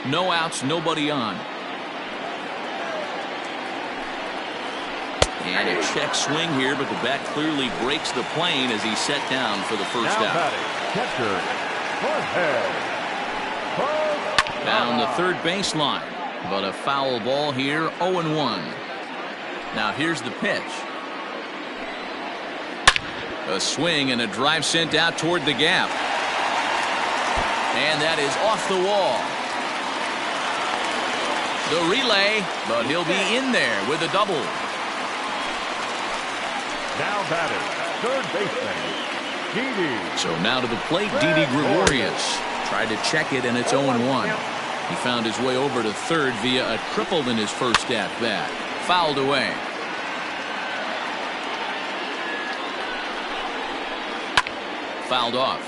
No outs, nobody on. And a check swing here, but the bat clearly breaks the plane as he's set down for the first out. Down the third baseline, but a foul ball here, 0-1. Now here's the pitch. A swing and a drive sent out toward the gap. And that is off the wall. The relay, but he'll be in there with a double. Now batting, third baseman, Didi. So now to the plate, Didi Gregorius. Tried to check it, and it's 0-1. He found his way over to third via a triple in his first at-bat. Fouled away. Fouled off.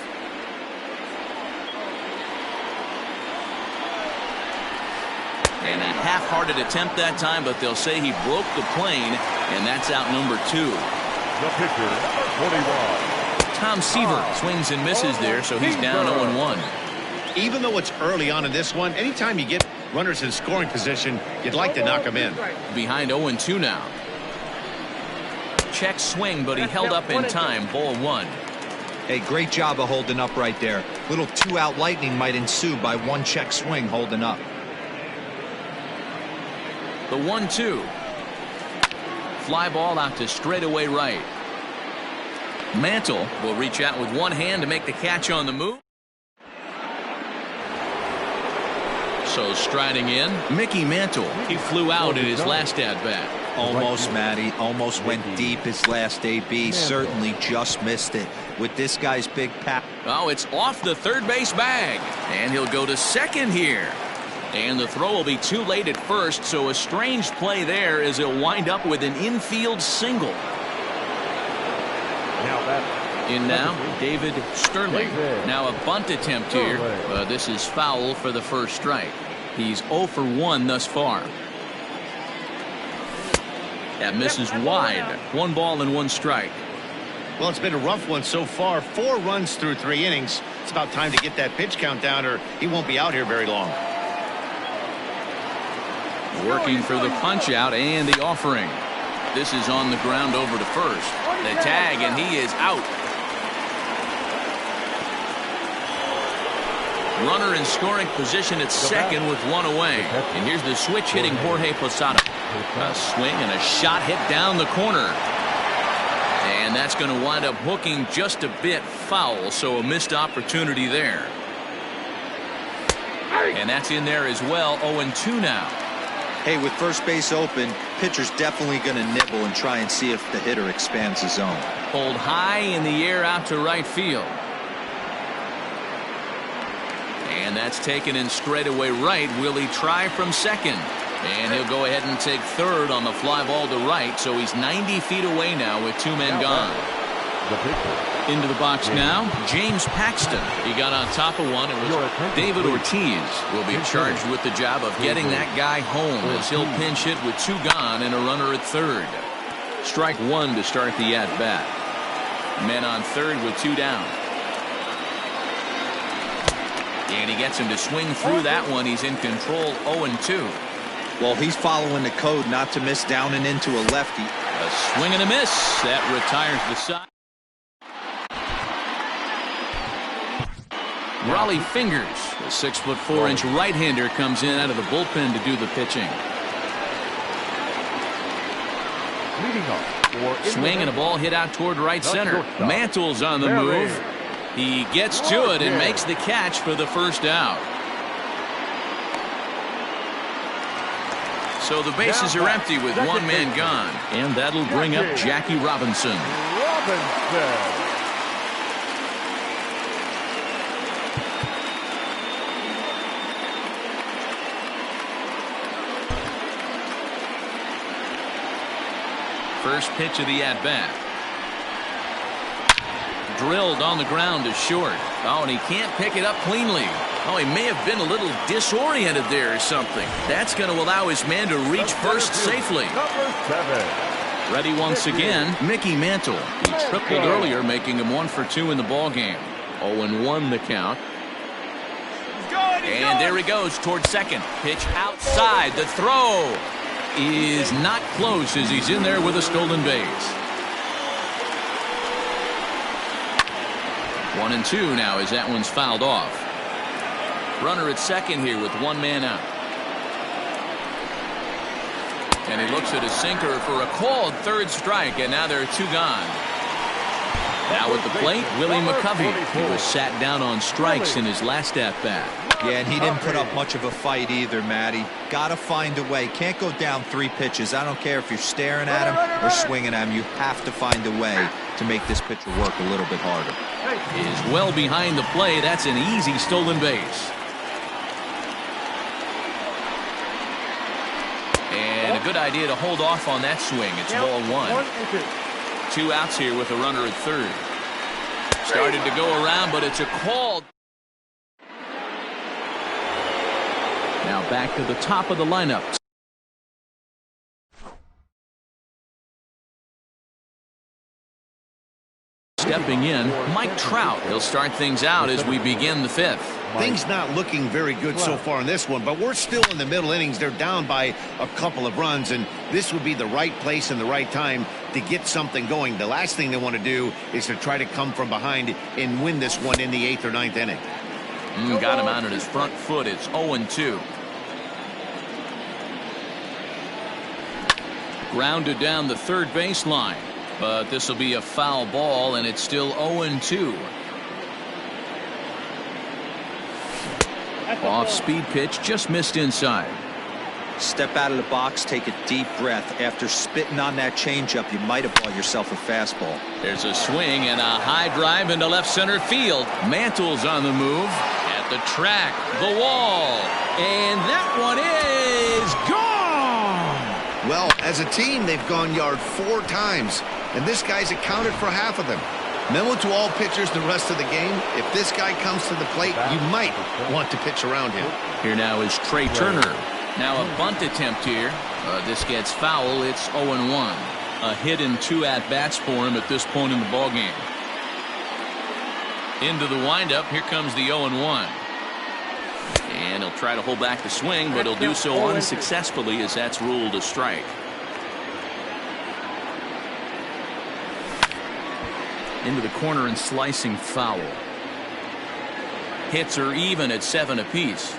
And a half-hearted attempt that time, but they'll say he broke the plane, and that's out number 2. The pitcher, number 21. Tom Seaver swings and misses there, so he's down 0-1. Even though it's early on in this one, anytime you get runners in scoring position, you'd like to knock them in. Behind 0-2 now. Check swing, but he held up in time. Ball 1. Hey, great job of holding up right there. Little 2-out lightning might ensue by one check swing holding up. The 1-2. Fly ball out to straightaway right. Mantle will reach out with one hand to make the catch on the move. So striding in, Mickey Mantle. He flew out in his last at-bat. Almost, Matty. Almost went deep his last AB. Certainly just missed it. With this guy's big pack. Oh, it's off the third base bag. And he'll go to second here. And the throw will be too late at first, so a strange play there as he'll wind up with an infield single. In now, David Sterling. Now a bunt attempt here. This is foul for the first strike. He's 0 for 1 thus far. That misses wide. 1 ball and 1 strike. Well, it's been a rough one so far. 4 runs through 3 innings. It's about time to get that pitch count down, or he won't be out here very long. Working for the punch out and the offering. This is on the ground over to first. The tag, and he is out. Runner in scoring position at second with 1 away. And here's the switch hitting Jorge Posada. A swing and a shot hit down the corner. And that's going to wind up hooking just a bit foul, so a missed opportunity there. And that's in there as well. 0-2 now. Hey, with first base open, pitcher's definitely going to nibble and try and see if the hitter expands his zone. Pulled high in the air out to right field. And that's taken in straightaway right. Will he try from second? And he'll go ahead and take third on the fly ball to right, so he's 90 feet away now with 2 men gone. Into the box now, James Paxton. He got on top of one. It was David Ortiz will be charged with the job of getting that guy home as he'll pinch hit with 2 gone and a runner at third. Strike 1 to start the at-bat. Men on third with 2 down. And he gets him to swing through that one. He's in control. 0-2. Well, he's following the code not to miss down and into a lefty. A swing and a miss. That retires the side. Raleigh Fingers, the 6'4" right-hander, comes in out of the bullpen to do the pitching. Swing and a ball hit out toward right center. Mantle's on the move. He gets to it and makes the catch for the first out. So the bases are empty with 1 man gone. And that'll bring up Jackie Robinson. First pitch of the at-bat. Drilled on the ground to short. Oh, and he can't pick it up cleanly. Oh, he may have been a little disoriented there or something. That's going to allow his man to reach first safely. Ready once again, Mickey Mantle. He tripled earlier, making him 1 for 2 in the ballgame. 0-1 the count. And there he goes towards second. Pitch outside. The throw is not close as he's in there with a stolen base. 1-2 now as that one's fouled off. Runner at second here with one man out. And he looks at his sinker for a called third strike, and now there are two gone. Now at the plate, Willie McCovey. He was sat down on strikes in his last at-bat. Yeah, and he didn't put up much of a fight either, Matty. Got to find a way. Can't go down 3 pitches. I don't care if you're staring at him or swinging at him. You have to find a way to make this pitcher work a little bit harder. Is well behind the play. That's an easy stolen base. And a good idea to hold off on that swing. It's ball 1. 2 outs here with a runner at third. Started to go around, but it's a call. Now back to the top of the lineup. Stepping in, Mike Trout. He'll start things out as we begin the 5th. Things not looking very good so far in this one, but we're still in the middle innings. They're down by a couple of runs, and this would be the right place and the right time to get something going. The last thing they want to do is to try to come from behind and win this one in the 8th or 9th inning. Got him out on his front foot. It's 0-2. Grounded down the third baseline, but this will be a foul ball, and it's still 0-2. Off-speed pitch, just missed inside. Step out of the box, take a deep breath. After spitting on that changeup, you might have bought yourself a fastball. There's a swing and a high drive into left center field. Mantle's on the move. At the track, the wall. And that one is gone! Well, as a team, they've gone yard 4 times, and this guy's accounted for half of them. Memo to all pitchers the rest of the game. If this guy comes to the plate, you might want to pitch around him. Here now is Trey Turner. Now a bunt attempt here. This gets foul. It's 0-1. A hit and 2 at-bats for him at this point in the ballgame. Into the windup. Here comes the 0-1. And he'll try to hold back the swing, but he'll do so unsuccessfully as that's ruled a strike. Into the corner and slicing foul. Hits are even at 7 apiece.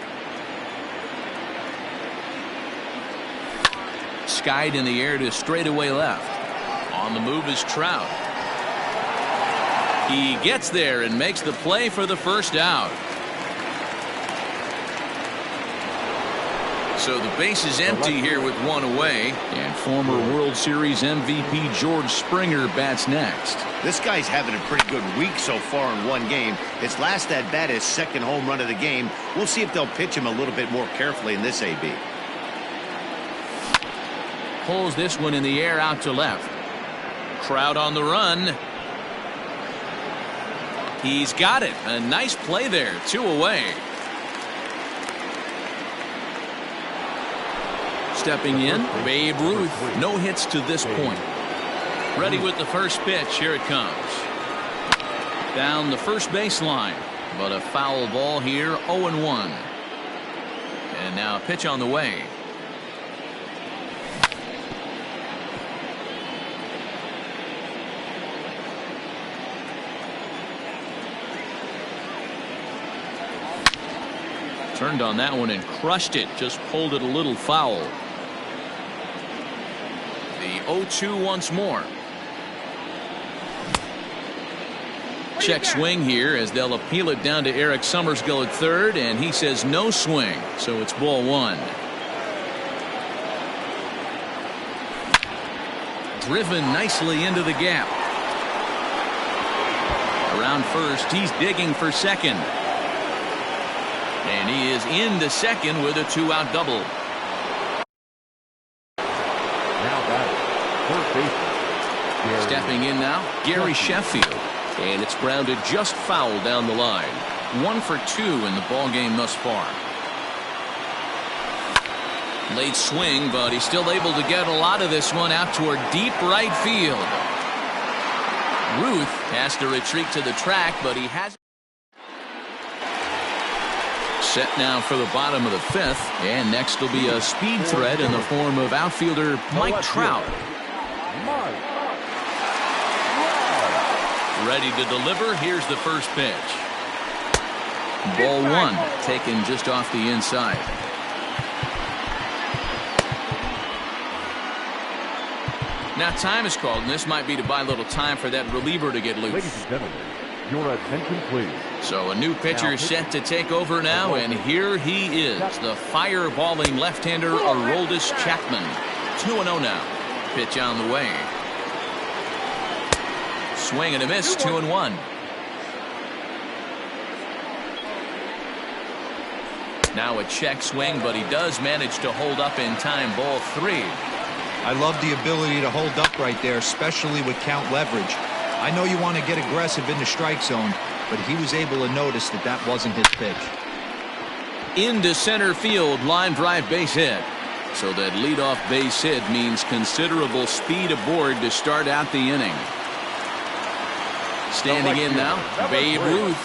Skied in the air to straightaway left. On the move is Trout. He gets there and makes the play for the first out. So the base is empty here with 1 away, and former World Series MVP George Springer bats next. This guy's having a pretty good week so far in 1 game. His last at-bat is 2nd home run of the game. We'll see if they'll pitch him a little bit more carefully in this AB. Pulls this one in the air out to left. Trout on the run. He's got it. A nice play there. 2 away. Stepping in, Babe Ruth. No hits to this point. Ready with the first pitch. Here it comes. Down the first baseline. But a foul ball here. 0-1. And now a pitch on the way. Turned on that one and crushed it. Just pulled it a little foul. The 0-2 once more. Check swing here as they'll appeal it down to Eric Summersgill at third, and he says no swing, so it's ball 1. Driven nicely into the gap. Around first, he's digging for second. And he is into second with a 2-out double. Now batting, first baseman. Stepping in now, Gary Sheffield. And it's grounded just foul down the line. 1 for 2 in the ballgame thus far. Late swing, but he's still able to get a lot of this one out toward deep right field. Ruth has to retreat to the track, but he has. Set now for the bottom of the 5th, and next will be a speed threat in the form of outfielder Mike Trout. Ready to deliver. Here's the first pitch. Ball 1, taken just off the inside. Now time is called, and this might be to buy a little time for that reliever to get loose. Ladies and gentlemen, your attention please. So a new pitcher set to take over now, and here he is, the fireballing left-hander Aroldis Chapman. 2-0 now. Pitch on the way. Swing and a miss, 2-1. Now a check swing, but he does manage to hold up in time. Ball 3. I love the ability to hold up right there, especially with count leverage. I know you want to get aggressive in the strike zone, but he was able to notice that that wasn't his pitch. Into center field, line drive base hit. So that leadoff base hit means considerable speed aboard to start out the inning. Standing in now, Babe Ruth.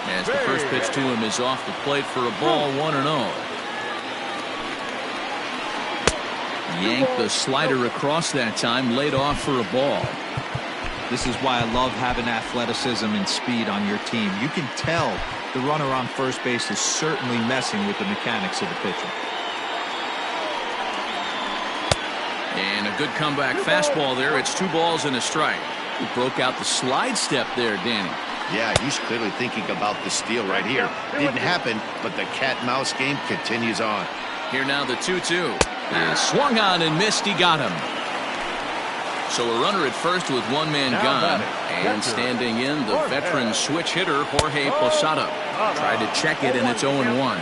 As the first pitch to him is off the plate for a ball, 1-0. Yanked the slider across that time, laid off for a ball. This is why I love having athleticism and speed on your team. You can tell the runner on first base is certainly messing with the mechanics of the pitcher. And a good comeback fastball there. It's 2 balls and a strike. He broke out the slide step there, Danny. Yeah, he's clearly thinking about the steal right here. Didn't happen, but the cat-mouse game continues on. Here now the 2-2. And swung on and missed. He got him. So a runner at first with one man gone. And standing in, the veteran switch hitter, Jorge Posada. Tried to check it, and it's 0-1.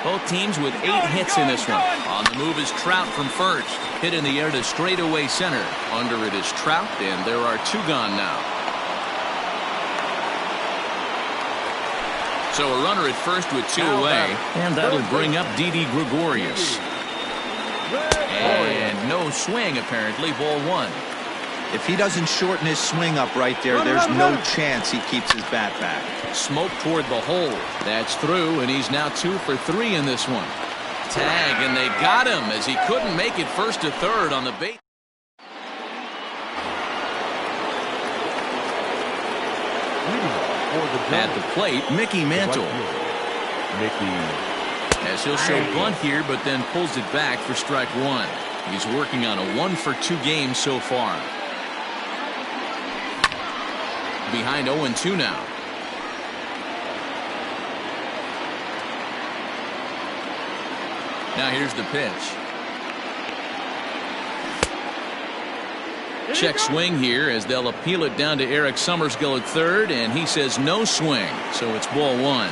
Both teams with 8 hits in this one. On the move is Trout from first. Hit in the air to straightaway center. Under it is Trout, and there are 2 gone now. So a runner at first with 2 away, and that'll bring up Didi Gregorius. And no swing, apparently. Ball 1. If he doesn't shorten his swing up right there, there's no chance he keeps his bat back. Smoke toward the hole. That's through, and he's now 2 for 3 in this one. Tag, and they got him as he couldn't make it first to third on the base. At the plate, Mickey Mantle. As he'll show bunt here, but then pulls it back for strike 1. He's working on a 1-for-2 game so far. Behind 0-2 now. Now here's the pitch. Check swing here as they'll appeal it down to Eric Summerskill at third, and he says no swing, so it's ball 1.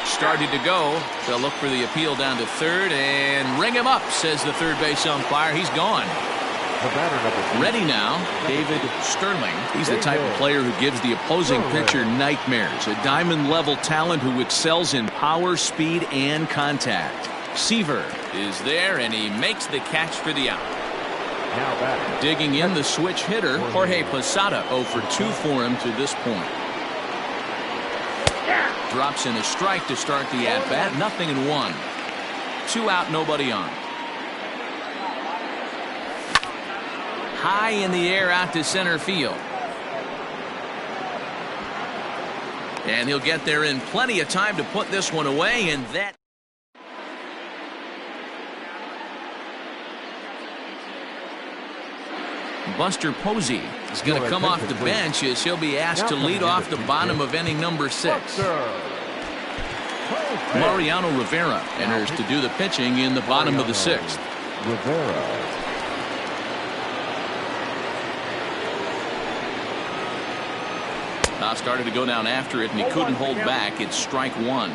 Started to go. They'll look for the appeal down to third and ring him up, says the third base umpire. He's gone. Ready now, David Sterling. He's the type of player who gives the opposing pitcher nightmares. A diamond-level talent who excels in power, speed, and contact. Seaver is there, and he makes the catch for the out. Digging in, the switch hitter, Jorge Posada, 0 for 2 for him to this point. Drops in a strike to start the at-bat. 0-1. 2 out, nobody on. High in the air out to center field. And he'll get there in plenty of time to put this one away, and that. Buster Posey is going to come off the bench as he'll be asked to lead off the bottom of inning number 6. Mariano Rivera enters to do the pitching in the bottom of the 6th. Started to go down after it, and he couldn't hold back. It's strike 1.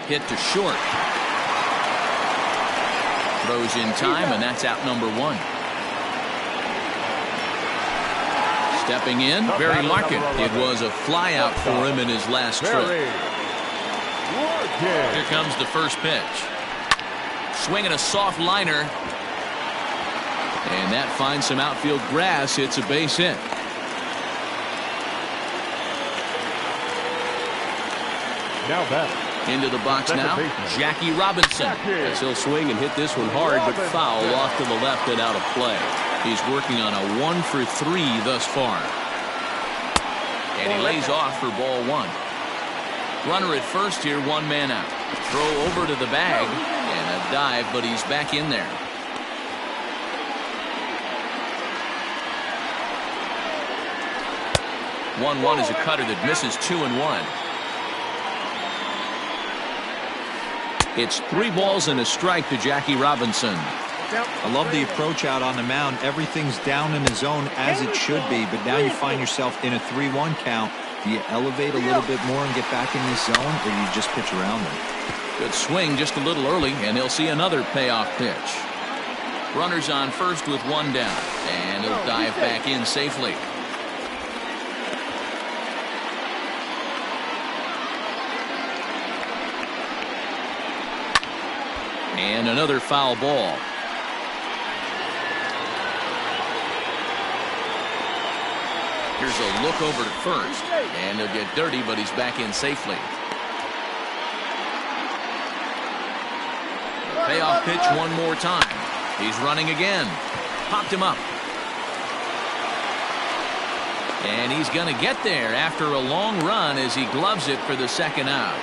Hit to short. Throws in time, and that's out number 1. Stepping in, Barry Larkin. It was a fly out for him in his last trip. Here comes the first pitch. Swinging a soft liner. And that finds some outfield grass. It's a base hit. Now back. Into the box now, Jackie Robinson. As he'll swing and hit this one hard, but foul off to the left and out of play. He's working on a 1-for-3 thus far. And he lays off for ball 1. Runner at first here, 1 man out. Throw over to the bag and a dive, but he's back in there. One is a cutter that misses 2-1. It's 3 balls and a strike to Jackie Robinson. I love the approach out on the mound. Everything's down in the zone as it should be, but now you find yourself in a 3-1 count. Do you elevate a little bit more and get back in this zone, or do you just pitch around them? Good swing just a little early, and he'll see another payoff pitch. Runners on first with 1 down, and he'll dive back in safely. And another foul ball. Here's a look over to first, and he'll get dirty, but he's back in safely. Payoff pitch one more time. He's running again. Popped him up. And he's going to get there after a long run as he gloves it for the 2nd out.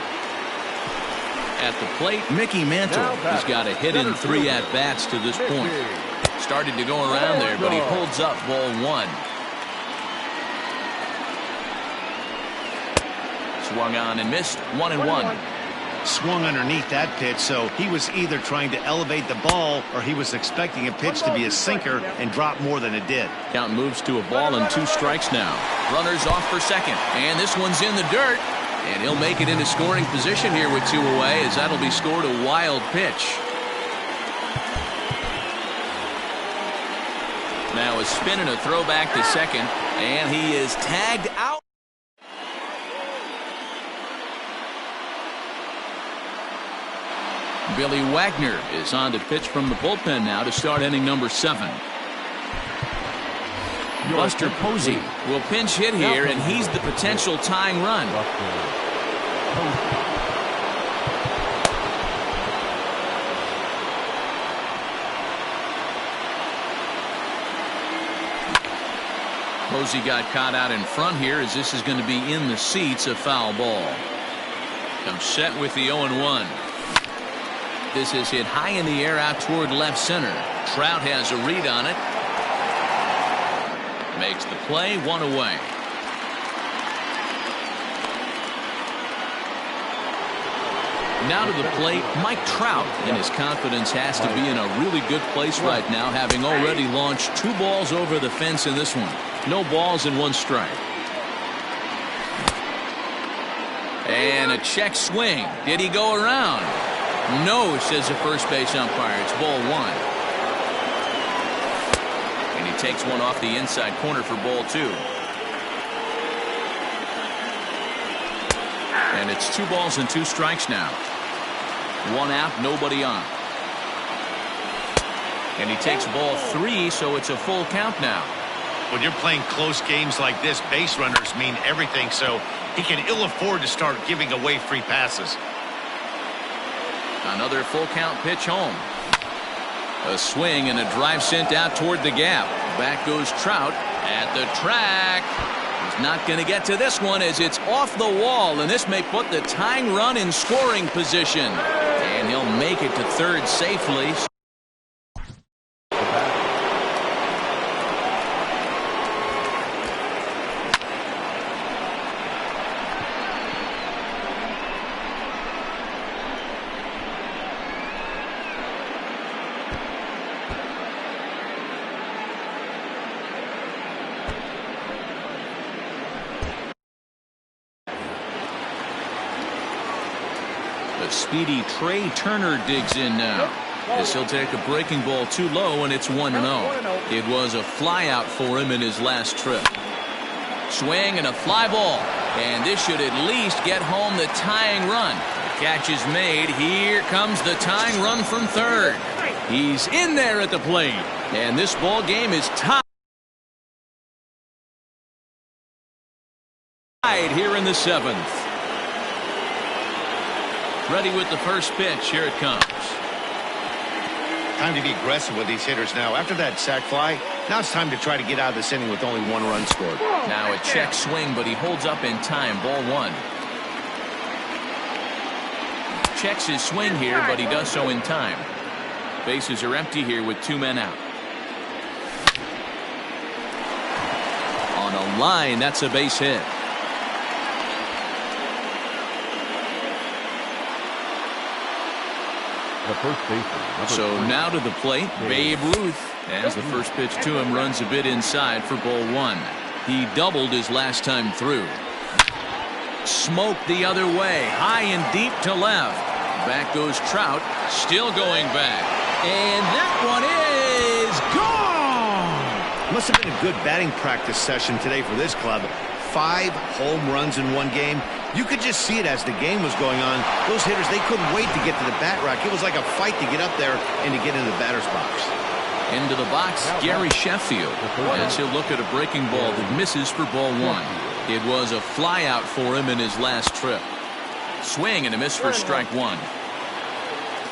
At the plate, Mickey Mantle has got a hit in 3 at-bats to this point. Started to go around there, but he holds up ball 1. Swung on and missed. 1-1. Swung underneath that pitch, so he was either trying to elevate the ball or he was expecting a pitch to be a sinker and drop more than it did. Count moves to a ball and 2 strikes now. Runners off for second, and this one's in the dirt. And he'll make it into scoring position here with 2 away, as that'll be scored a wild pitch. Now a spin and a throw back to second, and he is tagged out. Billy Wagner is on to pitch from the bullpen now to start inning number 7. Buster Posey will pinch hit here, and he's the potential tying run. Posey got caught out in front here, as this is going to be in the seats, a foul ball. Comes set with the 0-1. This is hit high in the air out toward left center. Trout has a read on it. Makes the play, 1 away. Now to the plate, Mike Trout, and his confidence has to be in a really good place right now, having already launched 2 balls over the fence in this one. No balls and 1 strike. And a check swing. Did he go around? No, says the first base umpire. It's ball 1. And he takes one off the inside corner for ball 2. And it's 2 balls and 2 strikes now. 1 out, nobody on. And he takes ball 3, so it's a full count now. When you're playing close games like this, base runners mean everything, so he can ill afford to start giving away free passes. Another full count pitch home. A swing and a drive sent out toward the gap. Back goes Trout at the track. He's not going to get to this one as it's off the wall, and this may put the tying run in scoring position. And he'll make it to third safely. Speedy Trey Turner digs in now, as he'll take a breaking ball too low, and it's 1-0. It was a flyout for him in his last trip. Swing and a fly ball, and this should at least get home the tying run. The catch is made. Here comes the tying run from third. He's in there at the plate. And this ball game is tied here in the 7th. Ready with the first pitch. Here it comes. Time to be aggressive with these hitters now. After that sac fly, now it's time to try to get out of this inning with only 1 run scored. Now a check swing, but he holds up in time. Ball 1. Checks his swing here, but he does so in time. Bases are empty here with 2 men out. On a line, that's a base hit. The first baseman. So now to the plate, Babe Ruth. As the first pitch to him runs a bit inside for ball 1. He doubled his last time through. Smoked the other way, high and deep to left. Back goes Trout, still going back. And that one is gone! Must have been a good batting practice session today for this club. 5 home runs in 1 game. You could just see it as the game was going on. Those hitters, they couldn't wait to get to the bat rack. It was like a fight to get up there and to get into the batter's box. Into the box, Gary Sheffield. As he'll look at a breaking ball that misses for ball 1. It was a fly out for him in his last trip. Swing and a miss for strike 1.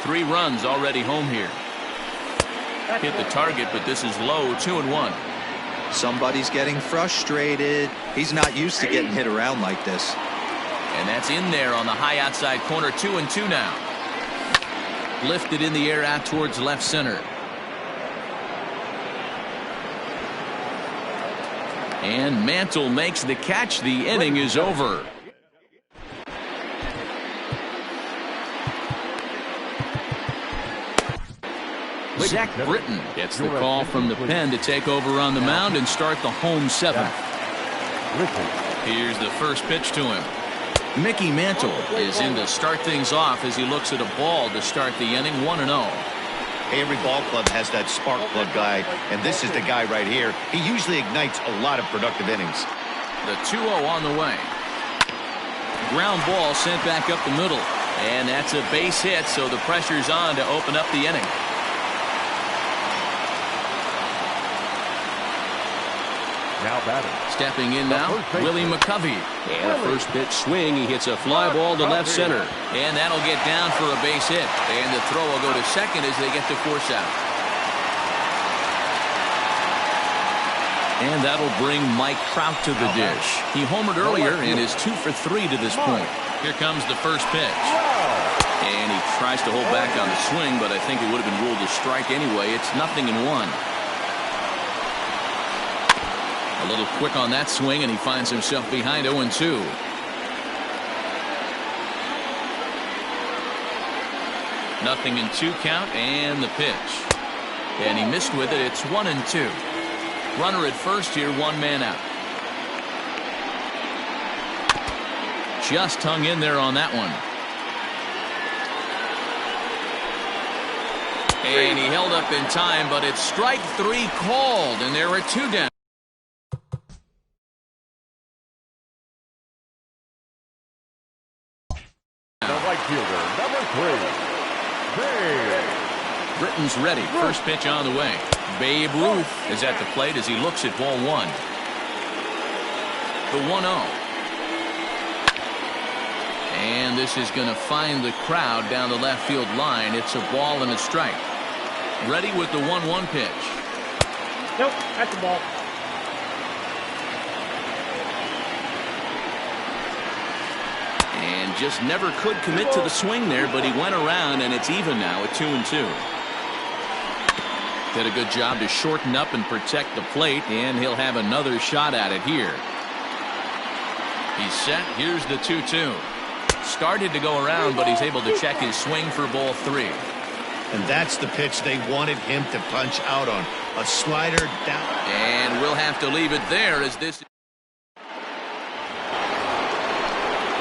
3 runs already home here. Hit the target, but this is low. 2-1. Somebody's getting frustrated. He's not used to getting hit around like this. And that's in there on the high outside corner. 2-2 now. Lifted in the air out towards left center. And Mantle makes the catch. The inning is over. Zach Britton gets the call from the pen to take over on the mound and start the home 7th. Here's the first pitch to him. Mickey Mantle is in to start things off as he looks at a ball to start the inning. 1-0. Every ball club has that spark plug guy, and this is the guy right here. He usually ignites a lot of productive innings. The 2-0 on the way. Ground ball sent back up the middle. And that's a base hit, so the pressure's on to open up the inning. Now batting. Stepping in now, Willie McCovey. And a first pitch swing. He hits a fly ball to left center. And that'll get down for a base hit. And the throw will go to second as they get to force out. And that'll bring Mike Trout to the dish. He homered earlier and is 2 for 3 to this point. Here comes the first pitch. And he tries to hold back on the swing, but I think it would have been ruled a strike anyway. It's 0-1. A little quick on that swing, and he finds himself behind 0-2. Nothing in 2 count, and the pitch. And he missed with it. It's 1-2. Runner at first here, 1 man out. Just hung in there on that one. And he held up in time, but it's strike 3 called, and there are 2 down. Fielder, number 3, Babe. Britton's ready. First pitch on the way. Babe Ruth is at the plate as he looks at ball 1. The 1-0. And this is going to find the crowd down the left field line. It's a ball and a strike. Ready with the 1-1 pitch. Nope, that's the ball. And just never could commit to the swing there, but he went around, and it's even now at 2-2. Did a good job to shorten up and protect the plate, and he'll have another shot at it here. He's set. Here's the 2-2. Started to go around, but he's able to check his swing for ball 3. And that's the pitch they wanted him to punch out on. A slider down. And we'll have to leave it there as this.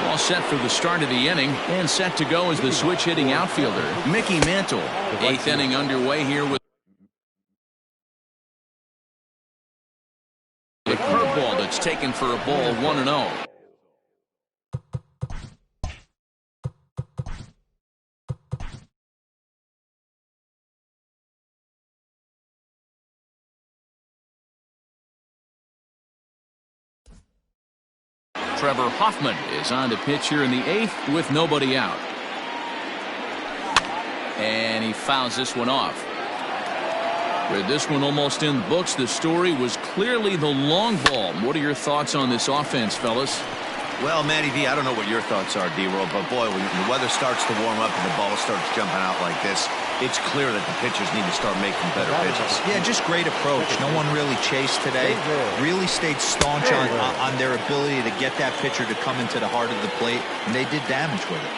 All set for the start of the inning, and set to go as the switch-hitting outfielder, Mickey Mantle. 8th inning underway here with the curveball that's taken for a ball. 1-0. Trevor Hoffman is on to pitch here in the 8th with nobody out. And he fouls this one off. With this one almost in the books, the story was clearly the long ball. What are your thoughts on this offense, fellas? Well, Matty V, I don't know what your thoughts are, D-Roll, but boy, when the weather starts to warm up and the ball starts jumping out like this, it's clear that the pitchers need to start making better pitches. Yeah, just great approach. No one really chased today. Really stayed staunch on their ability to get that pitcher to come into the heart of the plate, and they did damage with it.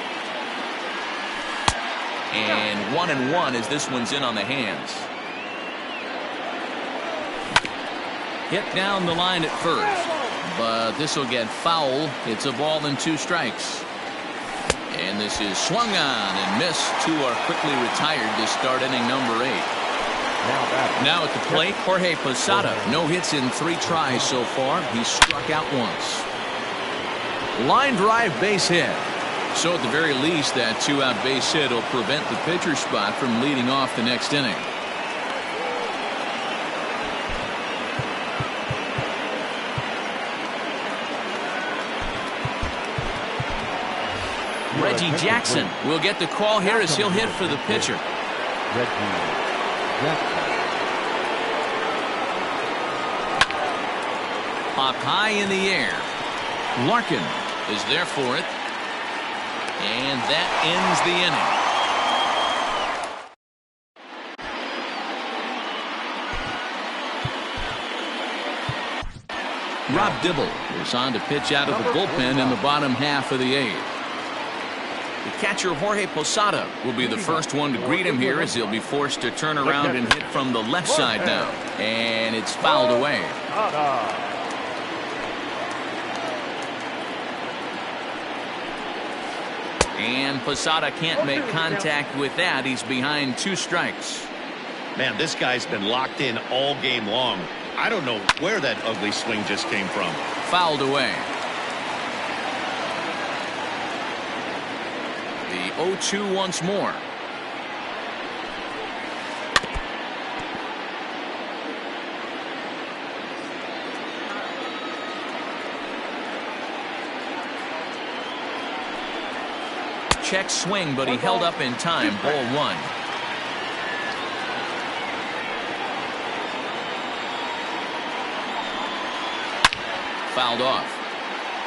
And 1-1 as this one's in on the hands. Hit down the line at first, but this will get foul. It's a ball and 2 strikes. And this is swung on and missed. 2 are quickly retired to start inning number 8. Now at the plate, Jorge Posada. No hits in 3 tries so far. He struck out once. Line drive base hit. So at the very least, that 2-out base hit will prevent the pitcher spot from leading off the next inning. Reggie Jackson will get the call here as he'll hit for the pitcher. Pop high in the air. Larkin is there for it. And that ends the inning. Rob Dibble is on to pitch out of the bullpen in the bottom half of the 8th. The catcher Jorge Posada will be the first one to greet him here as he'll be forced to turn around and hit from the left side now. And it's fouled away. And Posada can't make contact with that. He's behind 2 strikes. Man, this guy's been locked in all game long. I don't know where that ugly swing just came from. Fouled away. The 0-2 once more. Check swing, but he held up in time. Ball 1. Fouled off.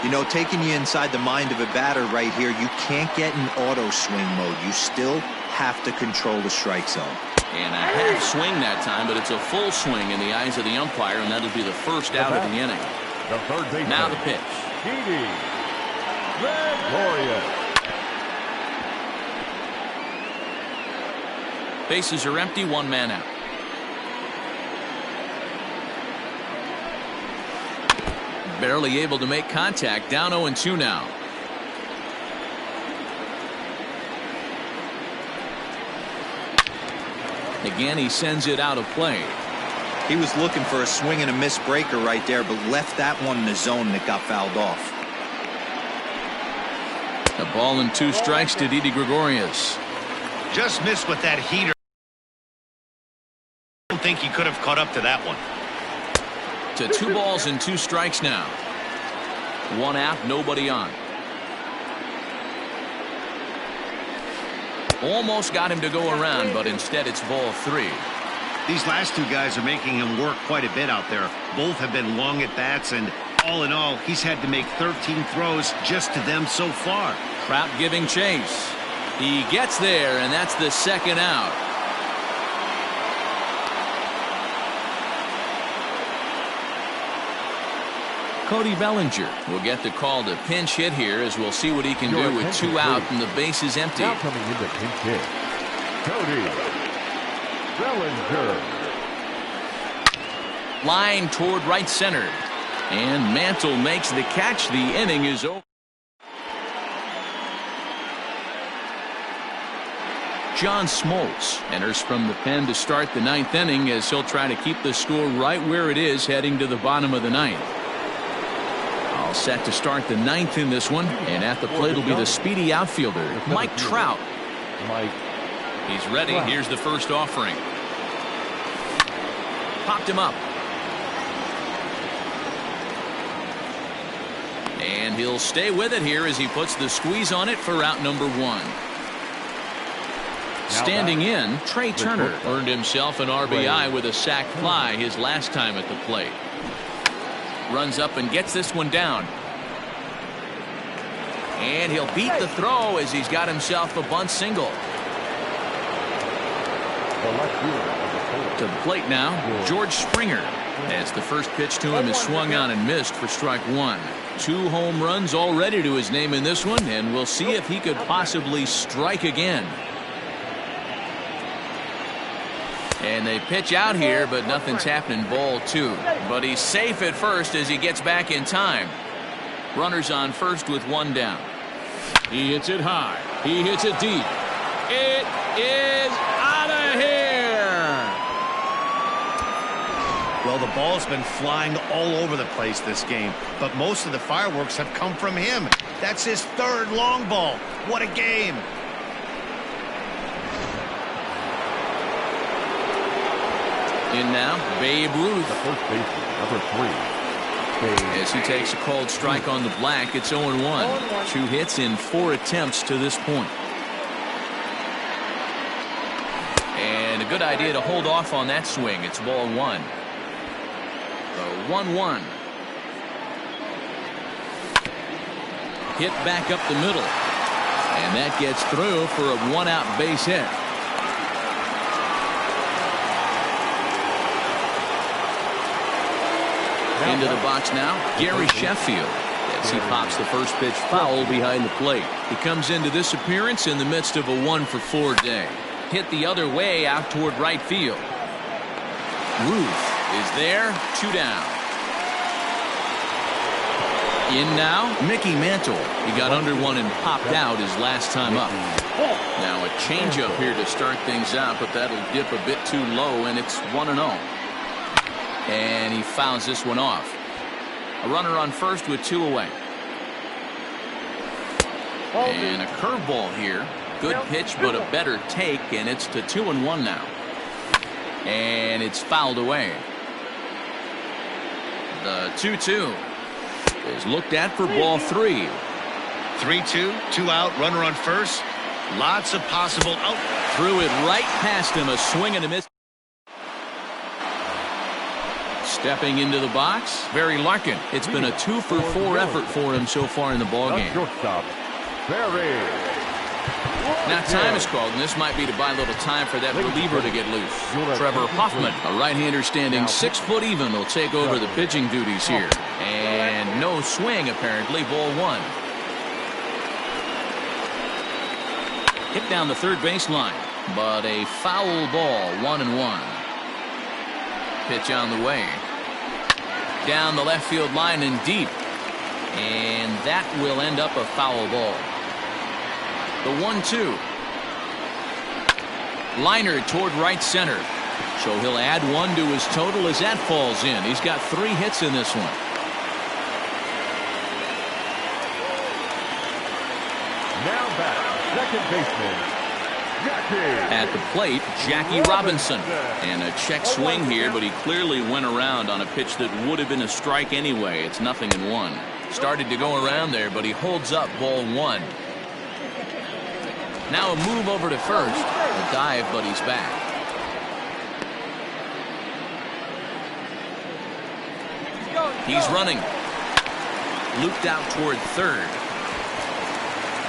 You know, taking you inside the mind of a batter right here, you can't get in auto swing mode. You still have to control the strike zone. And a half swing that time, but it's a full swing in the eyes of the umpire, and that'll be the first out of the inning. Now the pitch. Bases are empty, 1 man out. Barely able to make contact. Down 0-2 now. Again, he sends it out of play. He was looking for a swing and a miss breaker right there, but left that one in the zone and it got fouled off. A ball and 2 strikes to Didi Gregorius. Just missed with that heater. I don't think he could have caught up to that one. To 2 balls and 2 strikes now. 1 out, nobody on. Almost got him to go around, but instead it's ball 3. These last 2 guys are making him work quite a bit out there. Both have been long at bats, and all in all, he's had to make 13 throws just to them so far. Trout giving chase. He gets there, and that's the 2nd out. Cody Bellinger will get the call to pinch hit here, as we'll see what he can do with 2 out and the base is empty. Now coming into pinch hit, Cody Bellinger. Line toward right center. And Mantle makes the catch. The inning is over. John Smoltz enters from the pen to start the 9th inning, as he'll try to keep the score right where it is heading to the bottom of the 9th. All set to start the 9th in this one, and at the plate will be the speedy outfielder Mike Trout. He's ready. Here's the first offering. Popped him up. And he'll stay with it here as he puts the squeeze on it for out number 1. Standing in, Trey Turner earned himself an RBI with a sac fly his last time at the plate. Runs up and gets this one down. And he'll beat the throw as he's got himself a bunt single. To the plate now, George Springer, as the first pitch to him is swung on and missed for strike 1. 2 home runs already to his name in this one, and we'll see if he could possibly strike again. And they pitch out here, but nothing's happening. Ball 2. But he's safe at first as he gets back in time. Runners on first with 1 down. He hits it high. He hits it deep. It is out of here. Well, the ball's been flying all over the place this game, but most of the fireworks have come from him. That's his 3rd long ball. What a game. In now, Babe Ruth. The first baseman, number 3. As he takes a called strike on the black, it's 0-1. 2 hits in 4 attempts to this point. And a good idea to hold off on that swing. It's ball 1. The 1-1. Hit back up the middle. And that gets through for a 1-out base hit. Into the box now, Gary Sheffield, as he pops the first pitch foul behind the plate. He comes into this appearance in the midst of a 1-for-4 day. Hit the other way out toward right field. Ruth is there, 2 down. In now, Mickey Mantle. He got under one and popped out his last time up. Now a changeup here to start things out, but that'll dip a bit too low, and it's 1-0. And he fouls this one off. A runner on first with 2 away. And a curveball here. Good pitch, but a better take, and it's to 2-1 now. And it's fouled away. The 2-2 is looked at for ball 3. 3-2, 2 out, runner on first. Lots of possible out. Threw it right past him, a swing and a miss. Stepping into the box, Barry Larkin. It's been a 2-for-4 effort for him so far in the ballgame. Shortstop, Barry. Now time is called, and this might be to buy a little time for that reliever to get loose. Trevor Hoffman, a right-hander standing 6 foot even, will take over the pitching duties here. And no swing, apparently. Ball 1. Hit down the third baseline, but a foul ball. 1-1. Pitch on the way. Down the left field line and deep. And that will end up a foul ball. The 1-2. Liner toward right center. So he'll add 1 to his total as that falls in. He's got 3 hits in this one. Now back, second baseman, Jackie. At the plate, Jackie Robinson. And a check swing here, but he clearly went around on a pitch that would have been a strike anyway. It's 0-1. Started to go around there, but he holds up ball 1. Now a move over to first. A dive, but he's back. He's running. Looped out toward third.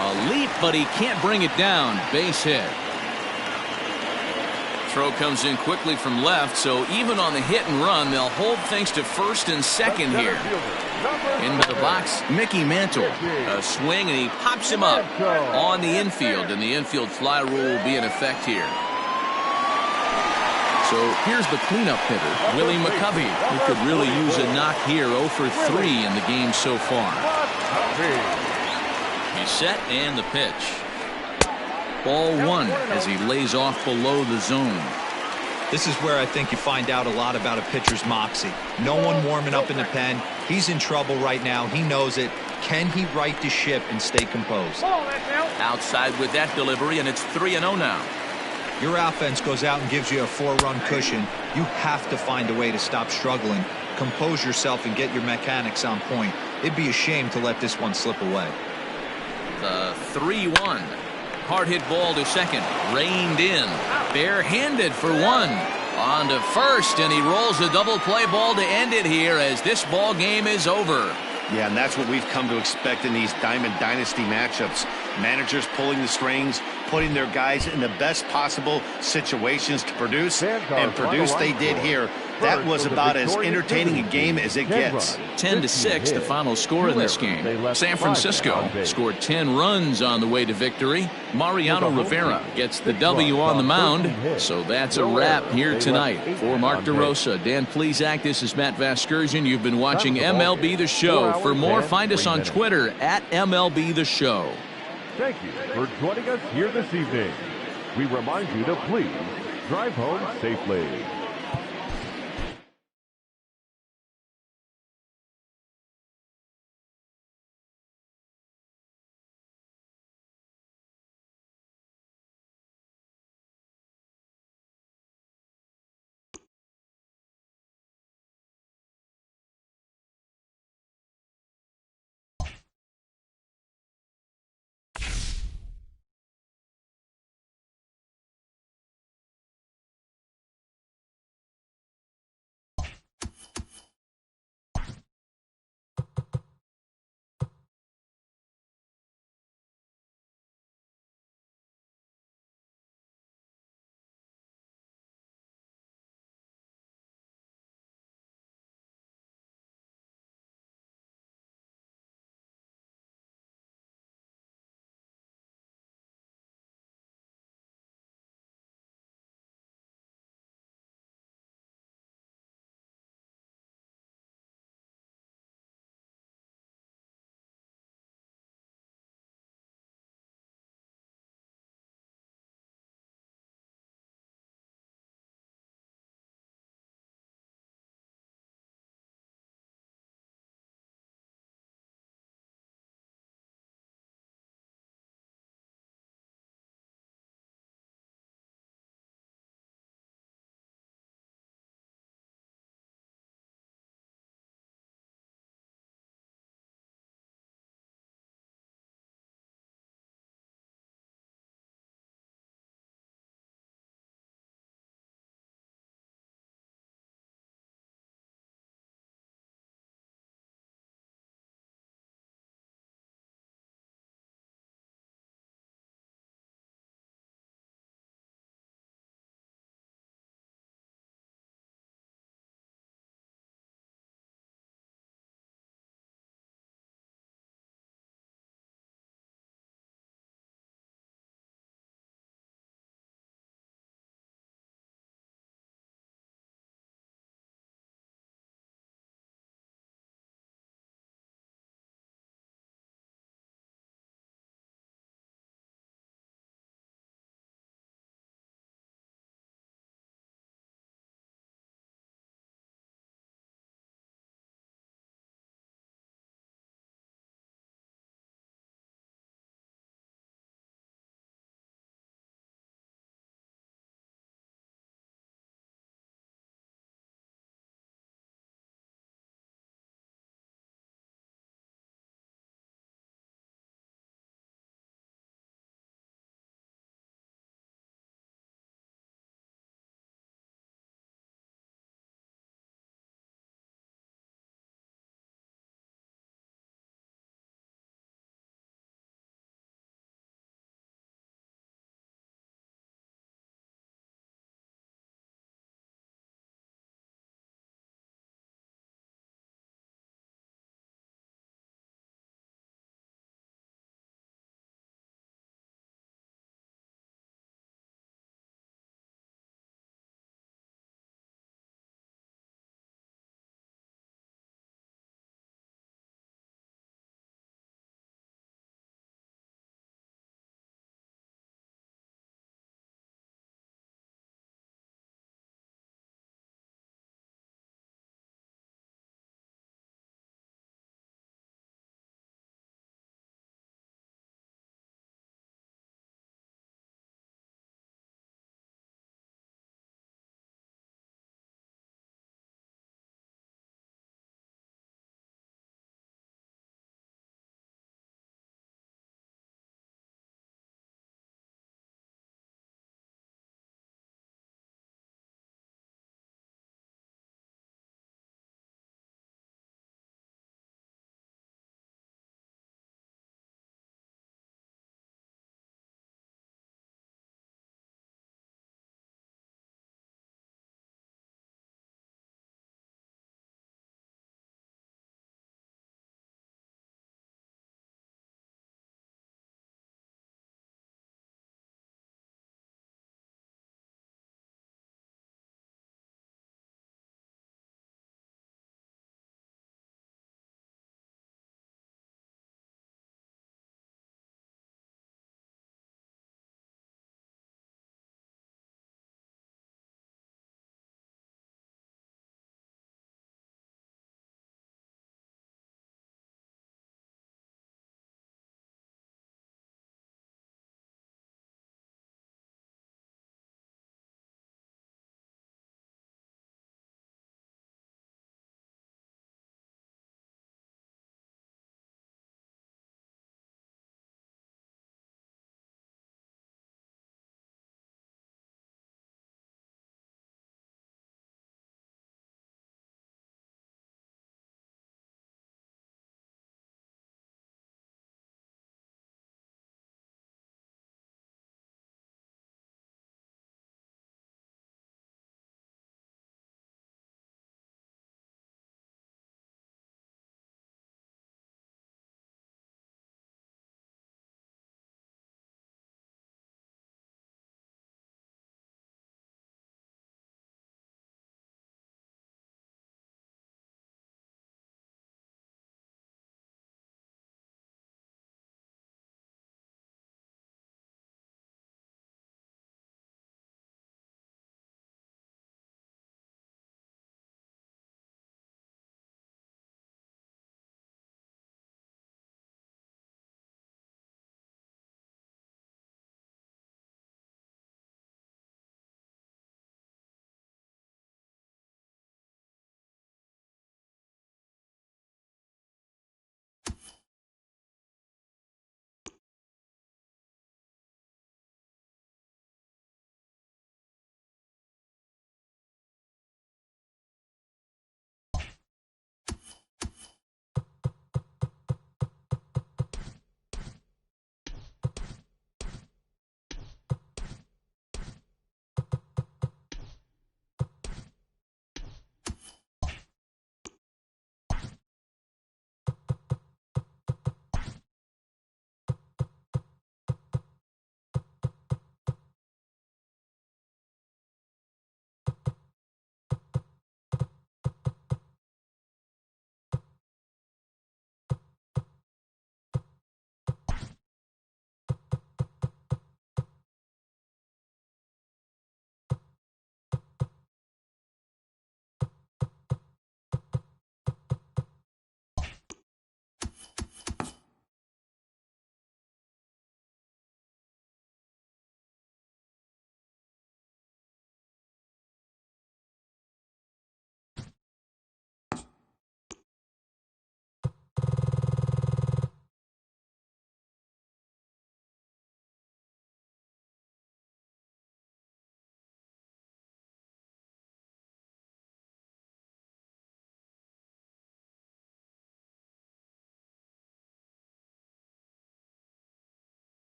A leap, but he can't bring it down. Base hit. Throw comes in quickly from left, so even on the hit and run, they'll hold things to first and second here. Into the box, Mickey Mantle. A swing, and he pops him up on the infield, and the infield fly rule will be in effect here. So here's the cleanup hitter, Willie McCovey, who could really use a knock here. 0 for 3 in the game so far. He's set, and the pitch. Ball 1 as he lays off below the zone. This is where I think you find out a lot about a pitcher's moxie. No one warming up in the pen. He's in trouble right now. He knows it. Can he right the ship and stay composed? Outside with that delivery, and it's 3-0 now. Your offense goes out and gives you a 4-run cushion. You have to find a way to stop struggling. Compose yourself and get your mechanics on point. It'd be a shame to let this one slip away. The 3-1. Hard hit ball to second. Reined in. Barehanded for one. On to first, and he rolls a double play ball to end it here as this ball game is over. Yeah, and that's what we've come to expect in these Diamond Dynasty matchups. Managers pulling the strings, putting their guys in the best possible situations to produce, and produce they did here. That was about as entertaining a game as it gets. 10-6, the final score in this game. San Francisco scored 10 runs on the way to victory. Mariano Rivera gets the W on the mound. So that's a wrap here tonight. For Mark DeRosa, Dan Plesac, this is Matt Vasgersian. You've been watching MLB The Show. For more, find us on Twitter at MLB The Show. Thank you for joining us here this evening. We remind you to please drive home safely.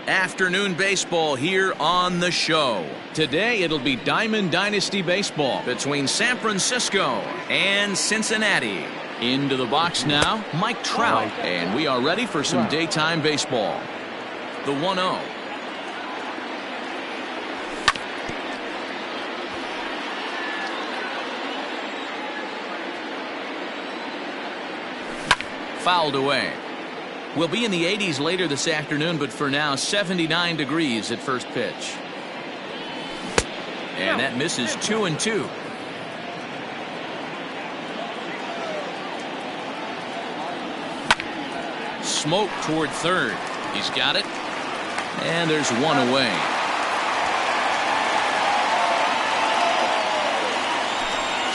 Afternoon baseball here on the show. Today it'll be Diamond Dynasty baseball between San Francisco and Cincinnati. Into the box now, Mike Trout, and we are ready for some daytime baseball. The 1-0. Fouled away. We'll be in the 80s later this afternoon, but for now 79 degrees at first pitch. And that misses 2-2. Smoke toward third. He's got it. And there's one away.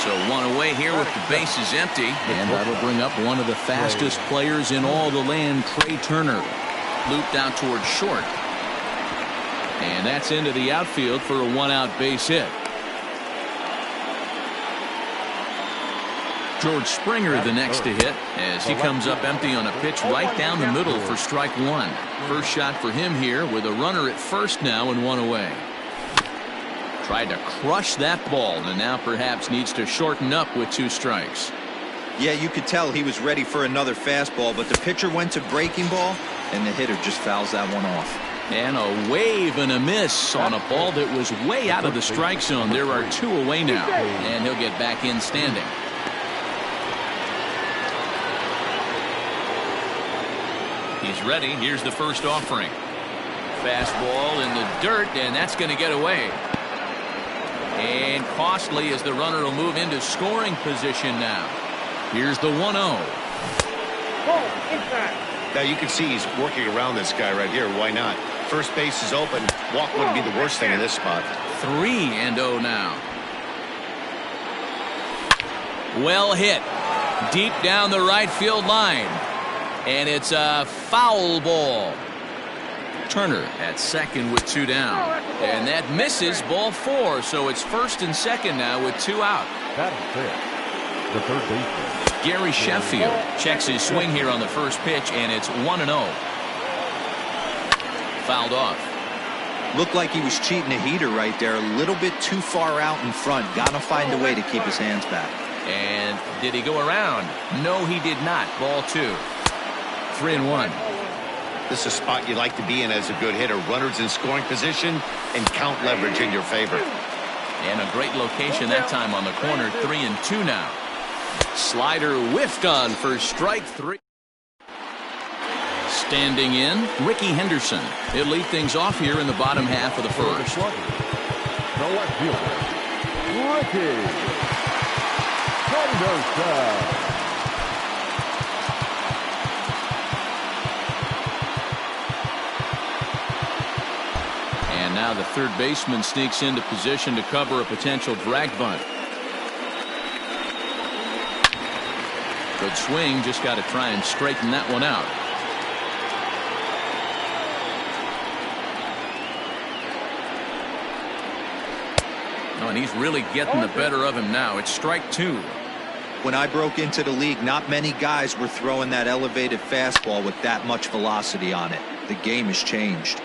So one away here with the bases empty. And that'll bring up one of the fastest players in all the land, Trey Turner. Looped out toward short. And that's into the outfield for a one-out base hit. George Springer the next to hit as he comes up empty on a pitch right down the middle for strike one. First shot for him here with a runner at first now and one away. Tried to crush that ball and now perhaps needs to shorten up with two strikes. Yeah, you could tell he was ready for another fastball, but the pitcher went to breaking ball and the hitter just fouls that one off. And a wave and a miss on a ball that was way out of the strike zone. There are two away now, and he'll get back in standing. He's ready. Here's the first offering. Fastball in the dirt, and that's going to get away. And costly as the runner will move into scoring position now. Here's the 1-0. Now you can see he's working around this guy right here. Why not? First base is open. Walk wouldn't be the worst thing in this spot. 3-0 now. Well hit. Deep down the right field line. And it's a foul ball. Turner at second with two down. And that misses ball four. So it's first and second now with two out. That's it. The third baseman, Gary Sheffield checks his swing here on the first pitch, and it's 1-0. Fouled off. Looked like he was cheating a heater right there. A little bit too far out in front. Got to find a way to keep his hands back. And did he go around? No, he did not. Ball two. 3-1. This is a spot you like to be in as a good hitter. Runners in scoring position and count leverage in your favor. And a great location that time on the corner. 3-2 now. Slider whiffed on for strike three. Standing in, Ricky Henderson. He'll lead things off here in the bottom half of the first. the left fielder, Ricky Henderson. And now the third baseman sneaks into position to cover a potential drag bunt. Good swing, just got to try and straighten that one out. Oh, and he's really getting the better of him now. It's strike two. When I broke into the league, not many guys were throwing that elevated fastball with that much velocity on it. The game has changed.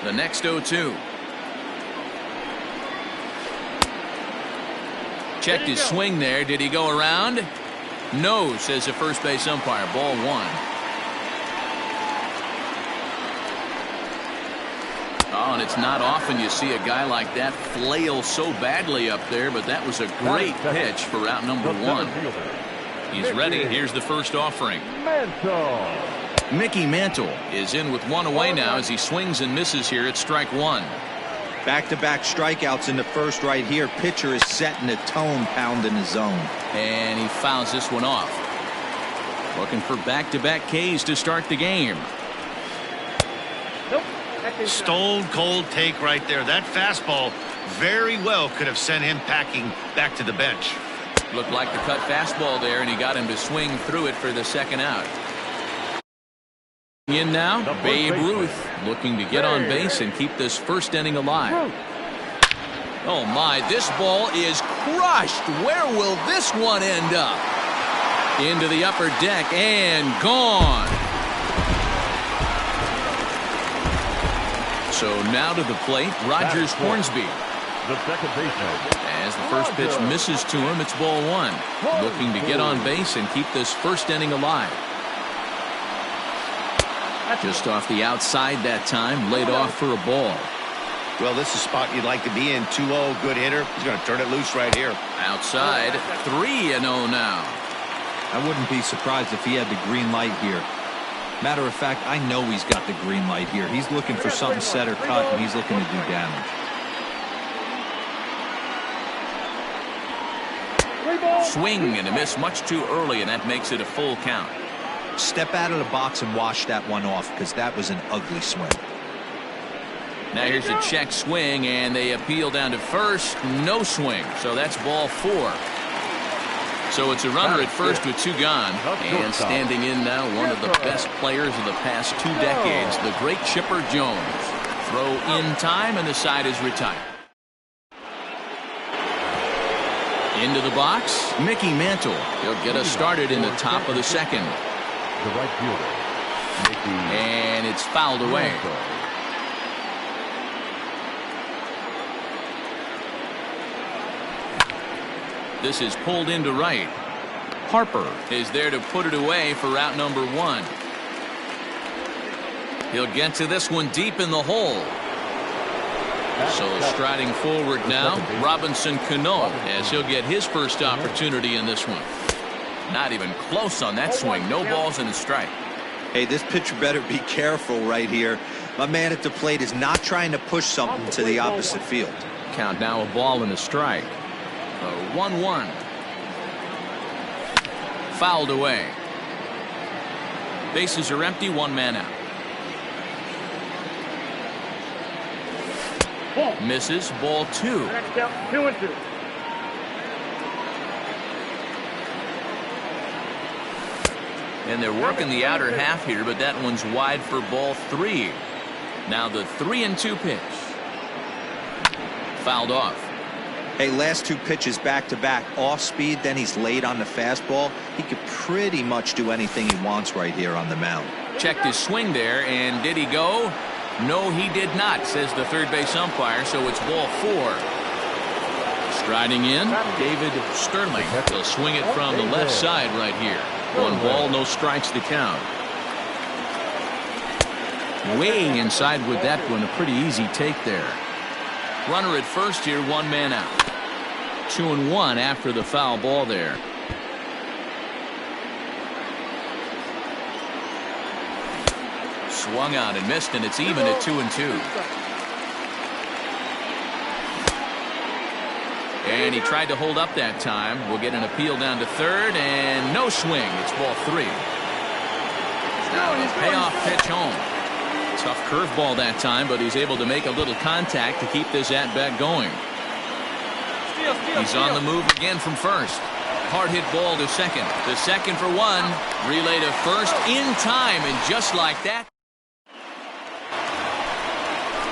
The next 0-2. Checked his swing there. Did he go around? No, says the first base umpire. Ball one. Oh, and it's not often you see a guy like that flail so badly up there, but that was a great pitch for out number one. He's ready. Here's the first offering. Mickey Mantle is in with one away now as he swings and misses here at strike one. Back-to-back strikeouts in the first right here. Pitcher is setting the tone, pounding his zone. And he fouls this one off. Looking for back-to-back Ks to start the game. Stone cold take right there. That fastball very well could have sent him packing back to the bench. Looked like the cut fastball there, and he got him to swing through it for the second out. In now, Babe Ruth looking to get on base and keep this first inning alive. Oh my, this ball is crushed. Where will this one end up? Into the upper deck and gone. So now to the plate, Rogers Hornsby. The second baseman. As the first pitch misses to him, it's ball one. Looking to get on base and keep this first inning alive. Just off the outside that time, laid off for a ball. Well, this is a spot you'd like to be in. 2-0, good hitter. He's going to turn it loose right here. Outside, 3-0 now. I wouldn't be surprised if he had the green light here. Matter of fact, I know he's got the green light here. He's looking for something set or cut, and he's looking to do damage. Swing and a miss much too early, and that makes it a full count. Step out of the box and wash that one off, because that was an ugly swing. Now here's a check swing, and they appeal down to first. No swing, so that's ball 4. So it's a runner at first with 2 gone. And standing in now, one of the best players of the past 2 decades, the great Chipper Jones. Throw in time, and the side is retired. Into the box, Mickey Mantle. He'll get us started in the top of the second. The right fielder, Mickey. And it's fouled away. This is pulled into right. Harper is there to put it away for out number 1. He'll get to this one deep in the hole. So striding forward now, Robinson Cano, as he'll get his first opportunity in this one. Not even close on that swing. No balls and a strike. Hey, this pitcher better be careful right here. My man at the plate is not trying to push something to the opposite field. Count now, a ball and a strike. 1-1. Fouled away. Bases are empty, 1 man out. Misses, ball 2. 2-2. And they're working the outer half here, but that one's wide for ball 3. Now the 3-2 pitch. Fouled off. Hey, last 2 pitches back-to-back, off speed, then he's late on the fastball. He could pretty much do anything he wants right here on the mound. Checked his swing there, and did he go? No, he did not, says the third base umpire, so it's ball 4. Striding in, David Sterling. He'll swing it from the left side right here. 1 ball, no strikes to count. Way inside with that one, a pretty easy take there. Runner at first here, 1 man out. 2-1 after the foul ball there. Swung on and missed, and it's even at 2-2. And he tried to hold up that time. We'll get an appeal down to third, and no swing. It's ball 3. Now his payoff pitch home. Tough curveball that time, but he's able to make a little contact to keep this at-bat going. He's on the move again from first. Hard hit ball to second. To second for 1. Relay to first in time, and just like that.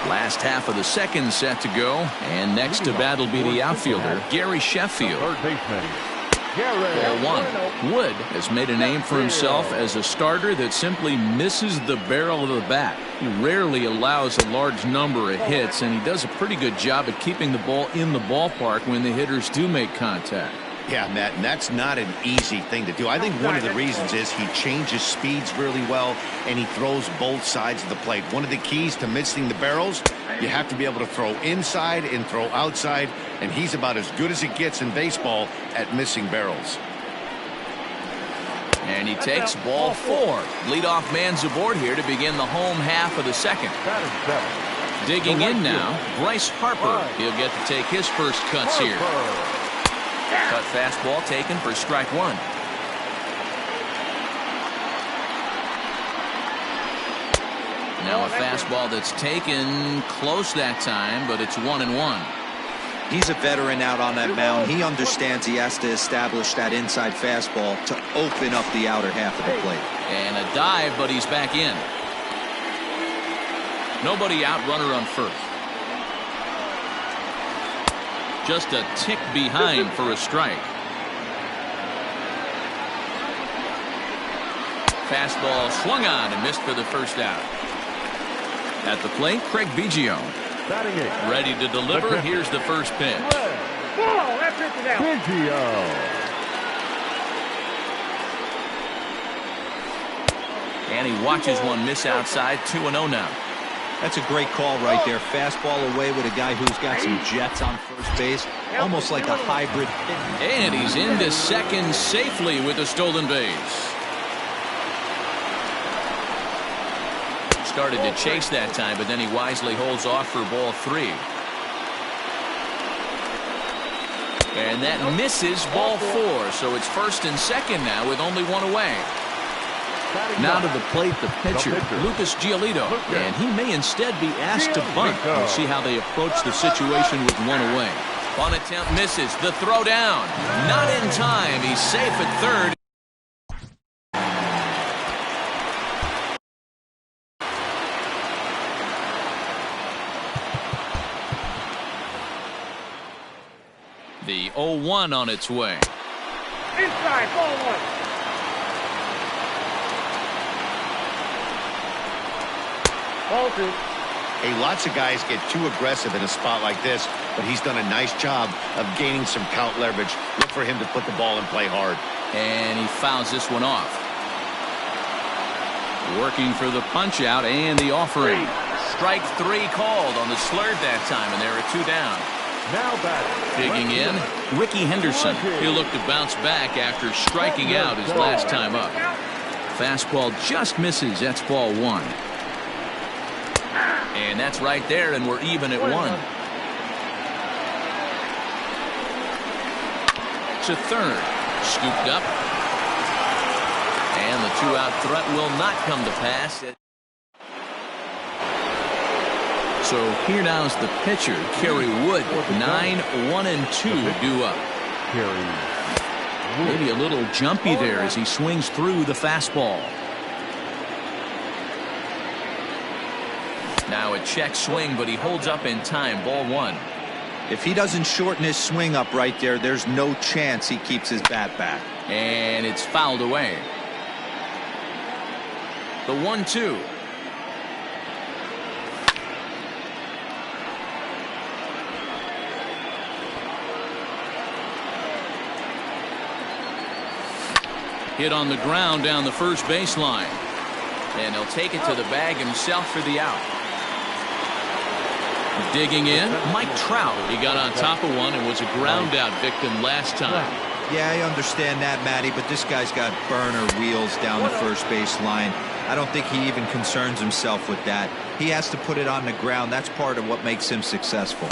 Last half of the second set to go, and next to bat will be the outfielder, Gary Sheffield. Third baseman, Ball 1. Wood has made a name for himself as a starter that simply misses the barrel of the bat. He rarely allows a large number of hits, and he does a pretty good job at keeping the ball in the ballpark when the hitters do make contact. Yeah, Matt, and that's not an easy thing to do. I think one of the reasons is he changes speeds really well, and he throws both sides of the plate. One of the keys to missing the barrels, you have to be able to throw inside and throw outside, and he's about as good as it gets in baseball at missing barrels. And he takes ball 4. Leadoff man's aboard here to begin the home half of the second. Digging in now, Bryce Harper. He'll get to take his first cuts here. Cut fastball taken for strike 1. Now a fastball that's taken close that time, but it's 1-1. He's a veteran out on that mound. He understands he has to establish that inside fastball to open up the outer half of the plate. And a dive, but he's back in. Nobody out, runner on first. Just a tick behind for a strike. Fastball swung on and missed for the first out. At the plate, Craig Biggio. Batting eighth. Ready to deliver. Here's the first pitch. Ball, that pitch is out. Biggio. And he watches one miss outside. 2-0 now. That's a great call right there. Fastball away with a guy who's got some jets on first base. Almost like a hybrid. And he's into second safely with a stolen base. Started to chase that time, but then he wisely holds off for ball 3. And that misses ball 4. So it's first and second now with only one away. Now to the plate, the pitcher, Lucas Giolito. And he may instead be asked to bunt. We'll see how they approach the situation with one away. Bunt attempt misses. The throw down. Not in time. He's safe at third. The 0-1 on its way. Inside, ball 1. Ball 2. Hey, lots of guys get too aggressive in a spot like this, but he's done a nice job of gaining some count leverage. Look for him to put the ball and play hard. And he fouls this one off. Working for the punch out and the offering. Strike 3 called on the slurve that time, and there are 2 down. Now batting. Digging in, Ricky Henderson. He'll look to bounce back after striking out his last time up. Fastball just misses. That's ball 1. And that's right there, and we're even at 1. To third. Scooped up. And the 2-out threat will not come to pass. So here now is the pitcher, Kerry Wood. 9-1-2 due up. Maybe a little jumpy there as he swings through the fastball. Now a check swing, but he holds up in time. Ball 1. If he doesn't shorten his swing up right there, there's no chance he keeps his bat back. And it's fouled away. The 1-2. Hit on the ground down the first baseline. And he'll take it to the bag himself for the out. Digging in, Mike Trout. He got on top of one and was a ground out victim last time. Yeah, I understand that, Matty, but this guy's got burner wheels down the first base line. I don't think he even concerns himself with that. He has to put it on the ground. That's part of what makes him successful.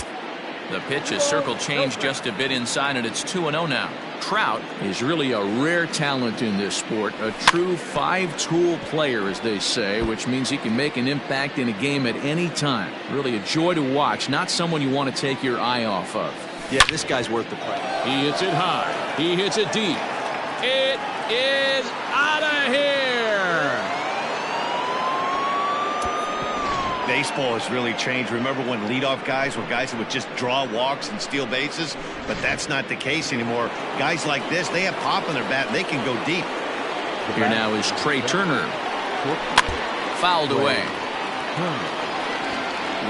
The pitch is circle changed just a bit inside, and it's 2-0 now. Trout is really a rare talent in this sport, a true 5-tool player, as they say, which means he can make an impact in a game at any time. Really a joy to watch, not someone you want to take your eye off of. Yeah, this guy's worth the price. He hits it high. He hits it deep. It is out of here. Baseball has really changed. Remember when leadoff guys were guys that would just draw walks and steal bases? But that's not the case anymore. Guys like this, they have pop in their bat. They can go deep. Here now is Trey Turner. Fouled away.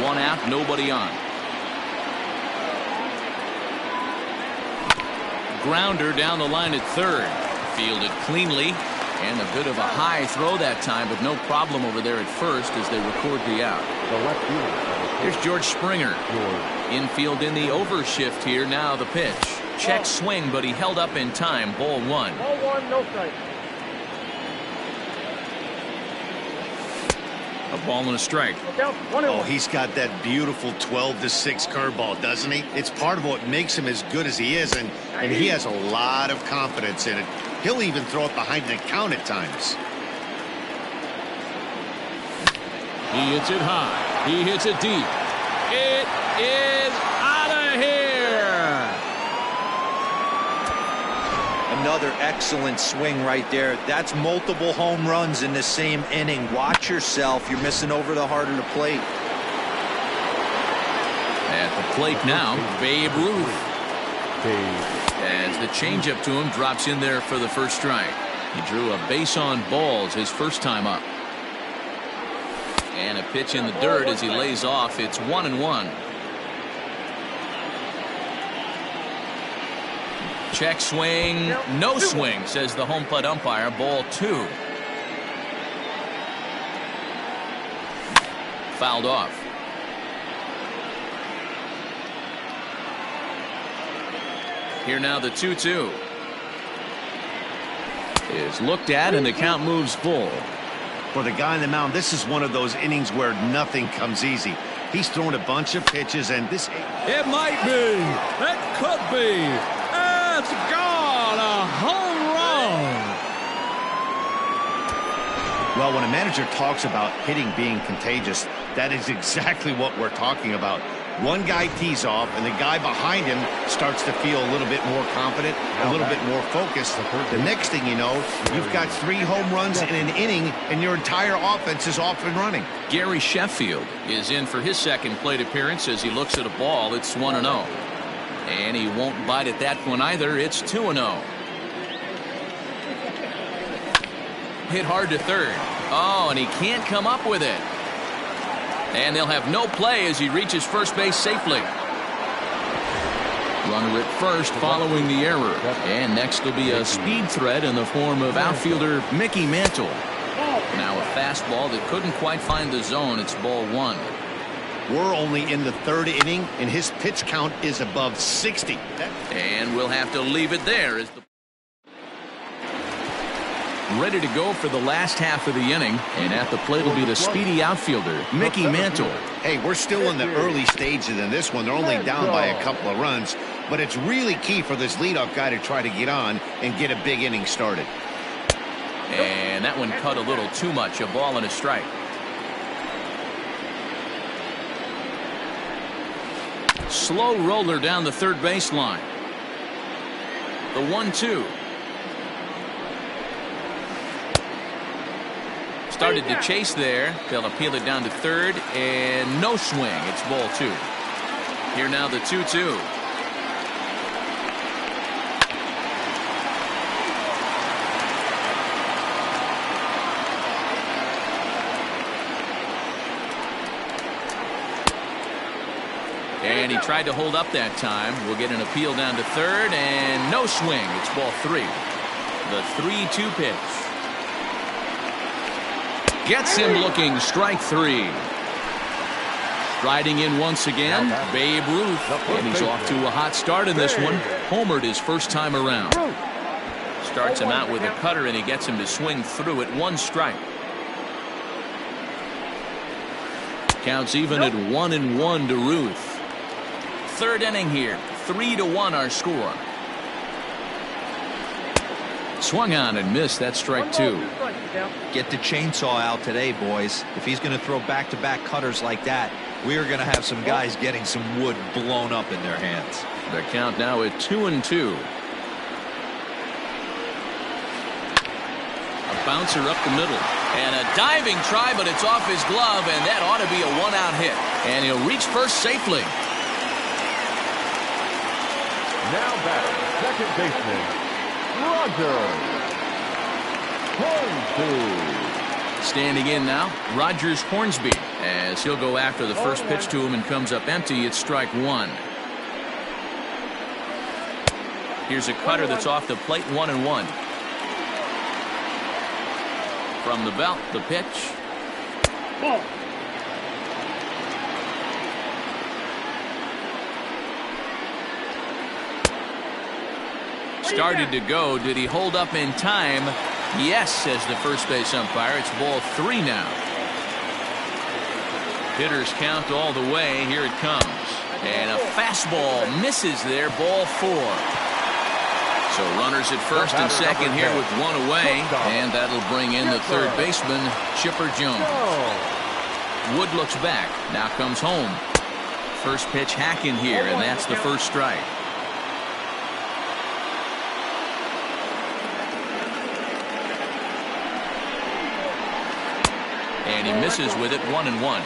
1 out, nobody on. Grounder down the line at third. Fielded cleanly. And a bit of a high throw that time, but no problem over there at first as they record the out. Here's George Springer. Infield in the overshift here. Now the pitch. Check swing, but he held up in time. Ball 1. Ball 1, no strike. A ball and a strike. Oh, he's got that beautiful 12-6 curveball, doesn't he? It's part of what makes him as good as he is, and he has a lot of confidence in it. He'll even throw it behind the count at times. He hits it high. He hits it deep. It is out of here. Another excellent swing right there. That's multiple home runs in the same inning. Watch yourself. You're missing over the heart of the plate. At the plate now, Babe Ruth. As the changeup to him drops in there for the first strike. He drew a base on balls his first time up. And a pitch in the dirt as he lays off. It's 1-1. Check swing, no swing, says the home plate umpire. Ball 2. Fouled off. Here now the 2-2 is looked at, and the count moves full. For the guy on the mound, this is one of those innings where nothing comes easy. He's thrown a bunch of pitches, and this... It might be. It could be. It's gone. A home run. Well, when a manager talks about hitting being contagious, that is exactly what we're talking about. One guy tees off, and the guy behind him starts to feel a little bit more confident, a little bit more focused. The next thing you know, you've got 3 home runs in an inning, and your entire offense is off and running. Gary Sheffield is in for his second plate appearance as he looks at a ball. It's 1-0. And he won't bite at that one either. It's 2-0. Hit hard to third. Oh, and he can't come up with it. And they'll have no play as he reaches first base safely. Runner at first following the error. And next will be a speed threat in the form of outfielder Mickey Mantle. Now a fastball that couldn't quite find the zone. It's ball 1. We're only in the 3rd inning, and his pitch count is above 60. And we'll have to leave it there as the ready to go for the last half of the inning, and at the plate will be the speedy outfielder Mickey Mantle. Hey, we're still in the early stages in this one. They're only down by a couple of runs, but it's really key for this leadoff guy to try to get on and get a big inning started. And that one cut a little too much. A ball and a strike. Slow roller down the third baseline. The 1-2. Started to chase there. They'll appeal it down to third, and no swing. It's ball 2. Here now the 2-2. And he tried to hold up that time. We'll get an appeal down to third, and no swing. It's ball 3. The 3-2 pitch. Gets him looking. Strike 3. Striding in once again, Babe Ruth. And he's off to a hot start in this one. Homered his first time around. Starts him out with a cutter, and he gets him to swing through it. 1 strike. Counts even at 1-1 to Ruth. 3rd inning here. 3-1 our score. Swung on and missed. That's strike 2. Get the chainsaw out today, boys. If he's going to throw back-to-back cutters like that, we are going to have some guys getting some wood blown up in their hands. The count now at 2-2. A bouncer up the middle. And a diving try, but it's off his glove, and that ought to be a 1-out hit. And he'll reach first safely. Now batting, second baseman, Roger Hornsby. Standing in now, Rogers Hornsby, as he'll go after the first pitch to him and comes up empty. It's strike 1. Here's a cutter that's off the plate. 1-1. From the belt, the pitch. Ball. Started to go. Did he hold up in time? Yes, says the first base umpire. It's ball 3 now. Hitters count all the way. Here it comes. And a fastball misses there. Ball 4. So runners at first and second here with 1 away. And that'll bring in the third baseman, Chipper Jones. Wood looks back. Now comes home. First pitch hacking here, and that's the first strike. And he misses with it. 1-1.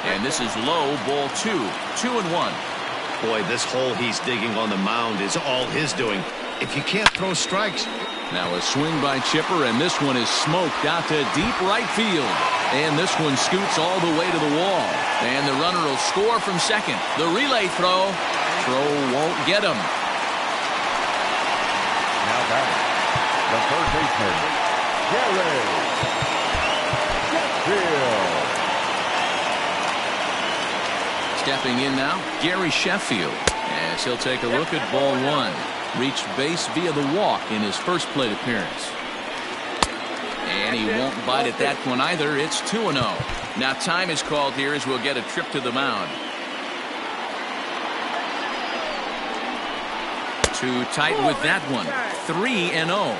And this is low. Ball 2. 2-1. Boy, this hole he's digging on the mound is all his doing. if you can't throw strikes. Now a swing by Chipper, and this one is smoked out to deep right field. And this one scoots all the way to the wall. And the runner will score from second. The relay throw. Throw won't get him. Now batting, the third baseman, Gary Sheffield. Stepping in now, Gary Sheffield, as he'll take a look at ball one. Reached base via the walk in his first plate appearance. And he won't bite at that one either. It's 2-0. Now time is called here as we'll get a trip to the mound. Too tight with that one. 3-0.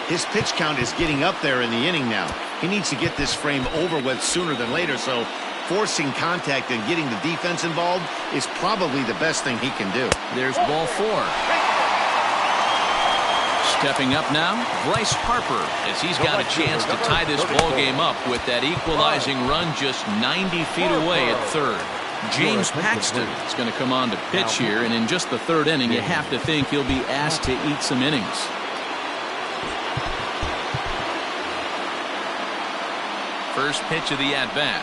His pitch count is getting up there in the inning now. He needs to get this frame over with sooner than later, so forcing contact and getting the defense involved is probably the best thing he can do. There's ball four. Stepping up now, Bryce Harper, as he's got a chance to tie this ball game up with that equalizing run just 90 feet away at third. James Paxton is going to come on to pitch here, and in just the third inning, you have to think he'll be asked to eat some innings. First pitch of the at-bat.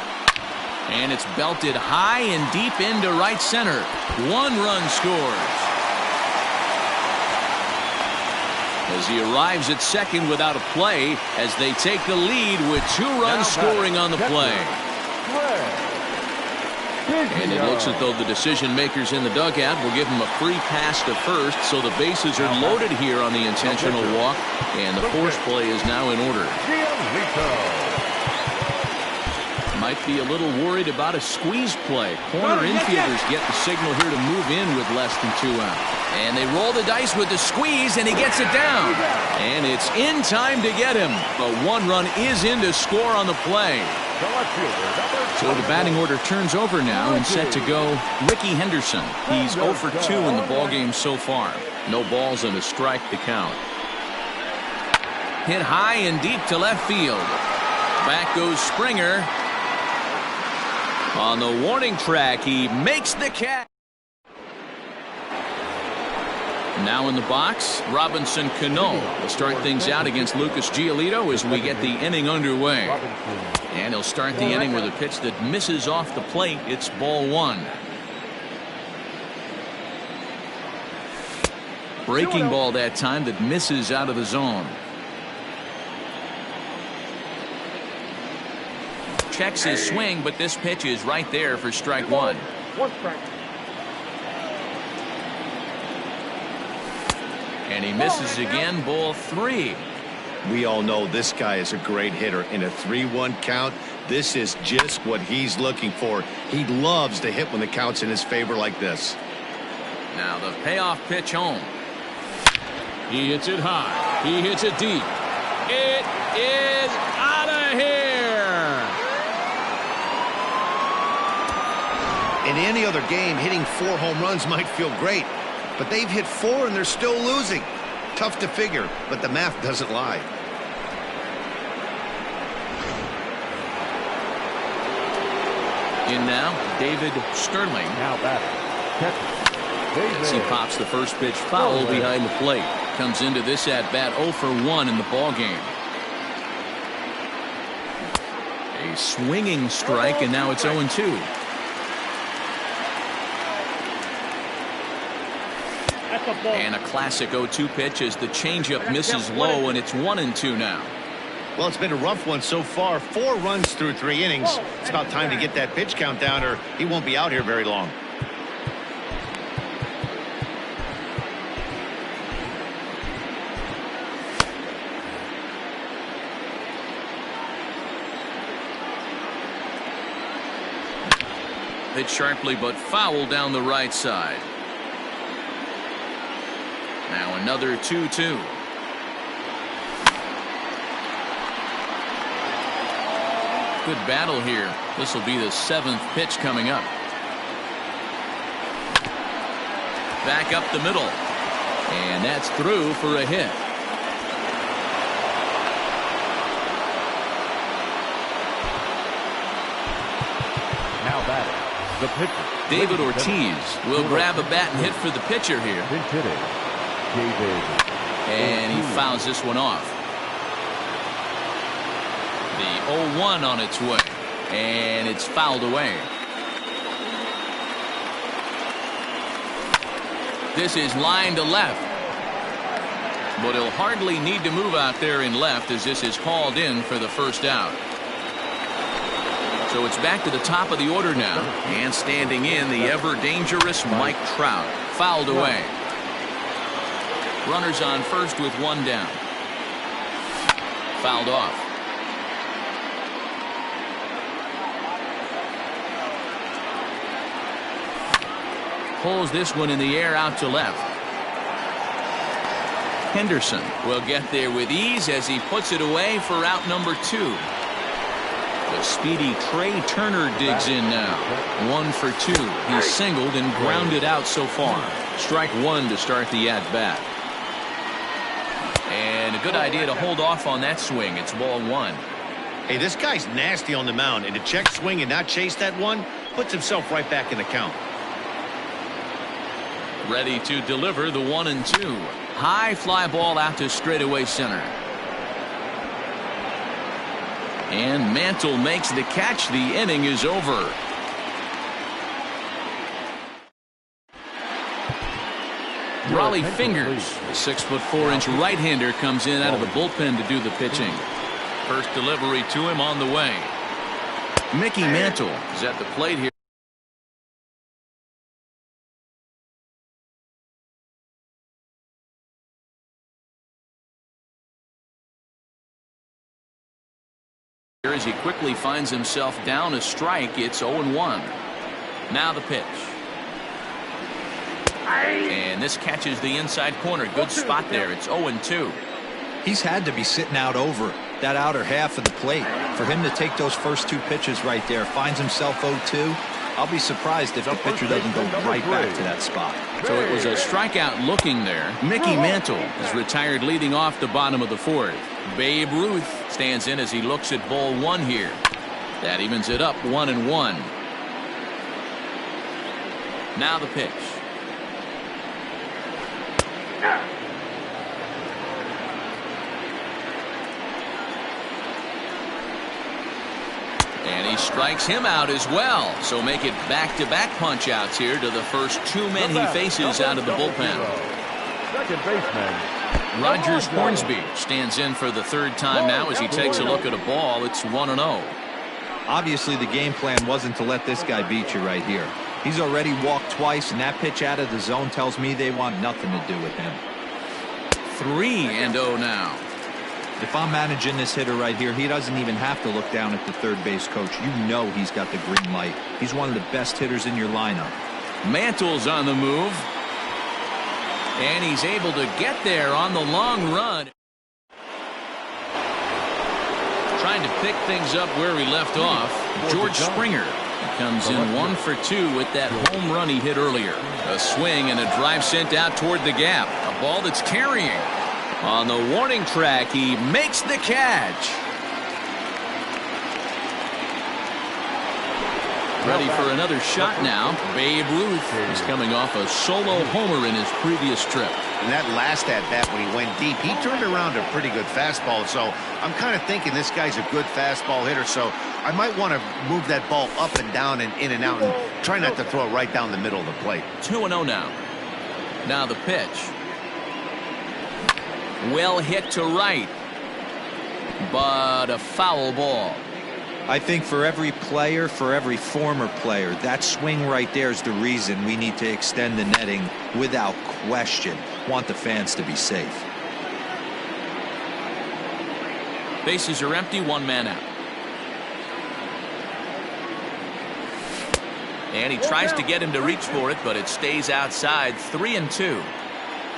And it's belted high and deep into right center. One run scores. As he arrives at second without a play, as they take the lead with 2 runs scoring on the play. And it looks as though the decision makers in the dugout will give him a free pass to first, so the bases are loaded here on the intentional walk, and the force play is now in order. Might be a little worried about a squeeze play. Corner infielders get the signal here to move in with less than 2 out. And they roll the dice with the squeeze, and he gets it down. And it's in time to get him. But 1 run is in to score on the play. So the batting order turns over now, and set to go Ricky Henderson. He's 0 for 2 in the ballgame so far. No balls and a strike to count. Hit high and deep to left field. Back goes Springer. On the warning track, he makes the catch. Now in the box, Robinson Cano will start things out against Lucas Giolito as we get the inning underway. And he'll start the inning with a pitch that misses off the plate. It's ball 1. Breaking ball that time that misses out of the zone. Checks his swing, but this pitch is right there for strike 1. 1 strike. And he misses again, ball 3. We all know this guy is a great hitter. In a 3-1 count, this is just what he's looking for. He loves to hit when the count's in his favor like this. Now the payoff pitch home. He hits it high. He hits it deep. It is out of here. In any other game, hitting 4 home runs might feel great, but they've hit 4 and they're still losing. Tough to figure, but the math doesn't lie. In now, David Sterling. Now batting, As he pops the first pitch foul behind the plate. Comes into this at-bat 0 for 1 in the ballgame. A swinging strike, and now it's 0-2. And a classic 0-2 pitch as the changeup misses low, and it's 1-2 now. Well, it's been a rough one so far. 4 runs through 3 innings. It's about time to get that pitch count down, or he won't be out here very long. Hit sharply, but foul down the right side. Now another 2-2. Good battle here. This will be the 7th pitch coming up. Back up the middle. And that's through for a hit. now batting, the pitcher. David Ortiz will grab a bat and hit for the pitcher here. Pinch hitting, And he fouls this one off. The 0-1 on its way. And it's fouled away. This is line to left. But he'll hardly need to move out there in left as this is called in for the first out. So it's back to the top of the order now. And standing in, the ever-dangerous Mike Trout. Fouled away. Runners on first with one down. Fouled off. Pulls this one in the air out to left. Henderson will get there with ease as he puts it away for out number 2. The speedy Trey Turner digs in now. 1 for 2. He's singled and grounded out so far. Strike 1 to start the at-bat. And a good idea to hold off on that swing. It's ball 1. Hey, this guy's nasty on the mound, and to check swing and not chase that one puts himself right back in the count. Ready to deliver the 1-2. High fly ball out to straightaway center. And Mantle makes the catch. The inning is over. Raleigh Fingers, the 6'4" right-hander, comes in out of the bullpen to do the pitching. First delivery to him on the way. Mickey Mantle is at the plate here. As he quickly finds himself down a strike, it's 0-1. Now the pitch. And this catches the inside corner. Good spot there. It's 0-2. He's had to be sitting out over that outer half of the plate. For him to take those first 2 pitches right there, finds himself 0-2. I'll be surprised if the pitcher doesn't go right back to that spot. So it was a strikeout looking there. Mickey Mantle is retired leading off the bottom of the 4th. Babe Ruth stands in as he looks at ball 1 here. That evens it up 1-1. Now the pitch. And he strikes him out as well. So make it back-to-back punch-outs here to the first 2 men he faces out of the bullpen. Second baseman Rogers Hornsby stands in for the 3rd time now as he takes a look at a ball. It's 1-0. Obviously the game plan wasn't to let this guy beat you right here. He's already walked twice, and that pitch out of the zone tells me they want nothing to do with him. 3-0 now. If I'm managing this hitter right here, he doesn't even have to look down at the third base coach. You know he's got the green light. He's one of the best hitters in your lineup. Mantle's on the move. And he's able to get there on the long run. Trying to pick things up where he left off. George Springer comes in 1 for 2 with that home run he hit earlier. A swing and a drive sent out toward the gap. A ball that's carrying. On the warning track, he makes the catch. Ready for another shot now. Babe Ruth is coming off a solo homer in his previous trip. And that last at-bat when he went deep, he turned around a pretty good fastball. So I'm kind of thinking this guy's a good fastball hitter. So I might want to move that ball up and down and in and out and try not to throw it right down the middle of the plate. 2-0 now. Now the pitch. Well hit to right. But a foul ball. I think for every player, for every former player, that swing right there is the reason we need to extend the netting without question. Want the fans to be safe. Bases are empty, 1 man out. And he tries to get him to reach for it, but it stays outside. 3-2.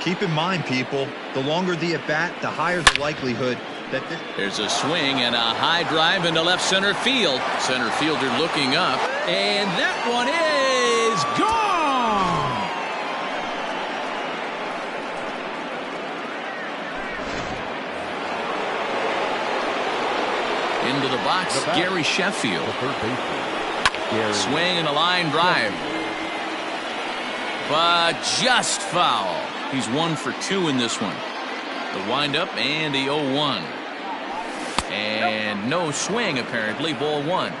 Keep in mind, people, the longer the at-bat, the higher the likelihood that there's a swing and a high drive into left center field. Center fielder looking up, and that one is gone. Into the box, Gary Sheffield. Swing and a line drive. but just foul. He's 1 for 2 in this one. The windup and the 0-1. And no swing, apparently. Ball 1.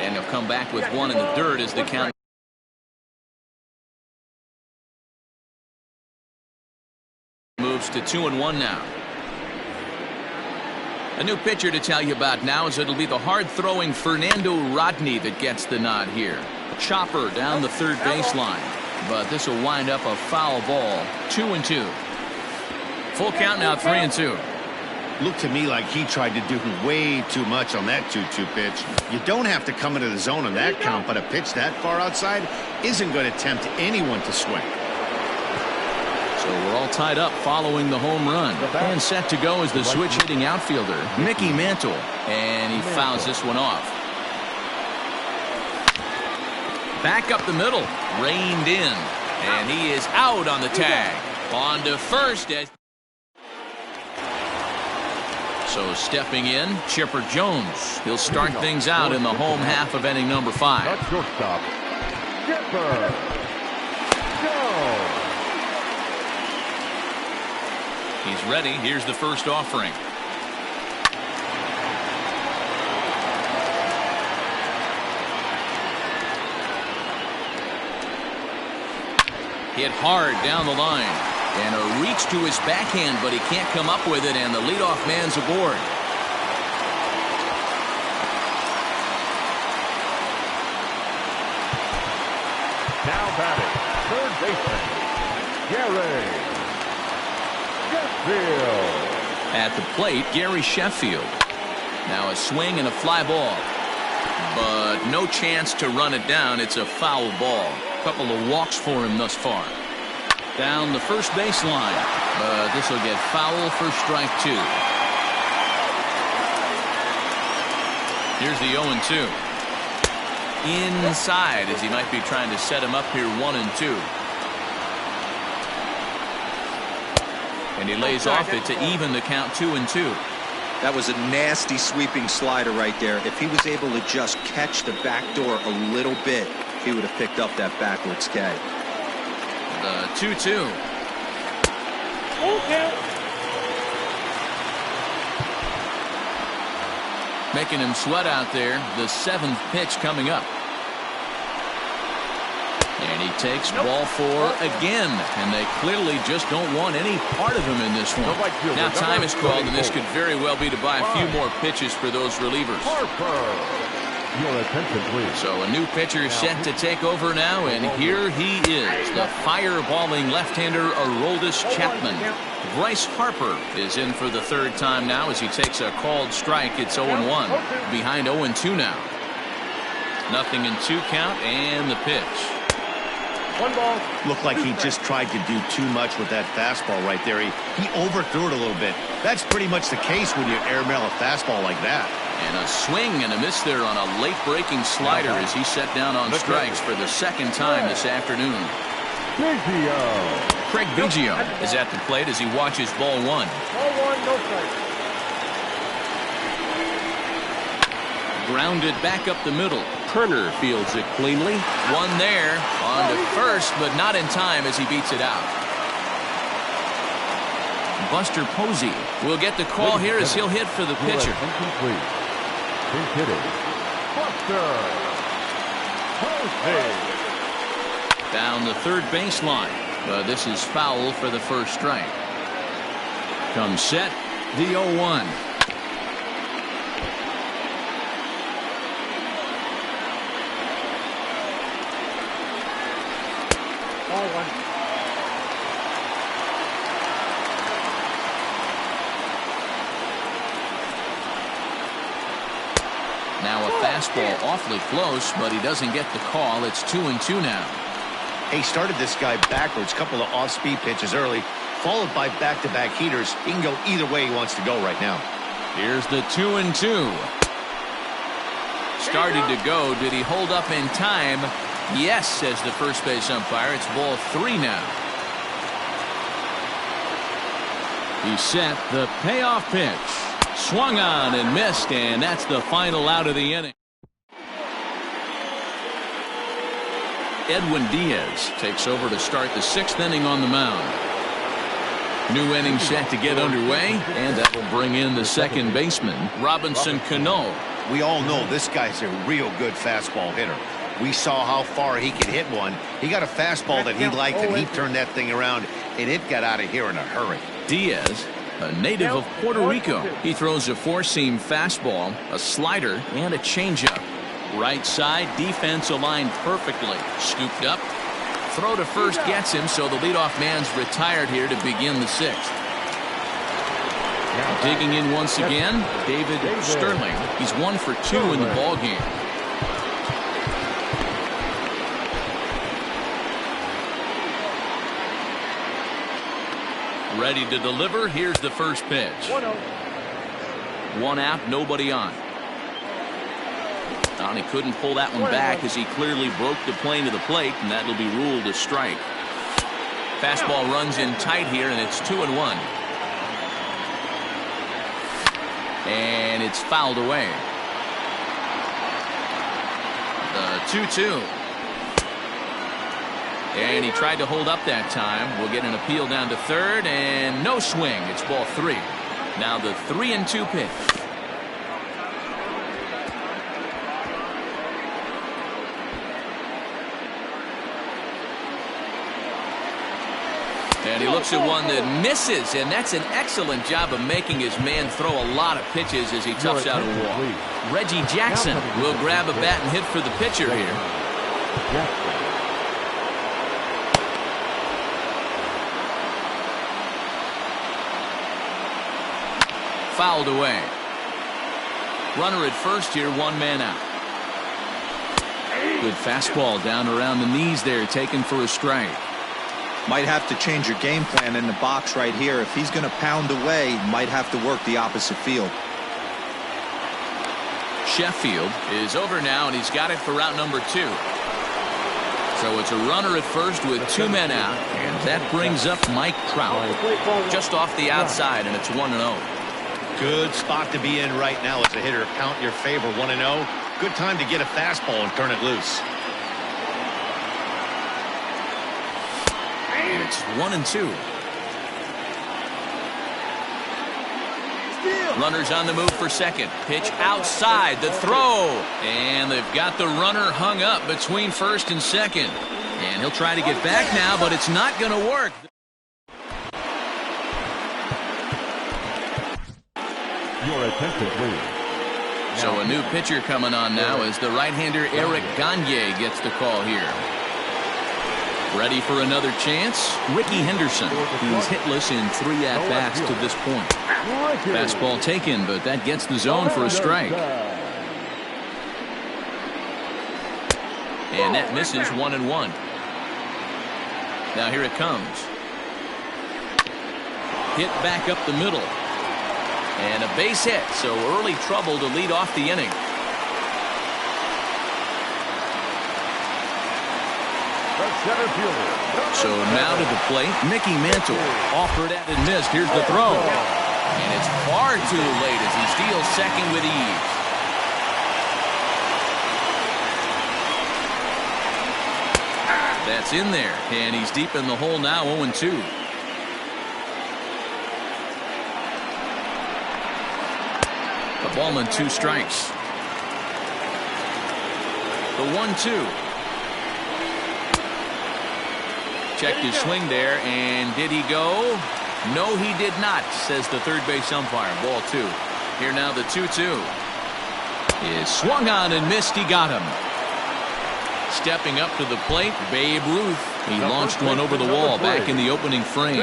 And he'll come back with 1 in the dirt as the count moves to 2-1 now. A new pitcher to tell you about now is it'll be the hard-throwing Fernando Rodney that gets the nod here. Chopper down the third baseline, but this will wind up a foul ball. 2-2. Full count now. 3-2. Looked to me like he tried to do way too much on that 2-2 pitch. You don't have to come into the zone on that count, but a pitch that far outside isn't going to tempt anyone to swing. So we're all tied up following the home run. And set to go is the switch-hitting outfielder, Mickey Mantle. And he fouls this one off. Back up the middle. Reined in. And he is out on the tag. On to first. So stepping in, Chipper Jones. He'll start things out in the home half of inning number 5. That's shortstop, Chipper Jones. He's ready. Here's the first offering. Hit hard down the line. And a reach to his backhand, but he can't come up with it, and the leadoff man's aboard. Now batting, third baseman, Gary Sheffield. At the plate, Gary Sheffield. Now a swing and a fly ball. But no chance to run it down. It's a foul ball. Couple of walks for him thus far. Down the first baseline, but this will get foul for strike 2. Here's the 0-2. Inside, as he might be trying to set him up here 1-2. And he lays off it to even the count 2-2. That was a nasty sweeping slider right there. If he was able to just catch the back door a little bit, he would have picked up that backwards K. The 2-2. Making him sweat out there. The 7th pitch coming up. And he takes ball 4 again. And they clearly just don't want any part of him in this one. Now time is called, and this could very well be to buy a few more pitches for those relievers. Your attention, please. So a new pitcher set to take over now, and here he is, the fireballing left-hander Aroldis Chapman. Bryce Harper is in for the third time now as he takes a called strike. It's 0-1. Behind 0-2 now. 0-2 count, and the pitch. 1 ball. Looked like he just tried to do too much with that fastball right there. He overthrew it a little bit. That's pretty much the case when you airmail a fastball like that. And a swing and a miss there on a late-breaking slider as he set down on strikes for the second time this afternoon. Craig Biggio is at the plate as he watches ball 1. Ball 1, no strike. Grounded back up the middle. Turner fields it cleanly. One there. On to first, but not in time as he beats it out. Buster Posey will get the call here as he'll hit for the pitcher. Buster Posey. Down the third baseline. But this is foul for the first strike. Comes set, the 0-1. Ball 1. Now a fastball awfully close, but he doesn't get the call. It's 2-2 now. He started this guy backwards, couple of off-speed pitches early, followed by back-to-back heaters. He can go either way he wants to go right now. Here's the 2-2. Started to go. Did he hold up in time? Yes, says the first base umpire. It's ball 3 now. He set the payoff pitch. Swung on and missed, and that's the final out of the inning. Edwin Diaz takes over to start the 6th inning on the mound. New inning set to get underway, and that will bring in the second baseman, Robinson Cano. We all know this guy's a real good fastball hitter. We saw how far he could hit one. He got a fastball that he liked, and he turned that thing around, and it got out of here in a hurry. Diaz, a native of Puerto Rico. He throws a 4-seam fastball, a slider, and a changeup. Right side, defense aligned perfectly. Scooped up. Throw to first gets him, so the leadoff man's retired here to begin the 6th. Digging in once again, David Sterling. He's 1 for 2 in the ballgame. Ready to deliver. Here's the first pitch. 1 out, nobody on. And he couldn't pull that one back as he clearly broke the plane to the plate, and that'll be ruled a strike. Fastball runs in tight here, and it's 2-1. And it's fouled away. The 2-2. And he tried to hold up that time. We'll get an appeal down to third, and no swing. It's ball 3. Now the 3-2 pitch. And he looks at one that misses, and that's an excellent job of making his man throw a lot of pitches as he toughs out a wall. Reggie Jackson will grab a bat and hit for the pitcher here. Fouled away. Runner at first here, 1 man out. Good fastball down around the knees there, taken for a strike. Might have to change your game plan in the box right here. If he's going to pound away, might have to work the opposite field. Sheffield is over now, and he's got it for route number 2. So it's a runner at first with 2 men out, and that brings up Mike Trout. Just off the outside, and it's 1-0. Good spot to be in right now as a hitter. Count your favor, 1-0. Good time to get a fastball and turn it loose. And it's 1-2. Runners on the move for second. Pitch outside. The throw. And they've got the runner hung up between first and second. And he'll try to get back now, but it's not going to work. Your attention, please. So a new pitcher coming on now as the right-hander Eric Gagne gets the call here. Ready for another chance? Ricky Henderson, who's hitless in 3 at-bats to this point. Fastball taken, but that gets the zone for a strike. And that misses 1-1. Now here it comes. Hit back up the middle. And a base hit, so early trouble to lead off the inning. So now to the plate, Mickey Mantle. Offered at and missed. Here's the throw. And it's far too late as he steals second with ease. That's in there, and he's deep in the hole now, 0-2. A ball and 2 strikes. The 1-2. Checked his swing there, and did he go? No, he did not, says the third base umpire. Ball 2. Here now the 2-2. Is swung on and missed. He got him. Stepping up to the plate, Babe Ruth. He launched one over the wall back in the opening frame.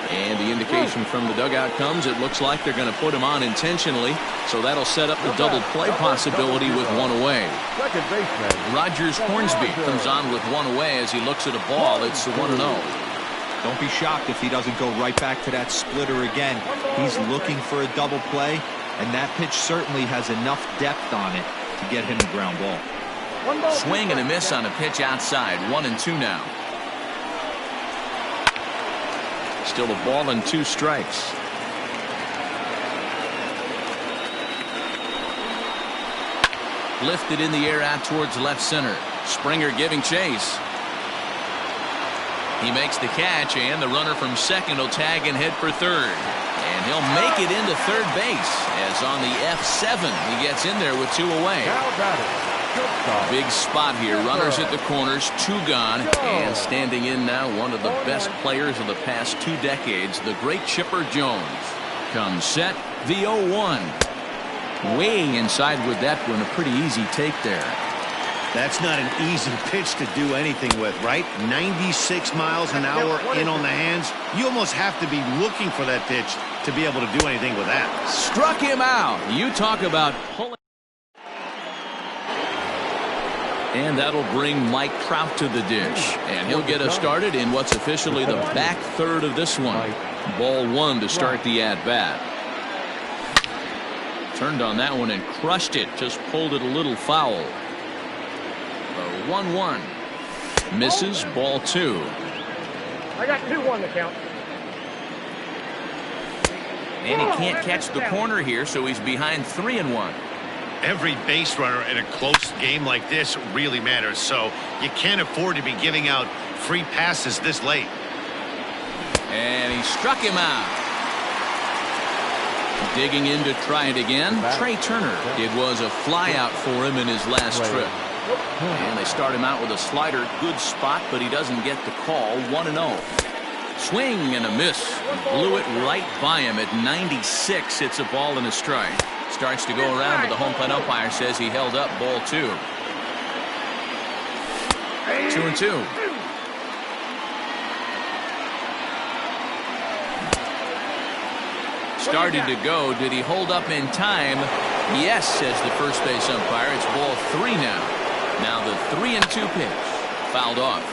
And the indication from the dugout comes, it looks like they're going to put him on intentionally, so that'll set up the double play possibility with 1 away. Rogers Hornsby comes on with 1 away as he looks at a ball. It's 1-0. Don't be shocked if he doesn't go right back to that splitter again. He's looking for a double play, and that pitch certainly has enough depth on it to get him a ground ball. Swing and a miss on a pitch outside. 1-2 now. Still a ball and 2 strikes. Lifted in the air out towards left center. Springer giving chase. He makes the catch, and the runner from second will tag and head for third. And he'll make it into third base, as on the F7 he gets in there with 2 away. Big spot here. Runners at the corners, 2 gone, and standing in now one of the best players of the past 2 decades, the great Chipper Jones. Comes set, the 0-1. Way inside with that one, a pretty easy take there. That's not an easy pitch to do anything with, right? 96 miles an hour in on the hands. You almost have to be looking for that pitch to be able to do anything with that. Struck him out. You talk about pulling. And that'll bring Mike Trout to the dish. And he'll get us started in what's officially the back third of this one. Ball 1 to start the at-bat. Turned on that one and crushed it. Just pulled it a little foul. 1-1. Misses. Ball 2. I got 2-1 to count. And he can't catch the corner here, so he's behind 3-1. Every base runner in a close game like this really matters, so you can't afford to be giving out free passes this late. And he struck him out. Digging in to try it again, Trey Turner. It was a flyout for him in his last trip. And they start him out with a slider. Good spot, but he doesn't get the call. 1-0. Swing and a miss. Blew it right by him at 96. It's a ball and a strike. Starts to go around, but the home plate umpire says he held up. Ball 2. 2-2. Started to go. Did he hold up in time? Yes, says the first base umpire. It's ball 3 now. Now the 3-2 pitch. Fouled off.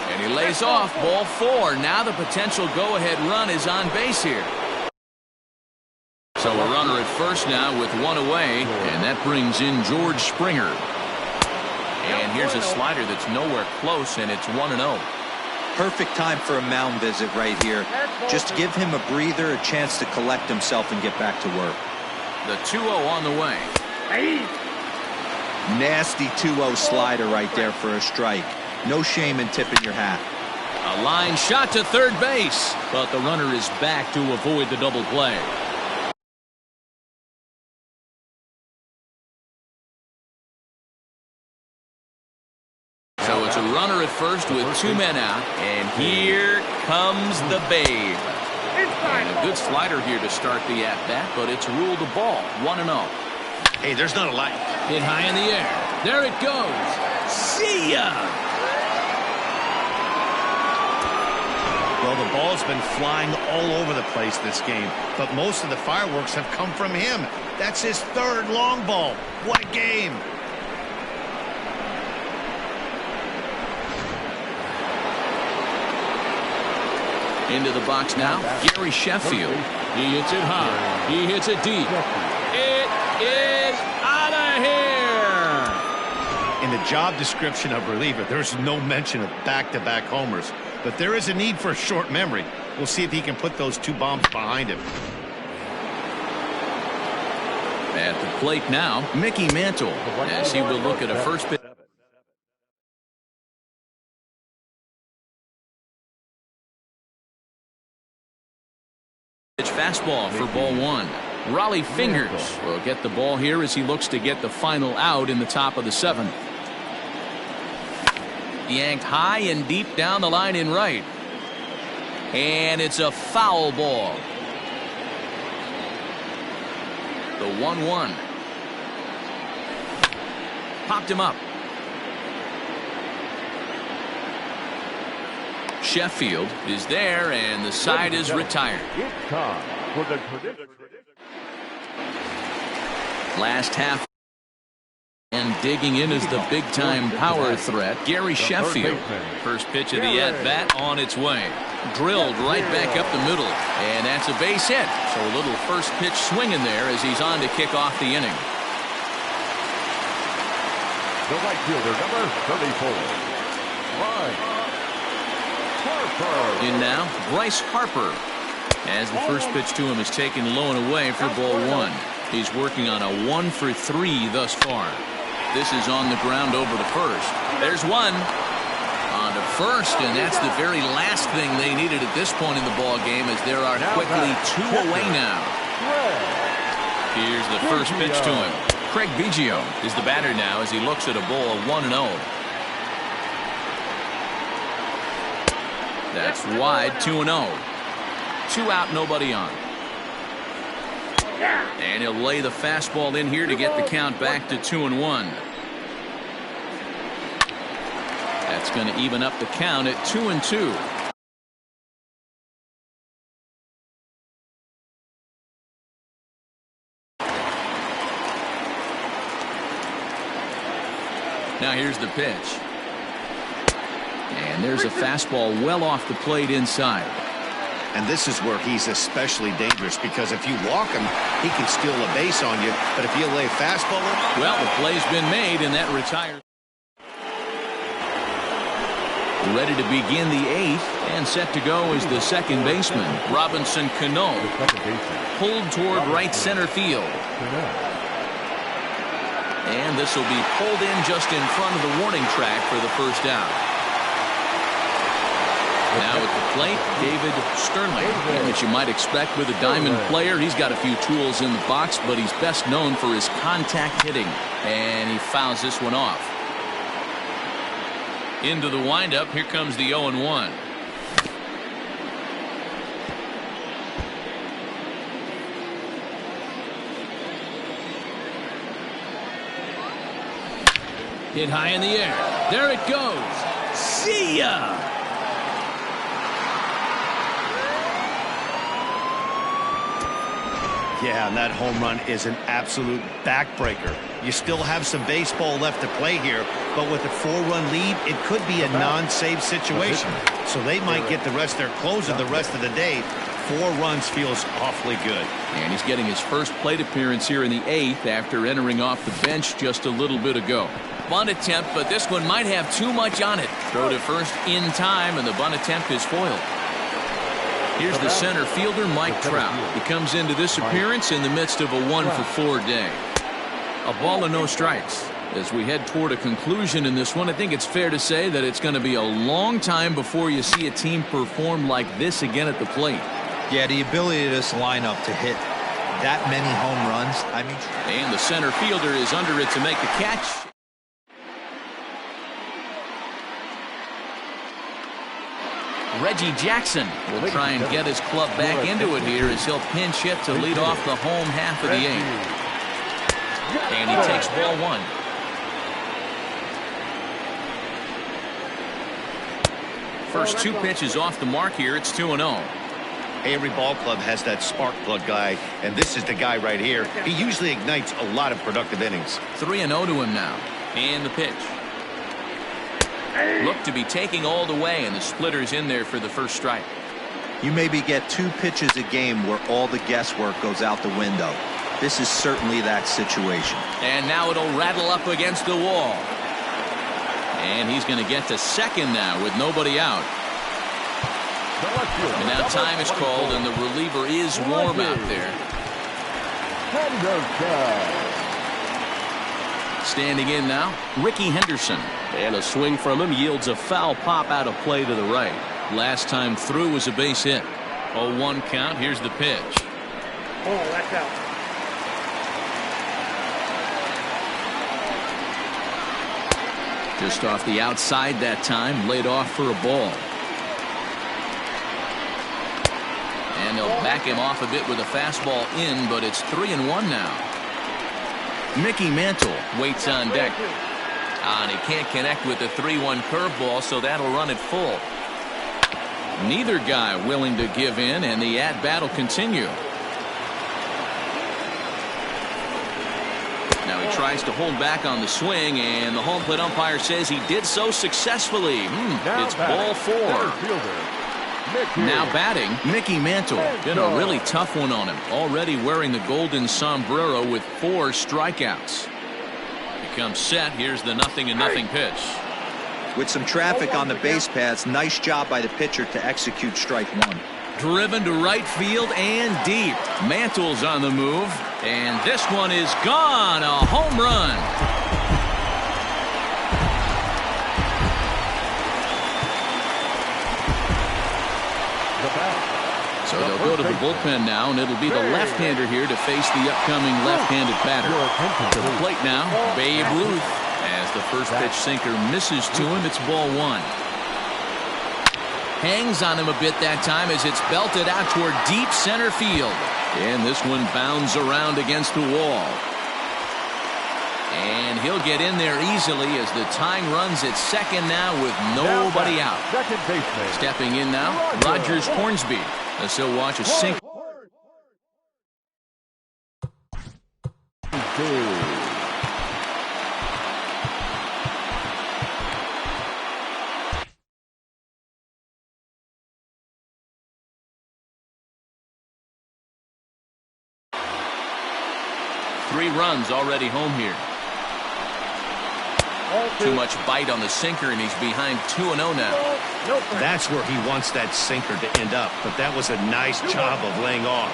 And he lays off. Ball 4. Now the potential go-ahead run is on base here. So a runner at first now with 1 away, and that brings in George Springer. And here's a slider that's nowhere close, and it's 1-0. Perfect time for a mound visit right here. Just give him a breather, a chance to collect himself and get back to work. The 2-0 on the way. Nasty 2-0 slider right there for a strike. No shame in tipping your hat. A line shot to third base, but the runner is back to avoid the double play. So it's a runner at first with 2 men out, and here comes the Babe. And a good slider here to start the at-bat, but it's ruled a ball. 1-0. Hey, there's not a light. Hit high in the air. There it goes. See ya! Well, the ball's been flying all over the place this game, but most of the fireworks have come from him. That's his 3rd long ball. What a game. Into the box now, Gary Sheffield. He hits it high. He hits it deep. It is out of here. In the job description of reliever, there's no mention of back-to-back homers. But there is a need for a short memory. We'll see if he can put those 2 bombs behind him. At the plate now, Mickey Mantle, as he will look at a first pitch. Fastball for ball 1. Raleigh Fingers will get the ball here as he looks to get the final out in the top of the 7th. Yanked high and deep down the line in right. And it's a foul ball. The 1-1. Popped him up. Sheffield is there, and the side is retired. Last half. And digging in is the big-time power threat, Gary Sheffield. First pitch of the at-bat on its way. Drilled right back up the middle, and that's a base hit. So a little first pitch swing in there as he's on to kick off the inning. The right fielder, number 34. Bryce Harper. In now, Bryce Harper. As the first pitch to him is taken low and away for ball one. He's working on a 1-for-3 thus far. This is on the ground over to first. There's one. On to first, and that's the very last thing they needed at this point in the ball game, as there are quickly 2 away now. Here's the first pitch to him. Craig Biggio is the batter now as he looks at a ball 1-0. That's wide, 2-0. 2 out, nobody on. And he'll lay the fastball in here to get the count back to 2-1. That's going to even up the count at 2-2. Now here's the pitch. And there's a fastball well off the plate inside. And this is where he's especially dangerous, because if you walk him, he can steal a base on you. But if you lay a fastball in, well, the play's been made, and that retires. Ready to begin the 8th, and set to go is the second baseman, Robinson Cano, pulled toward right center field. And this will be pulled in just in front of the warning track for the first out. Now at the plate, David Sternly. As you might expect with a diamond player, he's got a few tools in the box, but he's best known for his contact hitting. And he fouls this one off. Into the windup, here comes the 0-1. Hit high in the air. There it goes. See ya! yeah, and that home run is an absolute backbreaker. You still have some baseball left to play here, but with a 4-run lead, it could be a non-save situation. So they might get the rest. They're closing the rest of the day. 4 runs feels awfully good. And he's getting his first plate appearance here in the 8th after entering off the bench just a little bit ago. Bunt attempt, but this one might have too much on it. Throw to first in time, and the bunt attempt is foiled. Here's the center fielder, Mike Trout. He comes into this appearance in the midst of a 1-for-4 day. A ball and no strikes. As we head toward a conclusion in this one, I think it's fair to say that it's going to be a long time before you see a team perform like this again at the plate. Yeah, the ability of this lineup to hit that many home runs, I mean. And the center fielder is under it to make the catch. Reggie Jackson will try and get his club back into it here as he'll pinch hit to lead off the home half of the 8th. And he takes ball 1. First 2 pitches off the mark here. It's 2-0. Every ball club has that spark plug guy, and this is the guy right here. He usually ignites a lot of productive innings. 3-0 to him now. And the pitch. Look to be taking all the way, and the splitter's in there for the first strike. You maybe get 2 pitches a game where all the guesswork goes out the window. This is certainly that situation. And now it'll rattle up against the wall. And he's going to get to second now with nobody out. And now time is called, and the reliever is warm out there. Standing in now, Ricky Henderson. And a swing from him yields a foul pop out of play to the right. Last time through was a base hit. 0-1 count. Here's the pitch. Oh, that's out. Just off the outside that time, laid off for a ball. And they'll back him off a bit with a fastball in, but it's 3-1 now. Mickey Mantle waits on deck. And he can't connect with the 3-1 curveball, so that'll run it full. Neither guy willing to give in, and the at-bat will continue. Now he tries to hold back on the swing, and the home plate umpire says he did so successfully. It's ball 4. Now batting, Mickey Mantle. Been a really tough one on him. Already wearing the golden sombrero with 4 strikeouts. Comes set. Here's the 0-0 pitch. With some traffic on the base paths, nice job by the pitcher to execute strike 1. Driven to right field and deep. Mantle's on the move. And this one is gone. A home run. So they'll go to the bullpen now, and it'll be the left-hander here to face the upcoming left-handed batter. To the plate now, Babe Ruth. As the first pitch sinker misses to him, it's ball one. Hangs on him a bit that time as it's belted out toward deep center field. And this one bounds around against the wall. And he'll get in there easily as the tying run's at second now with nobody out. Stepping in now, Rogers Hornsby. As he'll watch a sink. Three runs already home here. Too much bite on the sinker, and he's behind 2-0 now. That's where he wants that sinker to end up, but that was a nice job of laying off.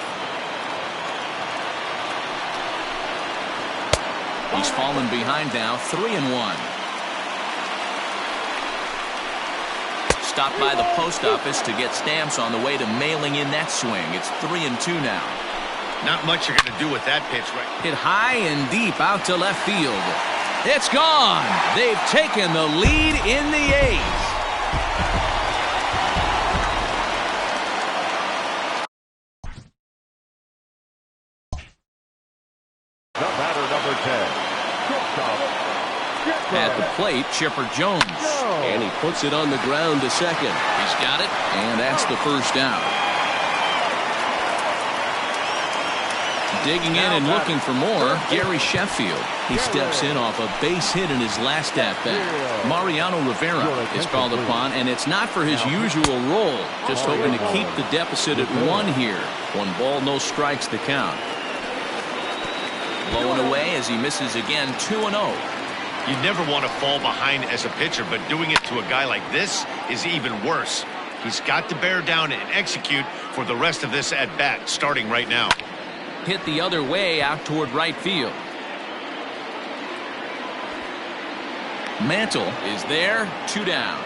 He's fallen behind now, 3-1. Stopped by the post office to get stamps on the way to mailing in that swing. It's 3-2 now. Not much you're going to do with that pitch, right? Hit high and deep out to left field. It's gone. They've taken the lead in the eighth. The batter, number 10. At the plate, Chipper Jones. And he puts it on the ground to second. He's got it, and that's the first out. Digging in and looking for more, Gary Sheffield. He steps in off a base hit in his last at-bat. Mariano Rivera is called upon, and it's not for his usual role. Just hoping to keep the deficit at 1 here. 1 ball, no strikes to count. Blowing away as he misses again, 2-0. You never want to fall behind as a pitcher, but doing it to a guy like this is even worse. He's got to bear down and execute for the rest of this at-bat, starting right now. Hit the other way out toward right field. Mantle is there, 2 down.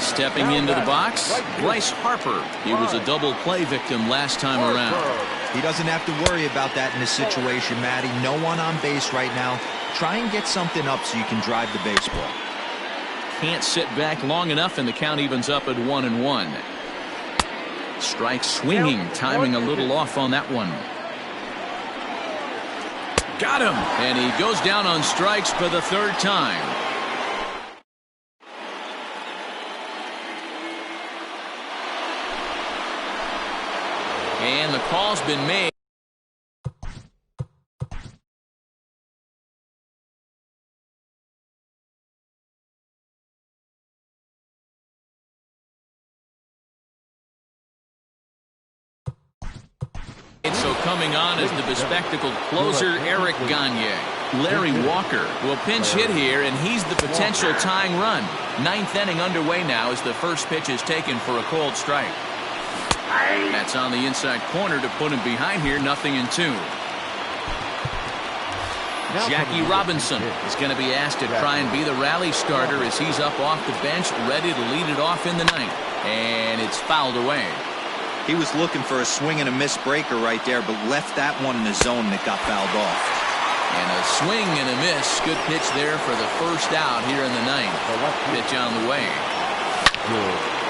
Stepping into the box, Bryce Harper. He was a double play victim last time around. He doesn't have to worry about that in this situation, Matty. No one on base right now. Try and get something up so you can drive the baseball. Can't sit back long enough, and the count evens up at 1-1. Strike swinging, timing a little off on that one. Got him, and he goes down on strikes for the 3rd time. And the call's been made. So coming on is the bespectacled closer, Eric Gagne. Larry Walker will pinch hit here, and he's the potential tying run. 9th inning underway now as the first pitch is taken for a called strike. That's on the inside corner to put him behind here, 0-2. Jackie Robinson is going to be asked to try and be the rally starter as he's up off the bench, ready to lead it off in the 9th. And it's fouled away. He was looking for a swing and a miss breaker right there, but left that one in the zone that got fouled off. And a swing and a miss. Good pitch there for the first out here in the 9th. Pitch on the way.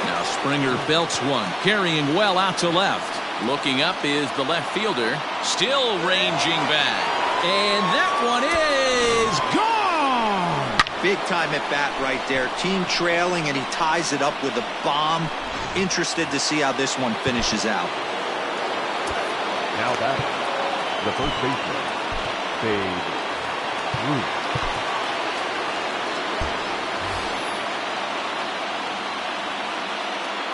Now Springer belts one, carrying well out to left. Looking up is the left fielder, still ranging back. And that one is gone! Big time at bat right there. Team trailing, and he ties it up with a bomb. Interested to see how this one finishes out. Now back, the first baseman, Babe Ruth.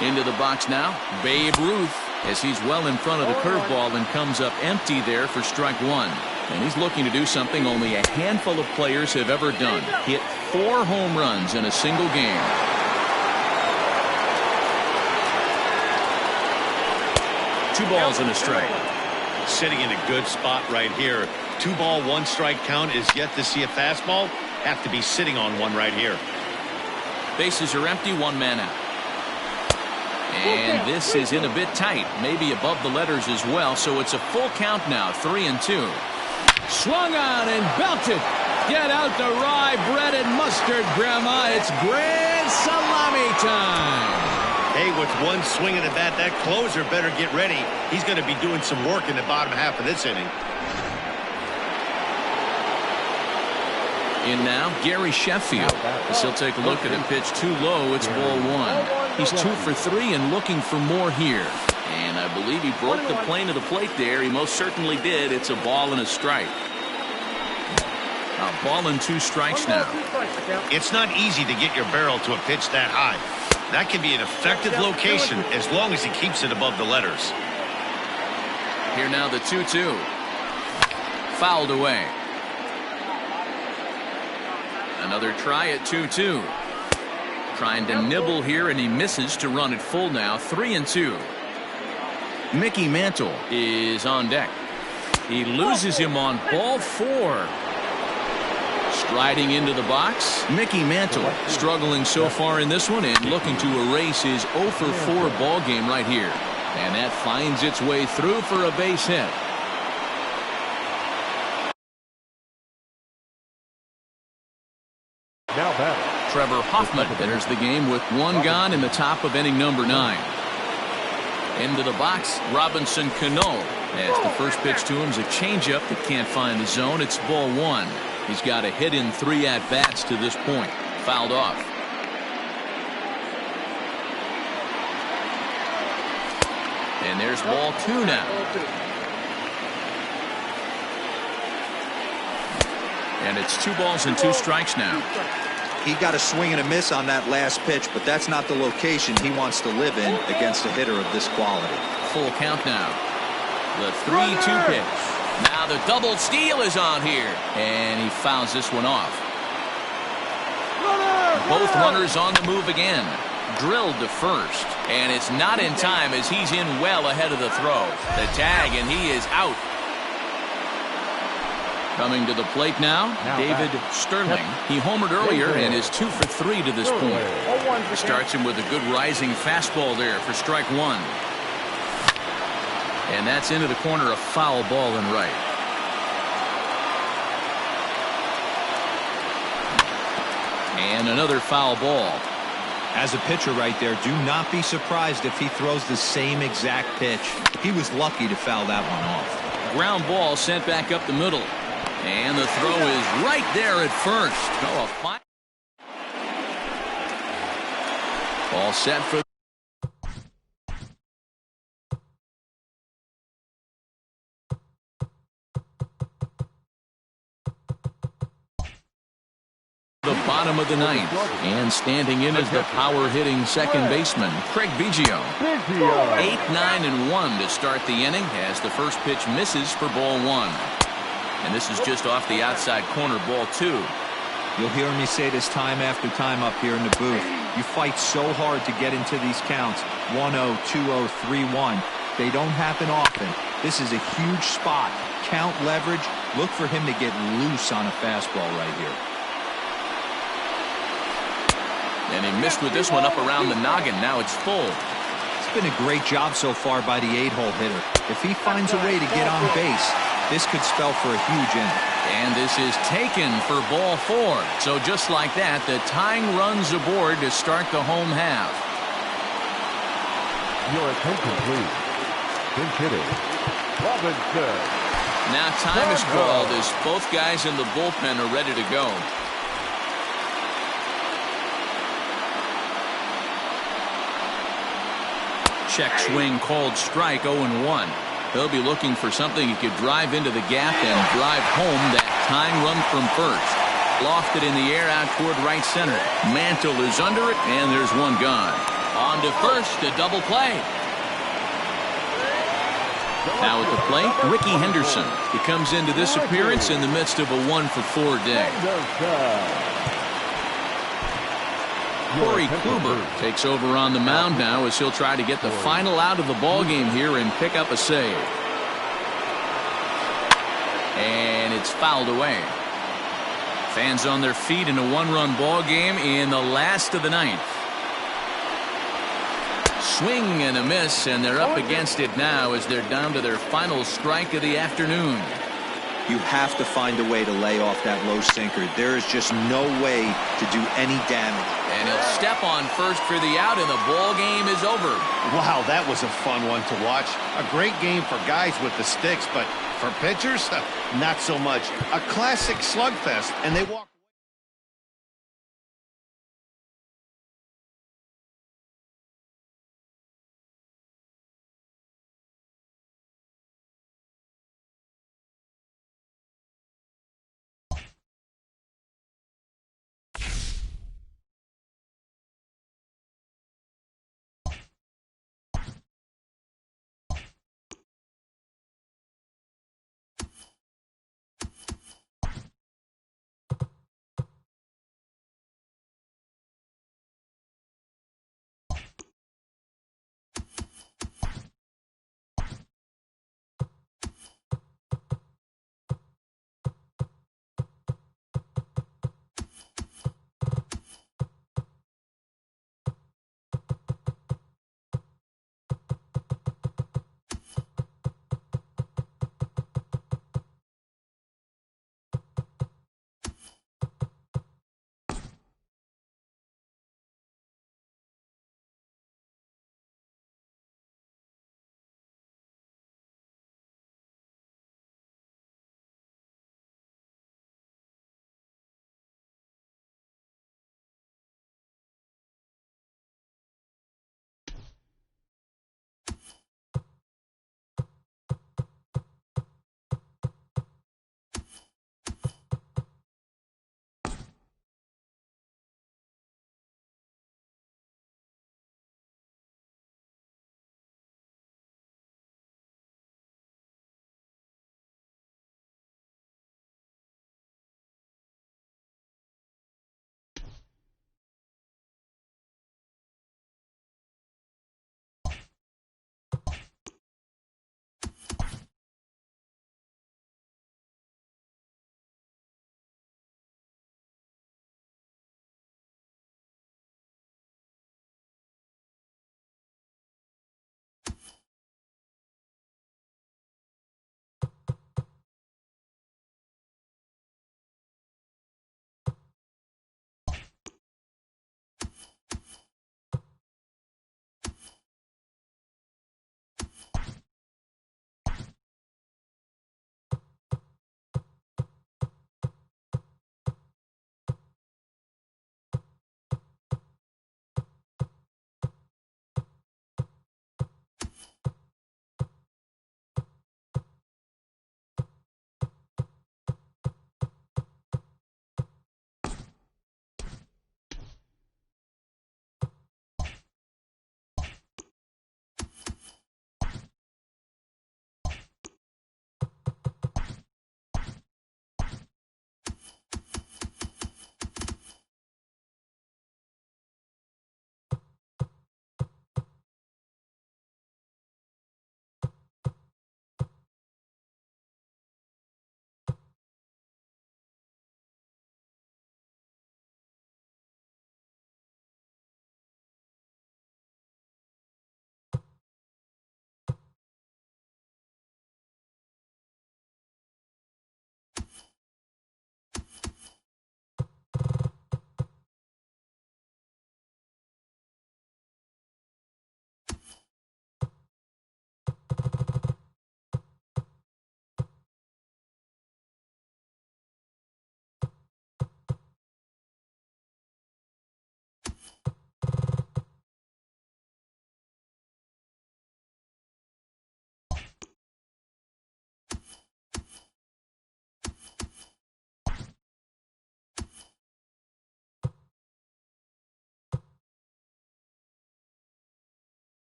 Into the box now, Babe Ruth, as he's well in front of the curveball and comes up empty there for strike 1. And he's looking to do something only a handful of players have ever done. Hit 4 home runs in a single game. 2 balls and a strike. Sitting in a good spot right here. 2 ball, 1 strike count is yet to see a fastball. Have to be sitting on one right here. Bases are empty, 1 man out. And this is in a bit tight, maybe above the letters as well, so it's a full count now, 3-2. Swung on and belted. Get out the rye bread and mustard, Grandma. It's grand salami time. Hey, with 1 swing of the bat, that closer better get ready. He's going to be doing some work in the bottom half of this inning. In now, Gary Sheffield. As he'll take a look at a pitch too low. It's ball 1. He's 2 for 3 and looking for more here. And I believe he broke the plane of the plate there. He most certainly did. It's a ball and a strike. A ball and 2 strikes now. It's not easy to get your barrel to a pitch that high. That can be an effective location as long as he keeps it above the letters. Here now the 2-2. Fouled away. Another try at 2-2. Trying to nibble here, and he misses to run it full now. 3-2. Mickey Mantle is on deck. He loses him on ball 4. Striding into the box, Mickey Mantle struggling so far in this one and looking to erase his 0 for 4 ball game right here. And that finds its way through for a base hit. Now batting, Trevor Hoffman enters the game with 1 gone in the top of inning number 9. Into the box, Robinson Cano. As the first pitch to him is a changeup that can't find the zone. It's ball 1. He's got a hit in 3 at-bats to this point. Fouled off. And there's ball 2 now. And it's 2 balls and 2 strikes now. He got a swing and a miss on that last pitch, but that's not the location he wants to live in against a hitter of this quality. Full count now. The 3-2 pitch. Now the double steal is on here. And he fouls this one off. Both runners on the move again. Drilled to first. And it's not in time as he's in well ahead of the throw. The tag, and he is out. Coming to the plate now, David Sterling. He homered earlier and is 2 for 3 to this point. Starts him with a good rising fastball there for strike 1. And that's into the corner, a foul ball and right. And another foul ball. As a pitcher right there, do not be surprised if he throws the same exact pitch. He was lucky to foul that one off. Ground ball sent back up the middle. And the throw is right there at first. Oh, a fine ball set for the bottom of the 9th. And standing in is the power-hitting second baseman, Craig Biggio. 8-9-1 to start the inning as the first pitch misses for ball 1. And this is just off the outside corner, ball 2. You'll hear me say this time after time up here in the booth. You fight so hard to get into these counts. 1-0, 2-0, 3-1. They don't happen often. This is a huge spot. Count leverage. Look for him to get loose on a fastball right here. And he missed with this one up around the noggin. Now it's full. It's been a great job so far by the 8-hole hitter. If he finds a way to get on base, this could spell for a huge inning. And this is taken for ball 4. So just like that, the tying runs aboard to start the home half. your attention please. Pinch hitting, Robinson. Now time is called as both guys in the bullpen are ready to go. Check swing called strike, 0-1. He'll be looking for something he could drive into the gap and drive home that tying run from first. Lofted in the air out toward right center. Mantle is under it, and there's one gone. On to first, a double play. Now at the plate, Ricky Henderson. He comes into this appearance in the midst of a 1-for-4 day. Corey Kluber takes over on the mound now as he'll try to get the final out of the ball game here and pick up a save. And it's fouled away. Fans on their feet in a one-run ball game in the last of the ninth. Swing and a miss, and they're up against it now as they're down to their final strike of the afternoon. You have to find a way to lay off that low sinker. There is just no way to do any damage. And he'll step on first for the out, and the ball game is over. Wow, that was a fun one to watch. A great game for guys with the sticks, but for pitchers, not so much. A classic slugfest, and they walk.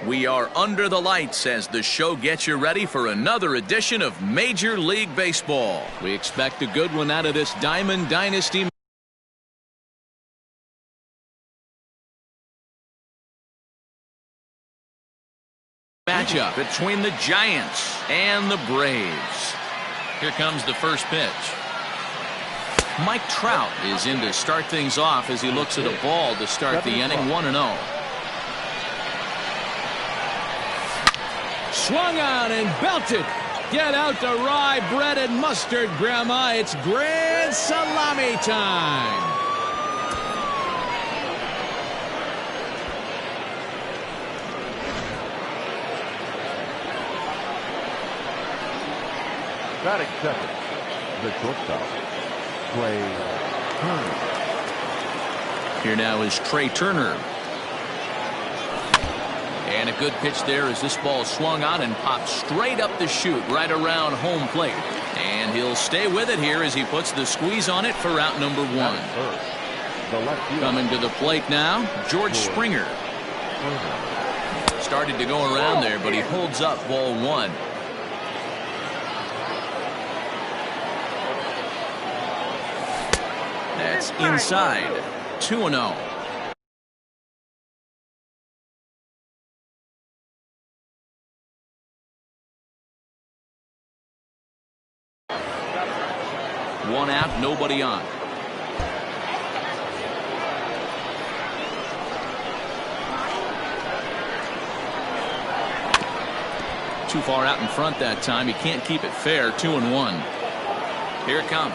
We are under the lights as the show gets you ready for another edition of Major League Baseball. We expect a good one out of this Diamond Dynasty matchup between the Giants and the Braves. Here comes the first pitch. Mike Trout is in to start things off as he looks at a ball to start the inning. 1-0. swung on and belted. Get out the rye bread and mustard, Grandma. It's grand salami time. Batting second, the shortstop, Trey Turner. Here now is Trey Turner. And a good pitch there as this ball swung on and popped straight up the chute right around home plate. And he'll stay with it here as he puts the squeeze on it for out number one. Coming to the plate now, George Springer. Started to go around there, but he holds up ball one. That's inside. 2-0. One out, nobody on. Too far out in front that time. He can't keep it fair. 2-1. Here it comes.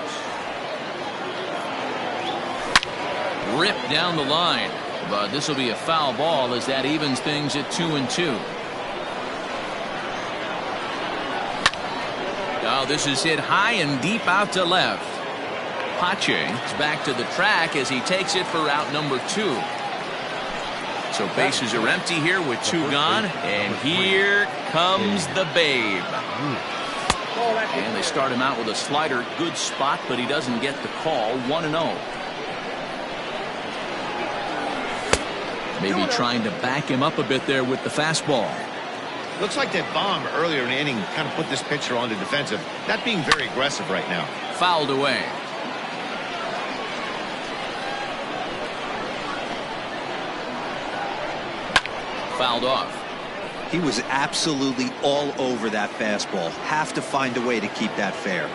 Ripped down the line, but this will be a foul ball as that evens things at 2-2. Oh, this is hit high and deep out to left. Pache is back to the track as he takes it for out number two. So bases are empty here with two gone, and here comes the Babe. And they start him out with a slider, good spot, but he doesn't get the call. 1-0. Maybe trying to back him up a bit there with the fastball. Looks like that bomb earlier in the inning kind of put this pitcher on the defensive. Not being very aggressive right now. Fouled away. Fouled off. He was absolutely all over that fastball. Have to find a way to keep that fair.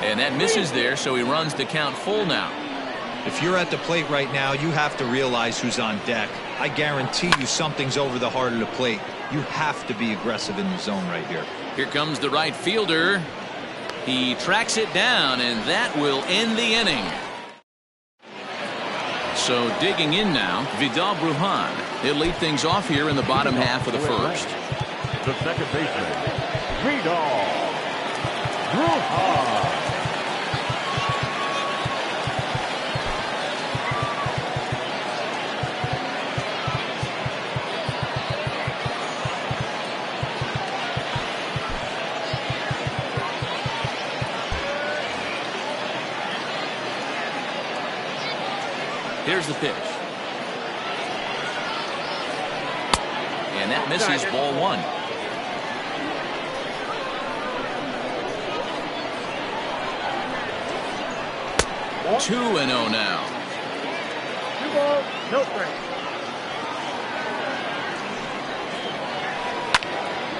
And that misses there, so he runs the count full now. If you're at the plate right now, you have to realize who's on deck. I guarantee you something's over the heart of the plate. You have to be aggressive in the zone right here. Here comes the right fielder. He tracks it down, and that will end the inning. So digging in now, Vidal Brujan. He'll lead things off here in the bottom half of the first. The second baseman, Vidal Brujan. Here's the pitch. And that misses, ball one. Ball. 2-0 now. 2 balls, no strikes.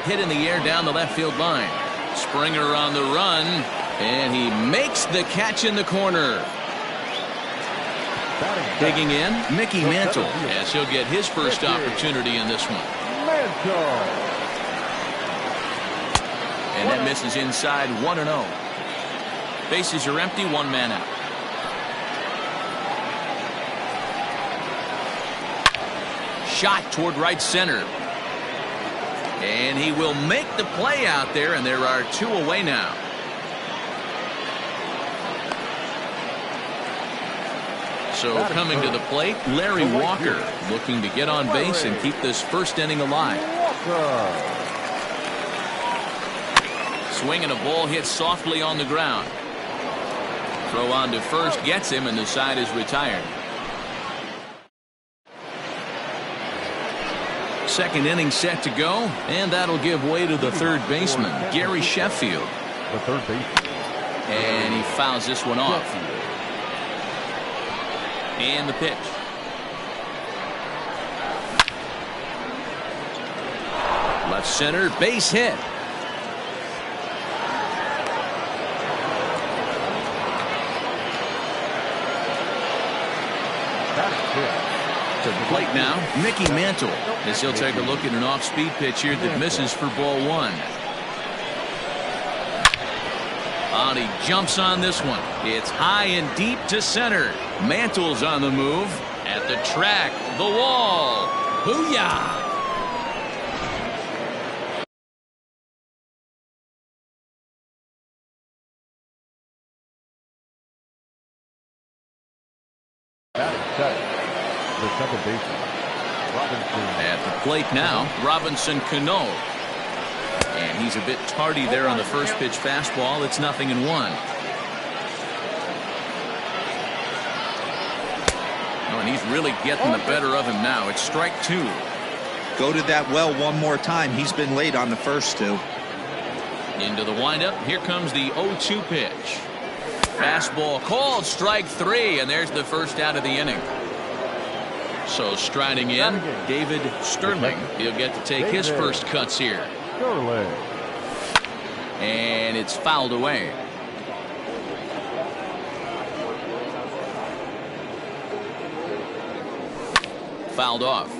Hit in the air down the left field line. Springer on the run, and he makes the catch in the corner. Digging in, Mickey Mantle, as he'll get his first opportunity in this one. And that misses inside. 1-0. Bases are empty, one man out. Shot toward right center. And he will make the play out there, and there are two away now. So coming to the plate, Larry Walker looking to get on base and keep this first inning alive. Swinging a ball hit softly on the ground. Throw on to first gets him, and the side is retired. Second inning set to go, and that'll give way to the third baseman, Gary Sheffield. The third baseman. And he fouls this one off. And the pitch. Left center, base hit. To the plate now, Mickey Mantle, as he'll take a look at an off-speed pitch here that misses for ball one. And he jumps on this one. It's high and deep to center. Mantle's on the move. At the track, the wall. Booyah! The second baseman, Robinson. At the plate now, Robinson Cano. And he's a bit tardy there on the first pitch fastball. It's 0-1. Oh, and he's really getting the better of him now. It's strike two. Go to that well one more time. He's been late on the first two. Into the windup. Here comes the 0-2 pitch. Fastball called, strike three, and there's the first out of the inning. So striding in, David Sterling. He'll get to take his first cuts here. Sterling. And it's fouled away. Fouled off.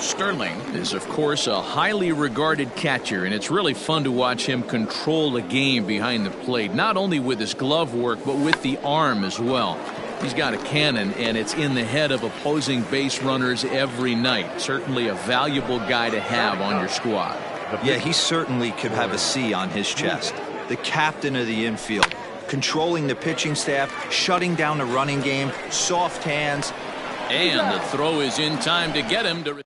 Sterling is, of course, a highly regarded catcher, and it's really fun to watch him control the game behind the plate, not only with his glove work, but with the arm as well. He's got a cannon, and it's in the head of opposing base runners every night. Certainly a valuable guy to have on your squad. Yeah, he certainly could have a C on his chest. The captain of the infield, controlling the pitching staff, shutting down the running game, soft hands. And the throw is in time to get him to...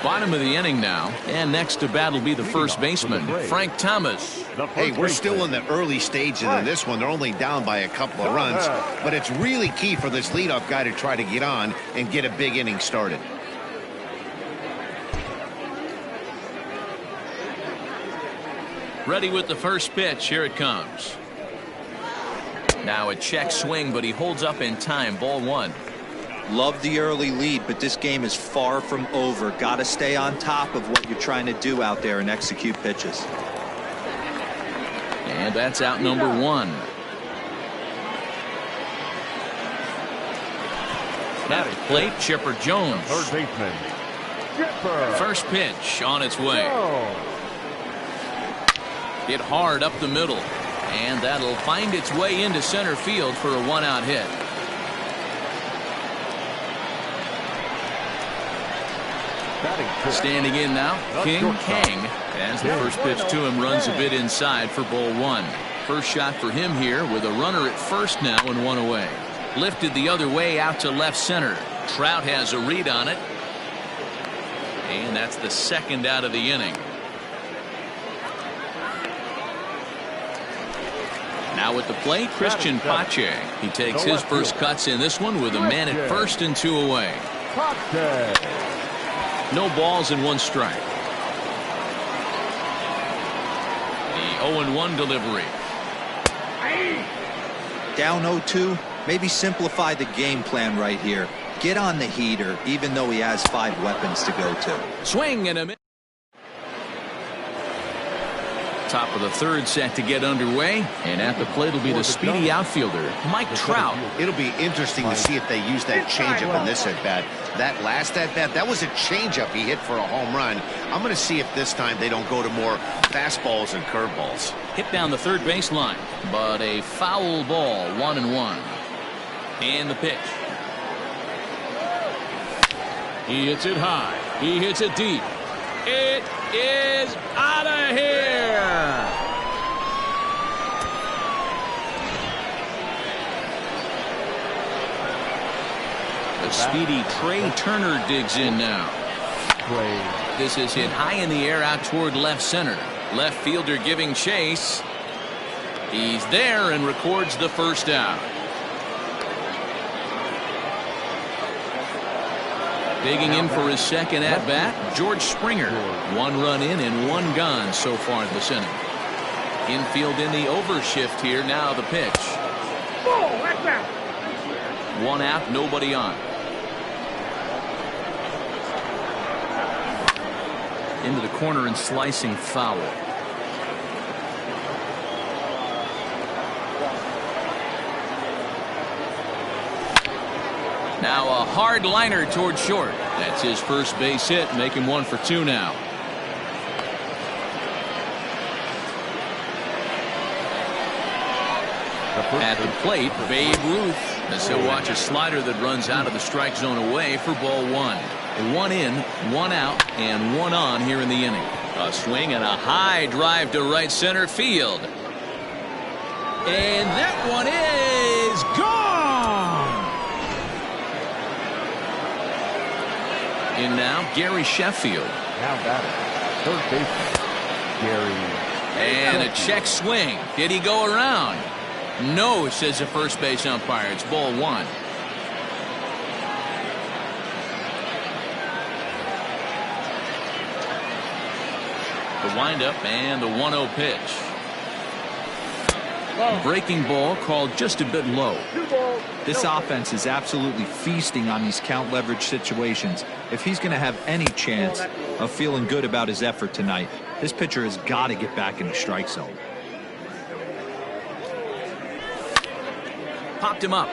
Bottom of the inning now, and next to bat will be the first baseman, Frank Thomas. Hey, we're still in the early stages of this one. They're only down by a couple of runs, but it's really key for this leadoff guy to try to get on and get a big inning started. Ready with the first pitch. Here it comes. Now a check swing, but he holds up in time. Ball one. Love the early lead, but this game is far from over. Got to stay on top of what you're trying to do out there and execute pitches. And that's out number one. At the plate, Chipper Jones. Third baseman, Chipper. First pitch on its way. Hit hard up the middle. And that'll find its way into center field for a one-out hit. Standing in now, King Kang, as the first pitch to him runs a bit inside for ball one. First shot for him here with a runner at first now and one away. Lifted the other way out to left center. Trout has a read on it. And that's the second out of the inning. Now at the plate, Christian Pache. He takes his first cuts in this one with a man at first and two away. No balls and one strike. The 0-1 delivery. Down 0-2. Maybe simplify the game plan right here. Get on the heater, even though he has 5 weapons to go to. Swing and a miss. Top of the third set to get underway, and at the plate will be the speedy outfielder, Mike Trout. It'll be interesting to see if they use that changeup in this at-bat. That last at-bat, that was a changeup he hit for a home run. I'm going to see if this time they don't go to more fastballs and curveballs. Hit down the third baseline, but a foul ball, 1-1. And the pitch. He hits it high. He hits it deep. It is out of here. The speedy Trey Turner digs in now. This is hit high in the air out toward left center. Left fielder giving chase. He's there and records the first out. Digging in for his second at-bat, George Springer. 1 run in and 1 gone so far this inning. Infield in the overshift here. Now the pitch. 1 out, nobody on. Into the corner and slicing foul. Now a hard liner towards short. That's his first base hit, making 1 for 2 now. At the plate, Babe Ruth, as he'll watch a slider that runs out of the strike zone away for ball 1. 1 in, 1 out, and 1 on here in the inning. A swing and a high drive to right center field. And that one is gone. In now, Gary Sheffield. Now batting, third baseman, Gary. And a check swing. Did he go around? No, says the first base umpire. It's ball 1. The windup and the 1-0 pitch. Breaking ball called just a bit low. This offense is absolutely feasting on these count leverage situations. If he's going to have any chance of feeling good about his effort tonight, this pitcher has got to get back in the strike zone. Popped him up.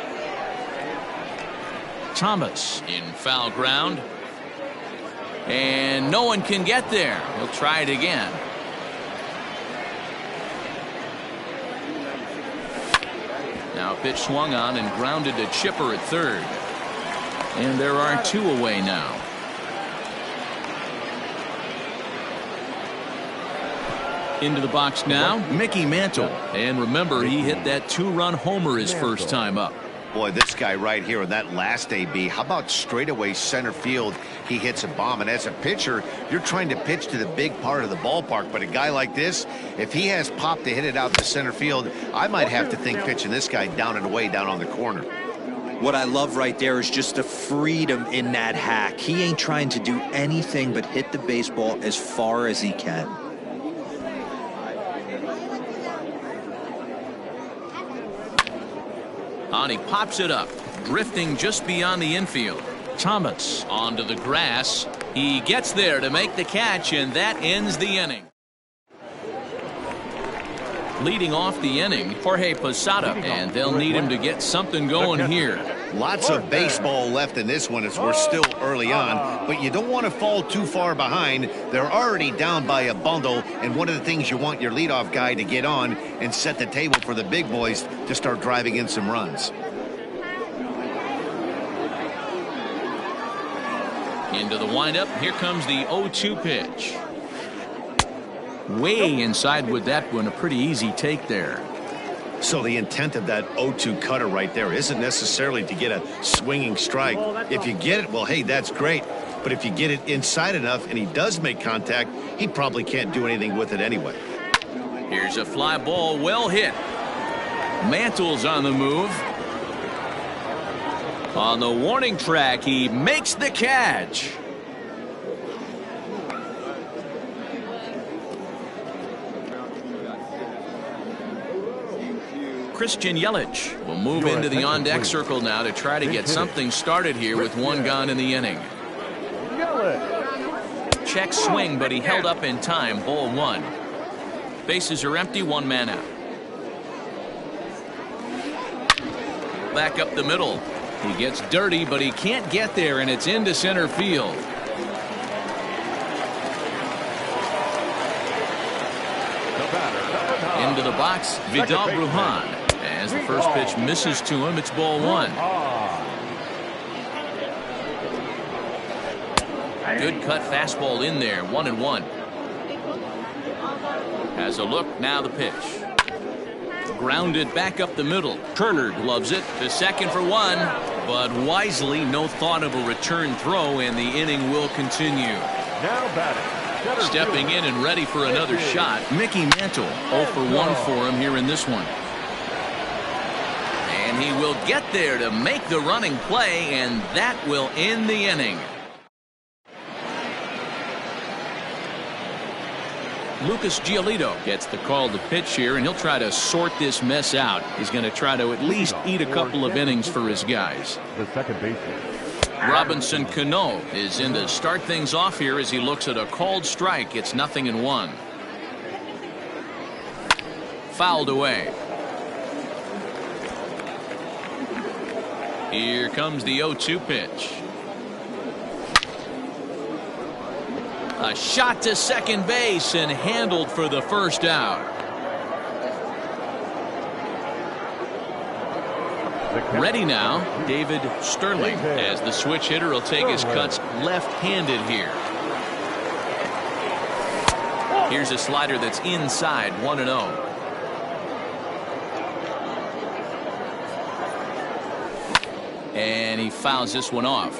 Thomas in foul ground. And no one can get there. He'll try it again. Now pitch swung on and grounded to Chipper at third. And there are 2 away now. Into the box now, Mickey Mantle. And remember, he hit that 2-run homer his first time up. Boy, this guy right here on that last AB, how about straightaway center field? He hits a bomb, and as a pitcher, you're trying to pitch to the big part of the ballpark, but a guy like this, if he has pop to hit it out to center field, I might have to think pitching this guy down and away down on the corner. What I love right there is just the freedom in that hack. He ain't trying to do anything but hit the baseball as far as he can. He pops it up, drifting just beyond the infield. Thomas onto the grass. He gets there to make the catch, and that ends the inning. Leading off the inning, Jorge Posada, and they'll need him to get something going here. Lots of baseball left in this one as we're still early on, but you don't want to fall too far behind. They're already down by a bundle, and one of the things you want your leadoff guy to get on and set the table for the big boys to start driving in some runs. Into the windup. Here comes the 0-2 pitch. Way inside with that one. A pretty easy take there. So the intent of that 0-2 cutter right there isn't necessarily to get a swinging strike. If you get it, well, hey, that's great. But if you get it inside enough and he does make contact, he probably can't do anything with it anyway. Here's a fly ball, well hit. Mantle's on the move. On the warning track, he makes the catch. Christian Yelich will move into the on-deck circle now to try to get something started here with 1 gone in the inning. Check swing, but he held up in time. Ball 1. Bases are empty, 1 man out. Back up the middle. He gets dirty, but he can't get there, and it's into center field. Into the box, Vidal Brujan. As the first pitch misses to him, it's ball 1. Good cut fastball in there, 1-1. Has a look, now the pitch. Grounded back up the middle. Turner gloves it to second for 1, but wisely no thought of a return throw, and the inning will continue. Now batting, stepping in and ready for another shot, Mickey Mantle. 0 for 1 for him here in this one. And he will get there to make the running play, and that will end the inning. Lucas Giolito gets the call to pitch here, and he'll try to sort this mess out. He's going to try to at least eat a couple of innings for his guys. The second baseman. Robinson Cano is in to start things off here as he looks at a called strike. It's 0-1. Fouled away. Here comes the 0-2 pitch. A shot to second base and handled for the first out. Ready now, David Sterling, as the switch hitter will take his cuts left-handed here. Here's a slider that's inside, 1-0. And he fouls this one off.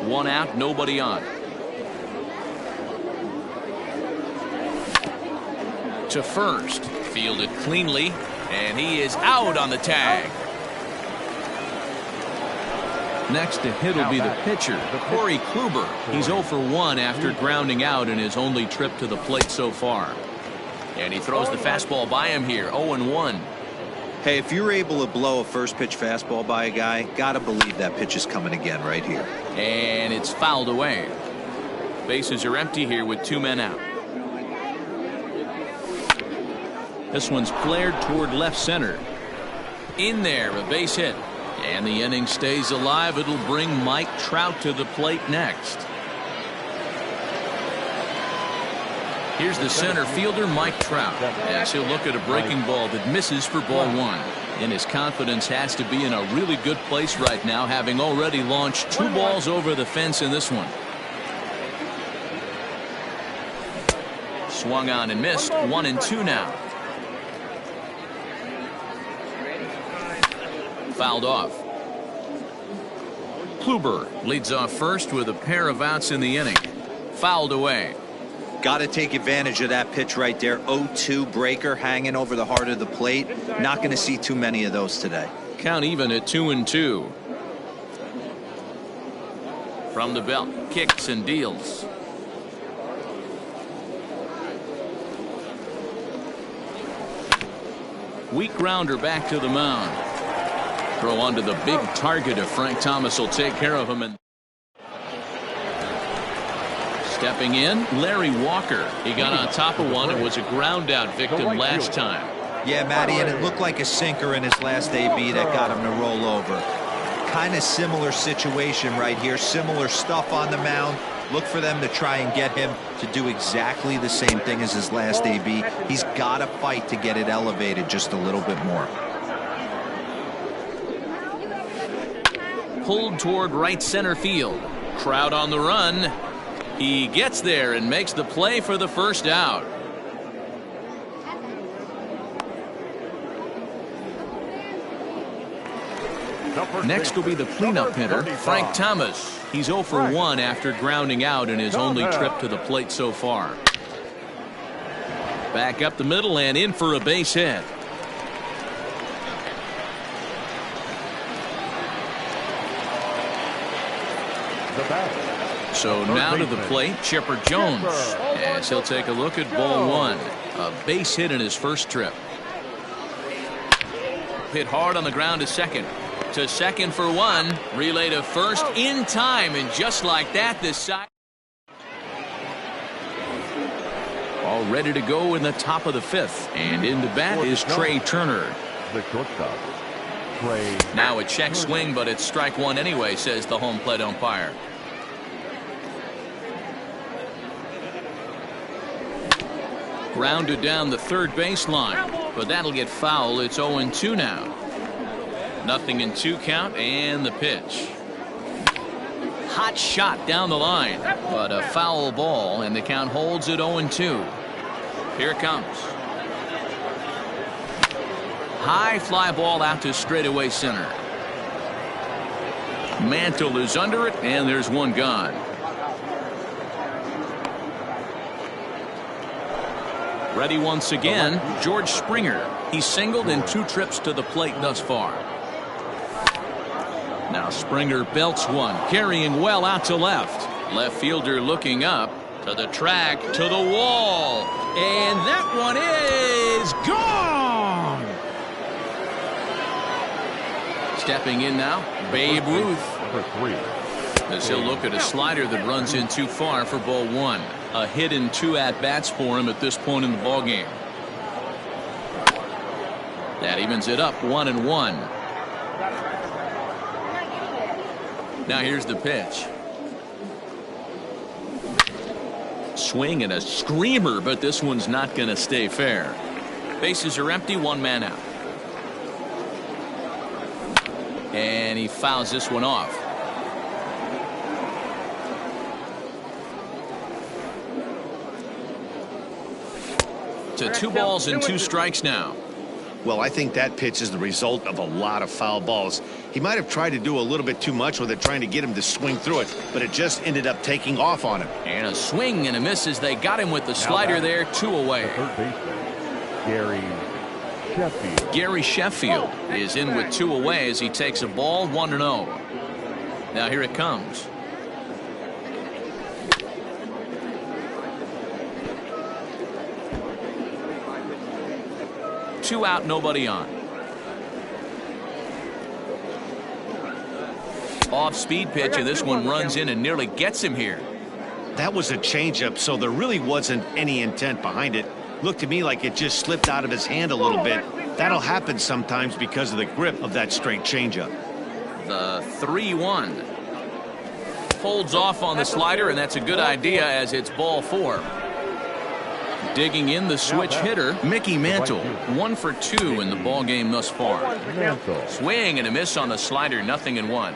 One out, nobody on. To first, fielded cleanly, and he is out on the tag. Next to hit will be the pitcher, Corey Kluber. He's 0 for 1 after grounding out in his only trip to the plate so far. And he throws the fastball by him here, 0-1. Hey, if you're able to blow a first pitch fastball by a guy, gotta believe that pitch is coming again right here. And it's fouled away. Bases are empty here with 2 men out. This one's flared toward left center. In there, a base hit. And the inning stays alive. It'll bring Mike Trout to the plate next. Here's the center fielder, Mike Trout, as he'll look at a breaking ball that misses for ball 1. And his confidence has to be in a really good place right now, having already launched 2 balls over the fence in this one. Swung on and missed, 1-2 now. Fouled off. Kluber leads off first with a pair of outs in the inning. Fouled away. Got to take advantage of that pitch right there. 0-2 breaker hanging over the heart of the plate. Not going to see too many of those today. Count even at 2-2. From the belt, kicks and deals. Weak grounder back to the mound. Throw onto the big target if Frank Thomas will take care of him. And stepping in, Larry Walker. He got on top of one and was a ground out victim last time. Yeah, Matty, and it looked like a sinker in his last AB that got him to roll over. Kind of similar situation right here. Similar stuff on the mound. Look for them to try and get him to do exactly the same thing as his last AB. He's got to fight to get it elevated just a little bit more. Pulled toward right center field. Crowd on the run. He gets there and makes the play for the first out. Next will be the cleanup hitter, Frank Thomas. He's 0 for 1 after grounding out in his only trip to the plate so far. Back up the middle and in for a base hit. So now to the plate, Chipper Jones, as he'll take a look at ball 1. A base hit in his first trip. Hit hard on the ground to second. To second for 1. Relay to first in time, and just like that, this side. All ready to go in the top of the 5th. And into bat is Trey Turner. The shortstop, Trey. Now a check swing, but it's strike 1 anyway, says the home plate umpire. Grounded down the third baseline, but that'll get foul. It's 0-2 now. 0-2 count, and the pitch. Hot shot down the line, but a foul ball, and the count holds at 0-2. Here it comes. High fly ball out to straightaway center. Mantle is under it, and there's one gone. Ready once again, George Springer. He's singled in 2 trips to the plate thus far. Now Springer belts one, carrying well out to left. Left fielder looking up. To the track, to the wall. And that one is gone. Stepping in now, Babe Ruth. Number 3. As he'll look at a slider that runs in too far for ball 1. A hit in 2 at-bats for him at this point in the ballgame. That evens it up 1-1. Now here's the pitch. Swing and a screamer, but this one's not going to stay fair. Bases are empty, 1 man out. And he fouls this one off. To 2 balls and 2 strikes now. Well, I think that pitch is the result of a lot of foul balls. He might have tried to do a little bit too much with it, trying to get him to swing through it, but it just ended up taking off on him. And a swing and a miss as they got him with the slider there, 2 away. Third baseman, Gary Sheffield is in with 2 away as he takes a ball, 1-0. Now here it comes. Two out, nobody on. Off-speed pitch, and this one runs in and nearly gets him here. That was a changeup, so there really wasn't any intent behind it. Looked to me like it just slipped out of his hand a little bit. That'll happen sometimes because of the grip of that straight changeup. The 3-1. Holds off on the slider, and that's a good idea as it's ball 4. Digging in the switch hitter, Mickey Mantle. 1 for 2 in the ball game thus far. Swing and a miss on the slider, 0-1.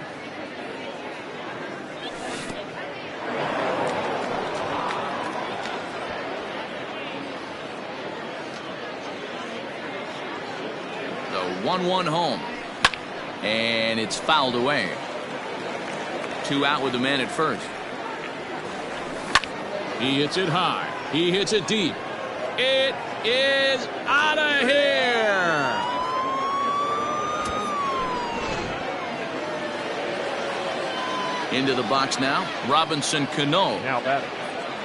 The 1-1 home. And it's fouled away. 2 out with the man at first. He hits it high. He hits it deep. It is out of here. Into the box now, Robinson Cano. Now batting,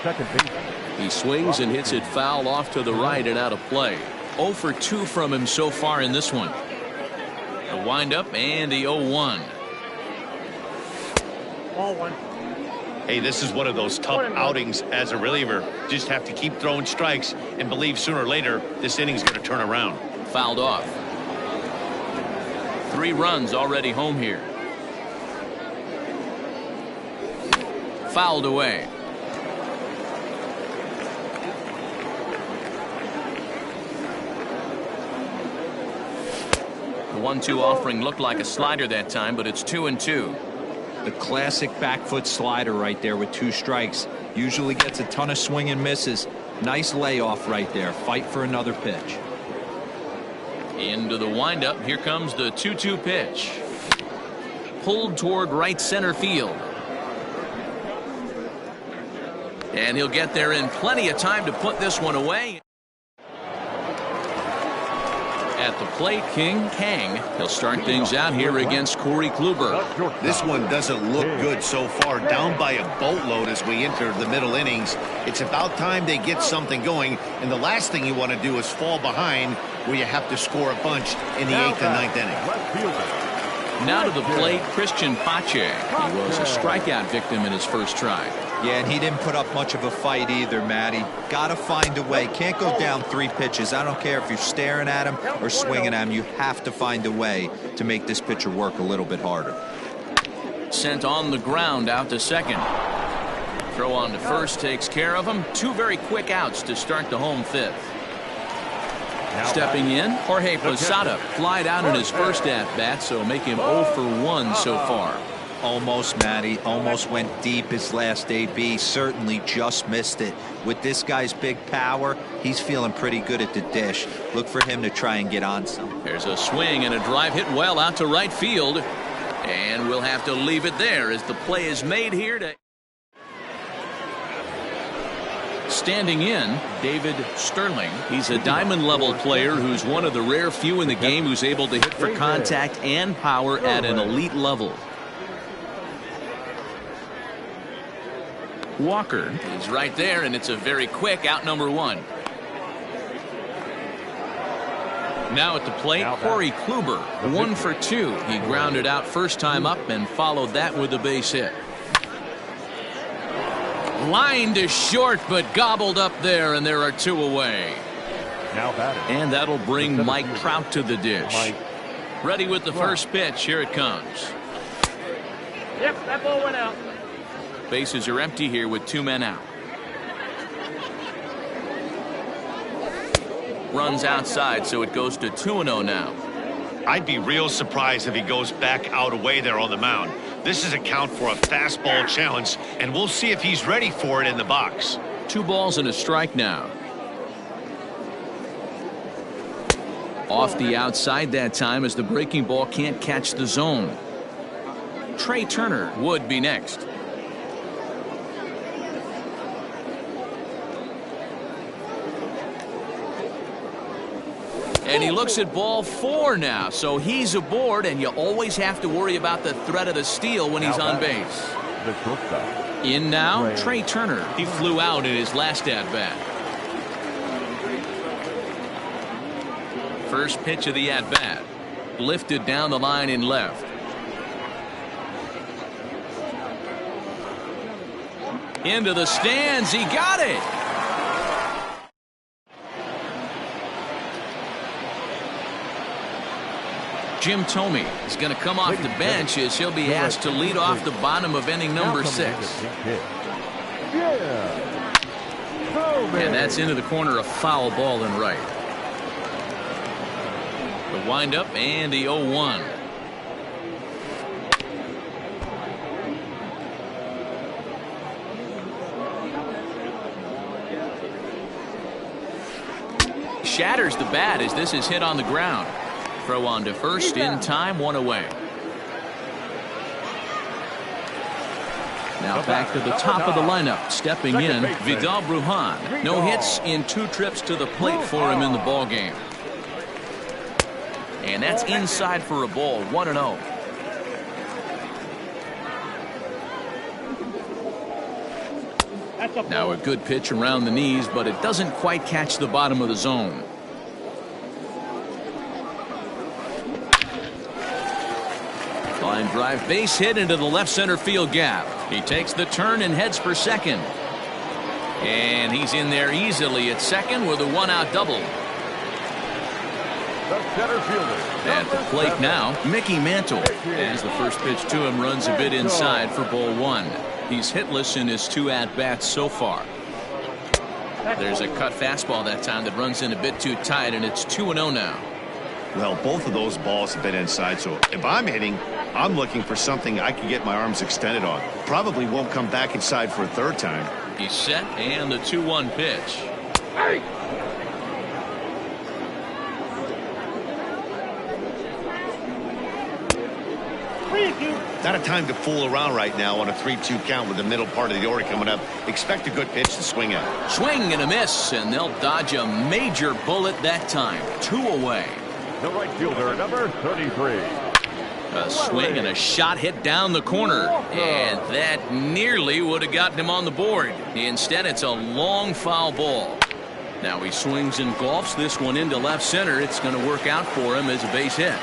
second baseman. He swings and hits it foul off to the right and out of play. 0 for 2 from him so far in this one. A windup and the 0-1. Ball 1. Hey, this is one of those tough outings as a reliever. Just have to keep throwing strikes and believe sooner or later this inning's going to turn around. Fouled off. 3 runs already home here. Fouled away. The 1-2 offering looked like a slider that time, but it's 2-2. The classic back foot slider right there with 2 strikes. Usually gets a ton of swing and misses. Nice layoff right there. Fight for another pitch. Into the windup. Here comes the 2-2 pitch. Pulled toward right center field. And he'll get there in plenty of time to put this one away. At the plate, King Kang. He'll start things out here against Corey Kluber. This one doesn't look good so far. Down by a boatload as we enter the middle innings. It's about time they get something going. And the last thing you want to do is fall behind where you have to score a bunch in the 8th and 9th inning. Now to the plate, Christian Pache. He was a strikeout victim in his first try. Yeah, and he didn't put up much of a fight either, Matty. Got to find a way. Can't go down 3 pitches. I don't care if you're staring at him or swinging at him. You have to find a way to make this pitcher work a little bit harder. Sent on the ground out to second. Throw on to first takes care of him. 2 very quick outs to start the home 5th. Stepping in, Jorge Posada flied out in his first at-bat, so make him 0 for 1 so far. Almost, Matty. Almost went deep his last AB. Certainly just missed it. With this guy's big power, he's feeling pretty good at the dish. Look for him to try and get on some. There's a swing and a drive hit well out to right field. And we'll have to leave it there as the play is made here to... Standing in, David Sterling. He's a diamond-level player who's one of the rare few in the game who's able to hit for contact and power at an elite level. Walker is right there, and it's a very quick out number one. Now at the plate, Corey Kluber, 1 for 2. He grounded out first time up and followed that with a base hit. Line to short, but gobbled up there, and there are 2 away. And that'll bring Mike Trout to the dish. Ready with the first pitch. Here it comes. Yep, that ball went out. Bases are empty here with 2 men out. Runs outside, so it goes to 2-0 now. I'd be real surprised if he goes back out away there on the mound. This is a count for a fastball challenge, and we'll see if he's ready for it in the box. 2 balls and a strike now. Off the outside that time as the breaking ball can't catch the zone. Trey Turner would be next. And he looks at ball 4 now, so he's aboard, and you always have to worry about the threat of the steal when he's on base. In now, Trey Turner. He flew out in his last at-bat. First pitch of the at-bat. Lifted down the line in left. Into the stands. He got it. Jim Thome is going to come off the bench as he'll be asked to lead off the bottom of inning number 6. And that's into the corner, a foul ball and right. The windup and the 0-1. Shatters the bat as this is hit on the ground. Throw on to first in time, 1 away. Now back to the top of the lineup. Stepping in, Vidal Brujan. No hits in 2 trips to the plate for him in the ball game. And that's inside for a ball, 1-0. Now a good pitch around the knees, but it doesn't quite catch the bottom of the zone. Line drive, base hit into the left center field gap. He takes the turn and heads for second. And he's in there easily at second with a 1-out double. The center fielder. At the plate now, Mickey Mantle. As the first pitch to him runs a bit inside for ball 1. He's hitless in his 2 at-bats so far. There's a cut fastball that time that runs in a bit too tight, and it's 2-0 now. Well, both of those balls have been inside, so if I'm hitting, I'm looking for something I can get my arms extended on. Probably won't come back inside for a 3rd time. He's set, and the 2-1 pitch. Hey! Not a time to fool around right now on a 3-2 count with the middle part of the order coming up. Expect a good pitch to swing at. Swing and a miss, and they'll dodge a major bullet that time. 2 away. The right fielder, number 33. A swing and a shot hit down the corner, and that nearly would have gotten him on the board. Instead, it's a long foul ball. Now he swings and golfs this one into left center. It's going to work out for him as a base hit.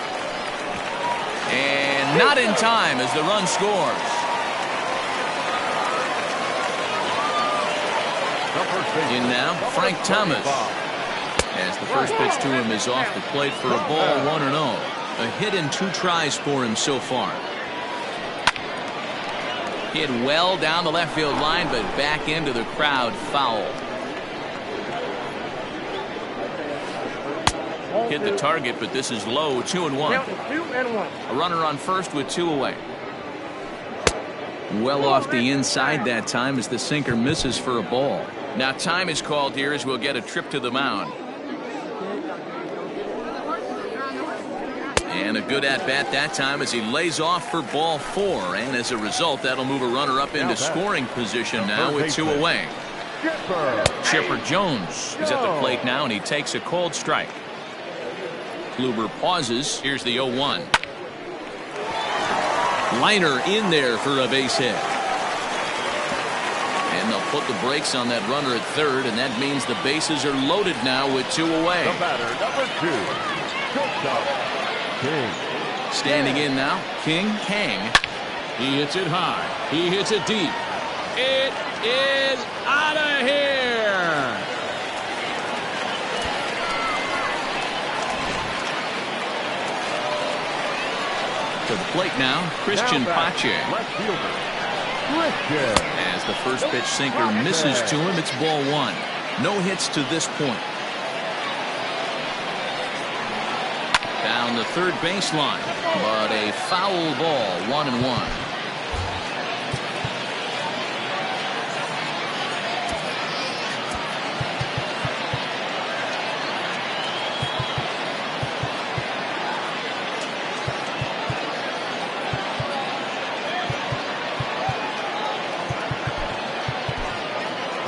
And not in time as the run scores. In now, Frank Thomas. As the first pitch to him is off the plate for a ball, 1-0. A hit in 2 tries for him so far. Hit well down the left field line, but back into the crowd, foul. Hit the target, but this is low, 2-1. A runner on first with 2 away. Well off the inside that time as the sinker misses for a ball. Now time is called here as we'll get a trip to the mound. And a good at-bat that time as he lays off for ball 4. And as a result, that'll move a runner up into scoring position now with 2 away. Chipper Jones is at the plate now, and he takes a cold strike. Kluber pauses. Here's the 0-1. Liner in there for a base hit. And they'll put the brakes on that runner at third, and that means the bases are loaded now with 2 away. The batter, number 2, shortstop, King. Standing in now, King Kang. He hits it high. He hits it deep. It is out of here. To the plate now, Christian Pache. Left fielder, Christian. As the first pitch sinker misses to him, it's ball 1. No hits to this point. Down the third baseline, but a foul ball, 1-1.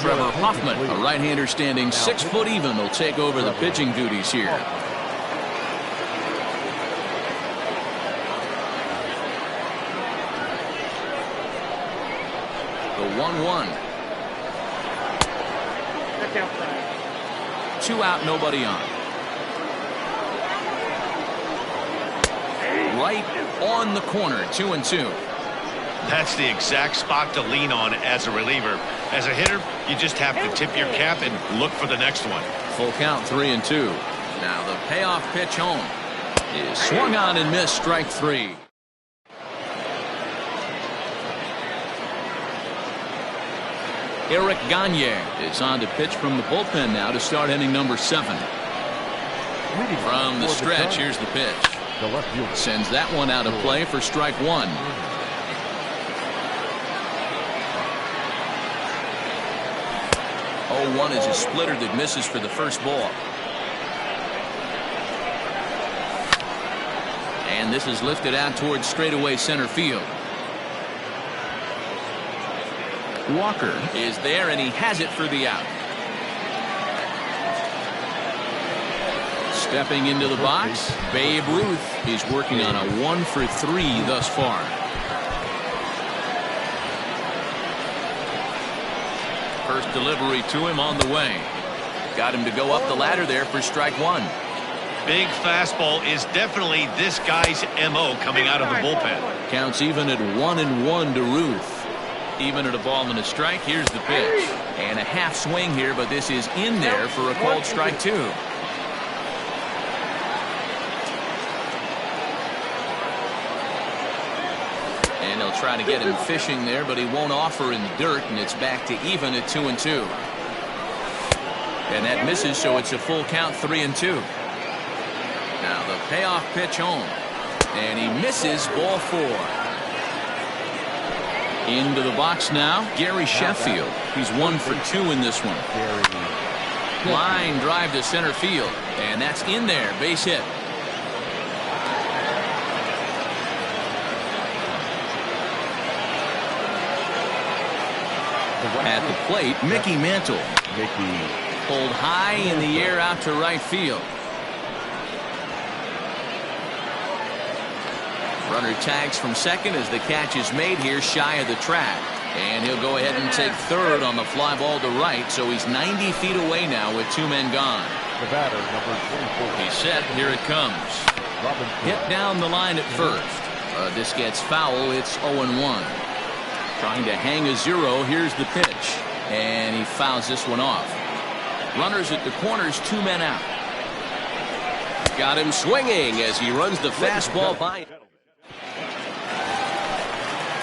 Trevor Hoffman, a right-hander standing 6 foot even, will take over the pitching duties here. The 1-1. 2 out, nobody on. Right on the corner, 2-2. That's the exact spot to lean on as a reliever. As a hitter, you just have to tip your cap and look for the next one. Full count, 3-2. Now the payoff pitch home is swung on and missed, strike 3. Eric Gagne is on to pitch from the bullpen now to start inning number 7. From the stretch, here's the pitch. Sends that one out of play for strike 1. 0-1 is a splitter that misses for the first ball. And this is lifted out towards straightaway center field. Walker is there, and he has it for the out. Stepping into the box, Babe Ruth. He's working on a 1-for-3 thus far. First delivery to him on the way. Got him to go up the ladder there for strike 1. Big fastball is definitely this guy's MO coming out of the bullpen. Counts even at 1-1 to Ruth. Even at a ball and a strike, here's the pitch. And a half swing here, but this is in there for a called strike 2. And they'll try to get him fishing there, but he won't offer in the dirt, and it's back to even at 2-2. And that misses, so it's a full count, 3-2. Now the payoff pitch home, and he misses, ball 4. Into the box now, Gary Sheffield. He's 1 for 2 in this one. Line drive to center field, and that's in there, base hit. At the plate, Mickey Mantle. Pulled high in the air out to right field. Runner tags from second as the catch is made here shy of the track. And he'll go ahead and take third on the fly ball to right, so he's 90 feet away now with 2 men gone. The batter, number 24. He's set. Here it comes. Hit down the line at first. This gets foul. It's 0-1. Trying to hang a 0. Here's the pitch. And he fouls this one off. Runners at the corners, 2 men out. Got him swinging as he runs the fastball by.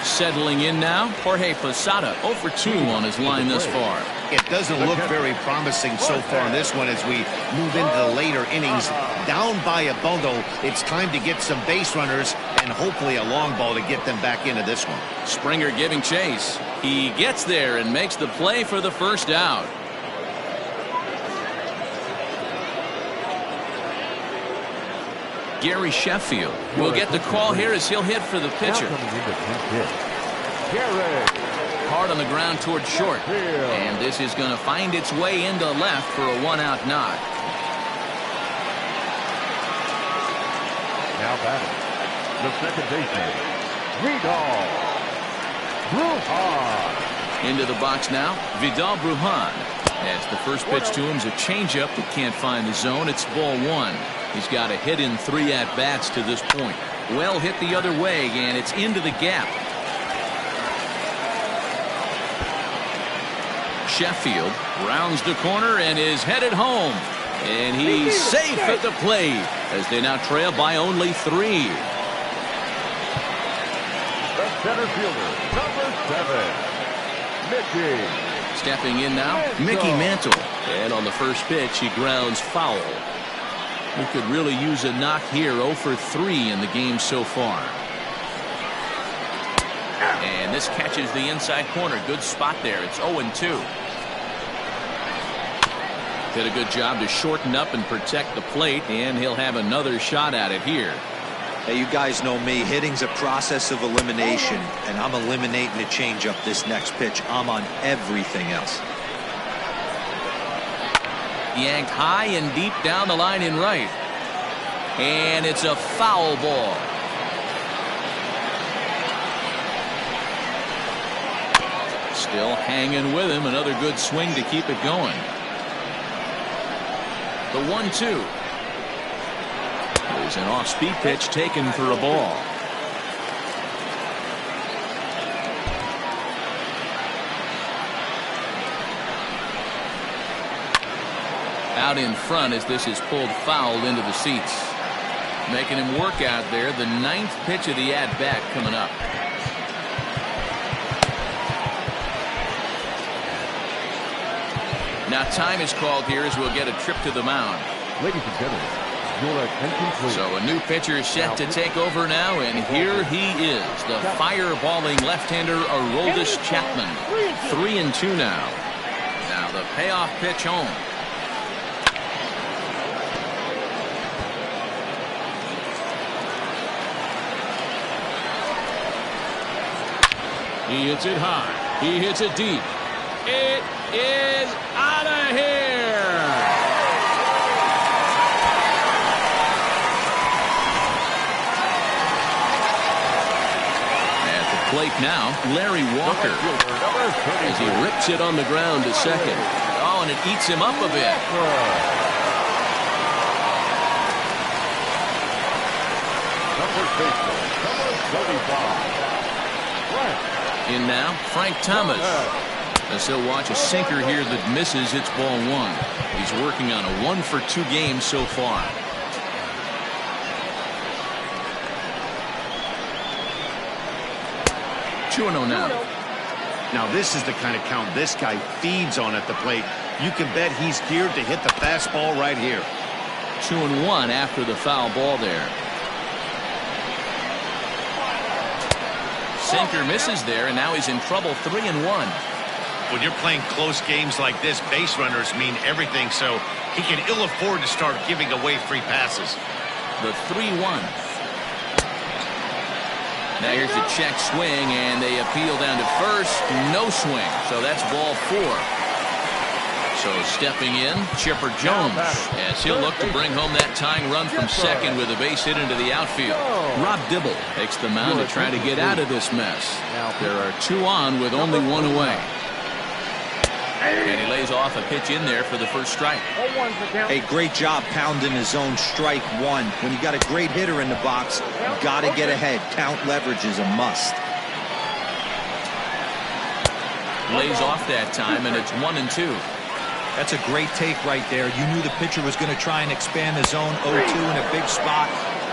Settling in now, Jorge Posada, 0 for 2 on his line thus far. It doesn't look very promising so far in this one as we move into the later innings. Down by a bundle, it's time to get some base runners and hopefully a long ball to get them back into this one. Springer giving chase. He gets there and makes the play for the first out. Gary Sheffield will get the call here as he'll hit for the pitcher. Hard on the ground toward short. And this is going to find its way into left for a 1-out knock. Now batting, the second baseman, Bruja. Into the box now, Vidal Brujan. As the first pitch to him is a changeup that can't find the zone. It's ball one. He's got a hit in 3 at-bats to this point. Well hit the other way, and it's into the gap. Sheffield rounds the corner and is headed home. And he's safe at the plate as they now trail by only 3. The center fielder, number 7, Mickey. Stepping in now, Mickey Mantle. And on the first pitch, he grounds foul. He could really use a knock here. 0 for 3 in the game so far. And this catches the inside corner. Good spot there. It's 0-2. Did a good job to shorten up and protect the plate, and he'll have another shot at it here. Hey, you guys know me. Hitting's a process of elimination, and I'm eliminating the changeup this next pitch. I'm on everything else. Yanked high and deep down the line in right. And it's a foul ball. Still hanging with him. Another good swing to keep it going. The 1-2. There's an off-speed pitch taken for a ball. Out in front as this is pulled foul into the seats. Making him work out there. The 9th pitch of the at-bat coming up. Now time is called here as we'll get a trip to the mound. Ladies and gentlemen, your attention please. So a new pitcher is set to take over now, and here he is, the fireballing left-hander Aroldis Chapman. 3-2 now. Now the payoff pitch home. He hits it high. He hits it deep. It is out of here. At the plate now, Larry Walker. As he rips it on the ground to second. Oh, and it eats him up a bit. Number 35. In now, Frank Thomas. As he'll watch a sinker here that misses. It's ball 1. He's working on a 1 for 2 game so far. Two and 0 now. Now this is the kind of count this guy feeds on at the plate. You can bet he's geared to hit the fastball right here. 2-1 after the foul ball there. Sinker misses there, and now he's in trouble. 3-1. When you're playing close games like this, base runners mean everything, so he can ill afford to start giving away free passes. The 3-1. Now here's a check swing, and they appeal down to first. No swing, so that's ball 4. So stepping in, Chipper Jones, as he'll look to bring home that tying run from second with a base hit into the outfield. Rob Dibble takes the mound to try to get out of this mess. There are 2 on with only 1 away. And he lays off a pitch in there for the first strike. Hey, great job pounding his own strike 1. When you got a great hitter in the box, you got to get ahead. Count leverage is a must. Lays off that time, and it's 1-2. That's a great take right there. You knew the pitcher was going to try and expand the zone 0-2 in a big spot,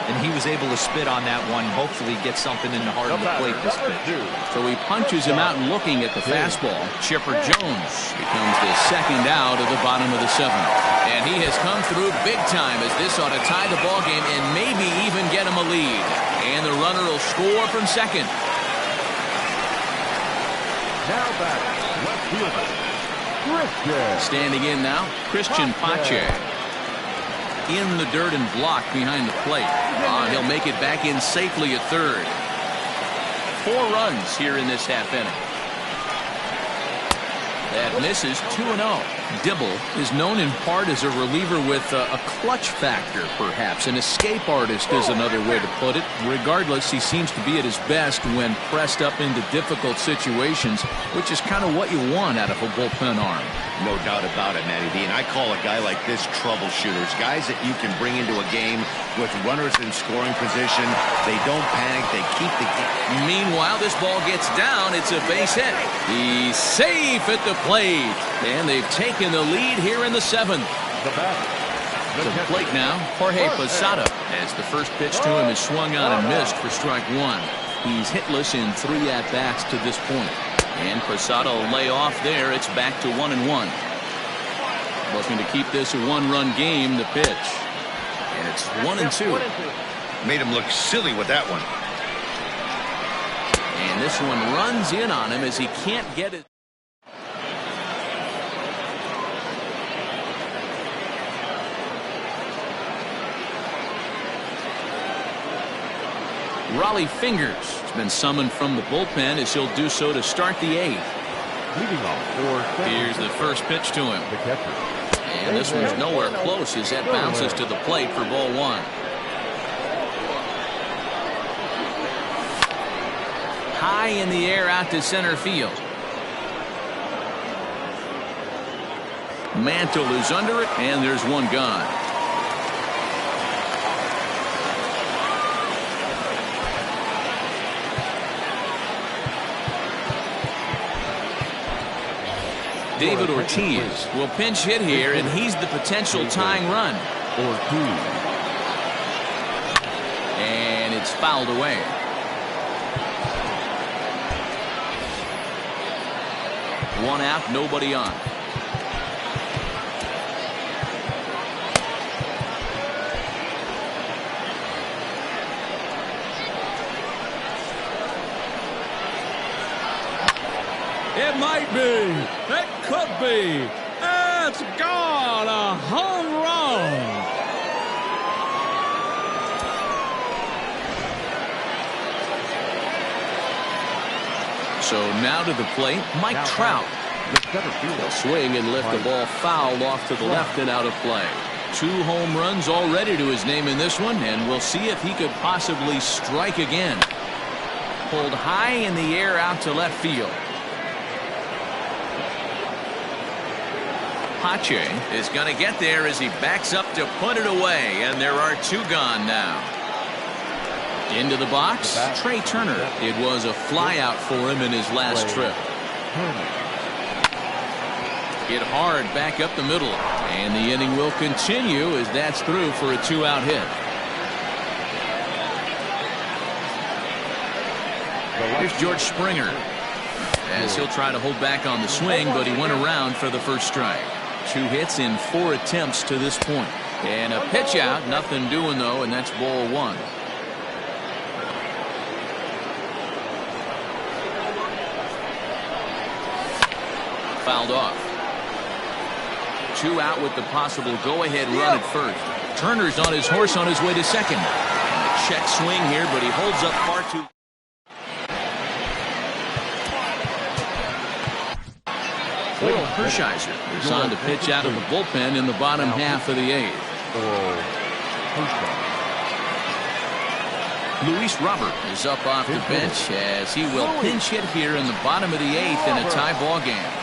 and he was able to spit on that one. Hopefully get something in the heart of the plate this pitch. So he punches him out looking at the fastball. Chipper Jones becomes the second out of the bottom of the 7th. And he has come through big time as this ought to tie the ball game and maybe even get him a lead. And the runner will score from second. Now back, left fielder, Christian. Standing in now, Christian Pache. In the dirt and blocked behind the plate. He'll make it back in safely at third. 4 runs here in this half inning. That misses. 2-0. Dibble is known in part as a reliever with a clutch factor, perhaps. An escape artist is another way to put it. Regardless, he seems to be at his best when pressed up into difficult situations, which is kind of what you want out of a bullpen arm. No doubt about it, Matty B. And I call a guy like this troubleshooters. Guys that you can bring into a game with runners in scoring position. They don't panic. They keep the game. Meanwhile, this ball gets down. It's a base hit. He's safe at the plate. And they've taken the lead here in the 7th. To the plate now, Jorge Posada, as the first pitch to him is swung on and missed for strike 1. He's hitless in 3 at-bats to this point. And Posada will lay off there. It's back to 1-1. Looking to keep this a 1-run game, the pitch. And it's 1-2. Made him look silly with that one. And this one runs in on him as he can't get it. Raleigh Fingers has been summoned from the bullpen as he'll do so to start the 8th. Leading off. Here's the first pitch to him. The catcher. And this one's nowhere close as that bounces to the plate for ball 1. High in the air out to center field. Mantle is under it, and there's one gone. David Ortiz will pinch hit here, and he's the potential tying run. Ortiz. And it's fouled away. One out, nobody on. It might be. It could be. It's gone. A home run. So now to the plate, Mike Trout. He'll swing and lift the ball foul off to the left and out of play. 2 home runs already to his name in this one, and we'll see if he could possibly strike again. Pulled high in the air out to left field. Pache is going to get there as he backs up to put it away, and there are 2 gone now. Into the box, Trey Turner. It was a fly out for him in his last trip. Hit hard back up the middle, and the inning will continue as that's through for a 2-out hit. Here's George Springer as he'll try to hold back on the swing, but he went around for the first strike. 2 hits in 4 attempts to this point. And a pitch out, nothing doing though, and that's ball 1. Fouled off. 2 out with the possible go-ahead run at first. Turner's on his horse on his way to second. And a check swing here, but he holds up far too. Clayton Kershiser is on to pitch out of the bullpen in the bottom half of the 8th. Luis Robert is up off the bench as he will pinch hit here in the bottom of the 8th in a tie ball game.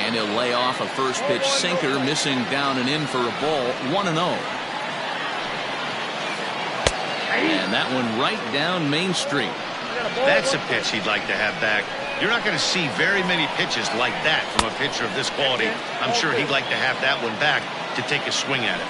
And he'll lay off a first pitch sinker, missing down and in for a ball. 1-0. And that one right down Main Street. That's a pitch he'd like to have back. You're not going to see very many pitches like that from a pitcher of this quality. I'm sure he'd like to have that one back to take a swing at it.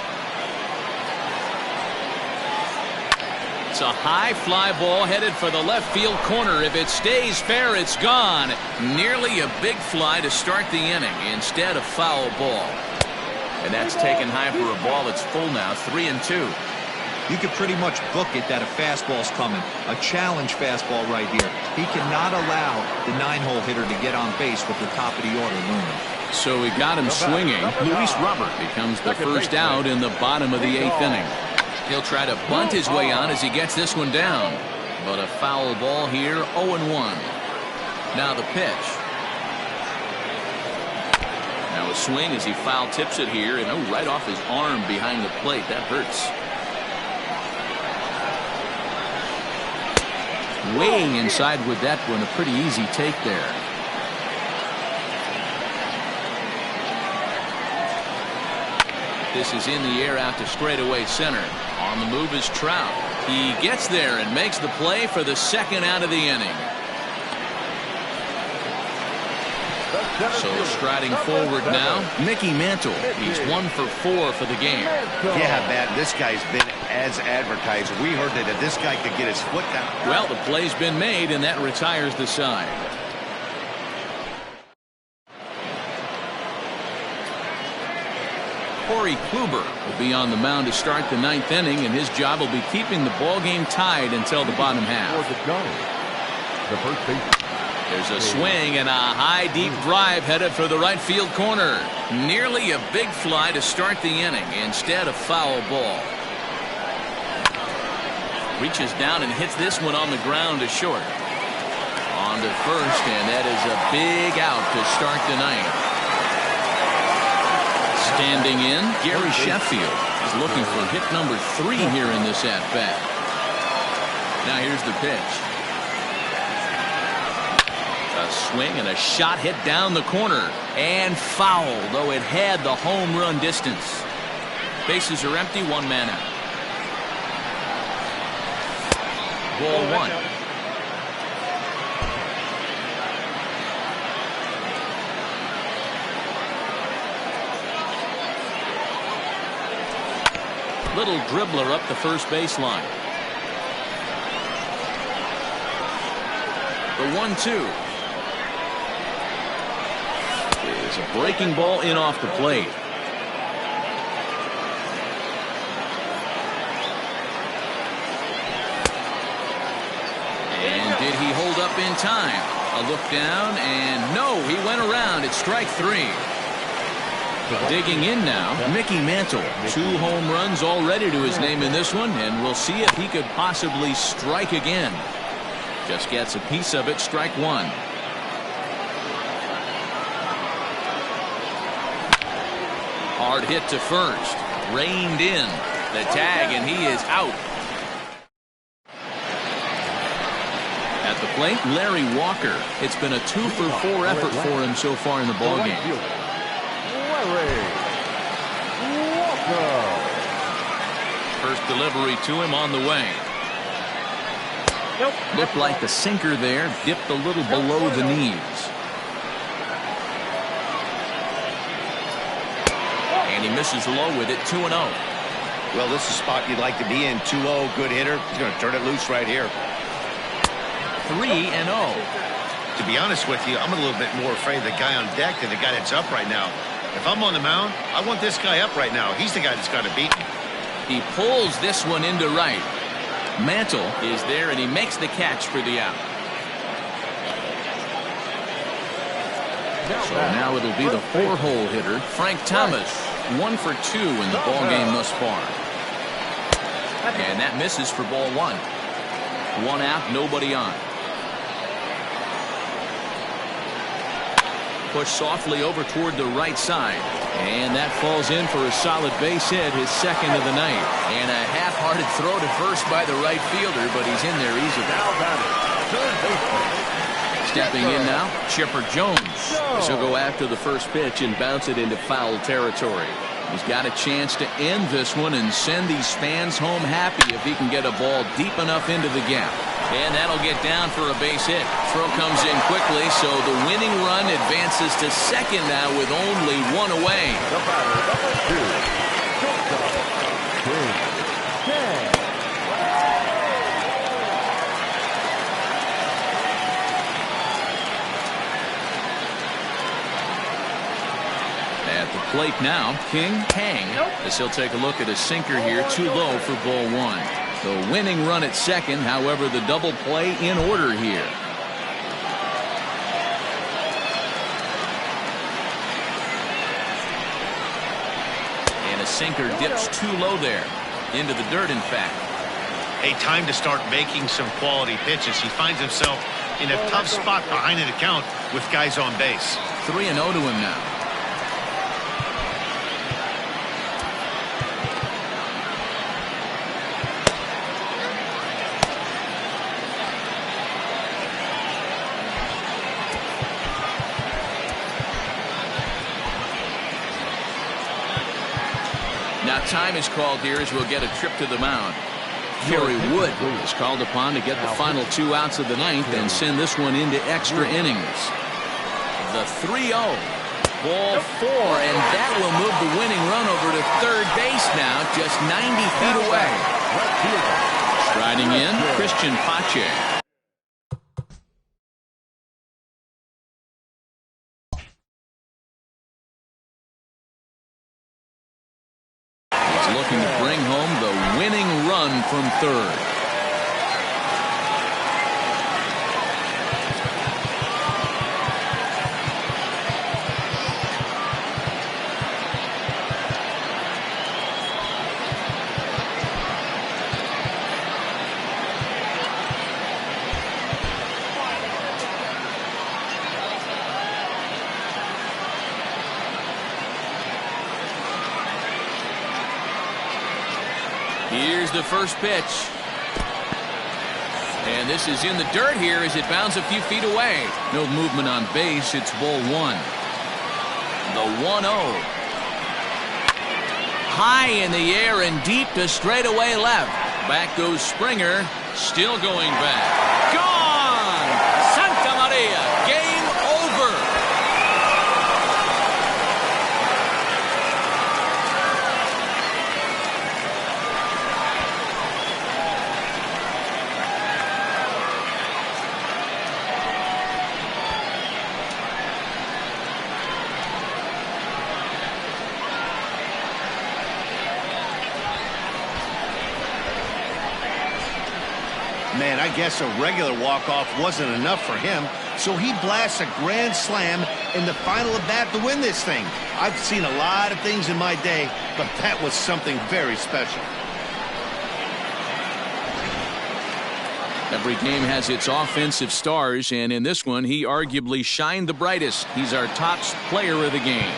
It's a high fly ball headed for the left field corner. If it stays fair, it's gone. Nearly a big fly to start the inning. Instead, a foul ball. And that's taken high for a ball. It's full now, 3-2. You could pretty much book it that a fastball's coming. A challenge fastball right here. He cannot allow the 9-hole hitter to get on base with the top of the order looming. So he got him swinging. Luis Robert becomes the first out in the bottom of the 8th inning. He'll try to bunt his way on as he gets this one down. But a foul ball here, 0-1. Now the pitch. Now a swing as he foul tips it here, and right off his arm behind the plate. That hurts. Way inside with that one. A pretty easy take there. This is in the air out to straightaway center. On the move is Trout. He gets there and makes the play for the second out of the inning. So striding forward now, Mickey Mantle. He's 1 for 4 for the game. Yeah, Matt, this guy's been as advertised. We heard that if this guy could get his foot down. Well, the play's been made, and that retires the side. Corey Kluber will be on the mound to start the 9th inning, and his job will be keeping the ball game tied until the bottom half. The first base. There's a swing and a high deep drive headed for the right field corner. Nearly a big fly to start the inning. Instead, a foul ball. Reaches down and hits this one on the ground to short. On to first, and that is a big out to start the ninth. Standing in, Gary Sheffield is looking for hit number 3 here in this at-bat. Now here's the pitch. A swing and a shot hit down the corner and foul, though it had the home run distance. Bases are empty, 1 man out. Ball 1. Little dribbler up the first baseline. The 1-2. Is a breaking ball in off the plate. And did he hold up in time? A look down, and no, he went around. It's strike 3. Digging in now, Mickey Mantle. 2 home runs already to his name in this one, and we'll see if he could possibly strike again. Just gets a piece of it, strike 1. Hard hit to first. Reined in. The tag, and he is out. At the plate, Larry Walker. It's been a 2 for 4 effort for him so far in the ballgame. First delivery to him on the way. Looked like the sinker there dipped a little below the knees. And he misses low with it, 2-0. Well, this is a spot you'd like to be in. 2-0, good hitter. He's going to turn it loose right here. 3-0. To be honest with you, I'm a little bit more afraid of the guy on deck than the guy that's up right now. If I'm on the mound, I want this guy up right now. He's the guy that's got to beat me. He pulls this one into right. Mantle is there, and he makes the catch for the out. So now it'll be the 4-hole hitter, Frank Thomas. 1 for 2 in the ball game thus far. And that misses for ball 1. 1 out, nobody on. Push softly over toward the right side. And that falls in for a solid base hit, his second of the night. And a half-hearted throw to first by the right fielder, but he's in there easily. Stepping in now, Chipper Jones. He'll go after the first pitch and bounce it into foul territory. He's got a chance to end this one and send these fans home happy if he can get a ball deep enough into the gap. And that'll get down for a base hit. Throw comes in quickly, so the winning run advances to second now with only 1 away. The batter, number 2. At the plate now, King Kang, as he'll take a look at a sinker here, too low for ball 1. The winning run at second, however, the double play in order here. And a sinker dips too low there. Into the dirt, in fact. A time to start making some quality pitches. He finds himself in a tough spot behind an account with guys on base. 3-0 to him now. Now time is called here as we'll get a trip to the mound. Kerry Wood is called upon to get the final 2 outs of the ninth and send this one into extra innings. The 3-0. Ball 4, and that will move the winning run over to third base now, just 90 feet away. Striding in, Christian Pache. Looking to bring home the winning run from third. Here's the first pitch. And this is in the dirt here as it bounds a few feet away. No movement on base. It's ball 1. The 1-0. High in the air and deep to straightaway left. Back goes Springer. Still going back. Gone! Santa Maria. Game over. Man, I guess a regular walk-off wasn't enough for him, so he blasts a grand slam in the final at bat to win this thing. I've seen a lot of things in my day, but that was something very special. Every game has its offensive stars, and in this one, he arguably shined the brightest. He's our top player of the game.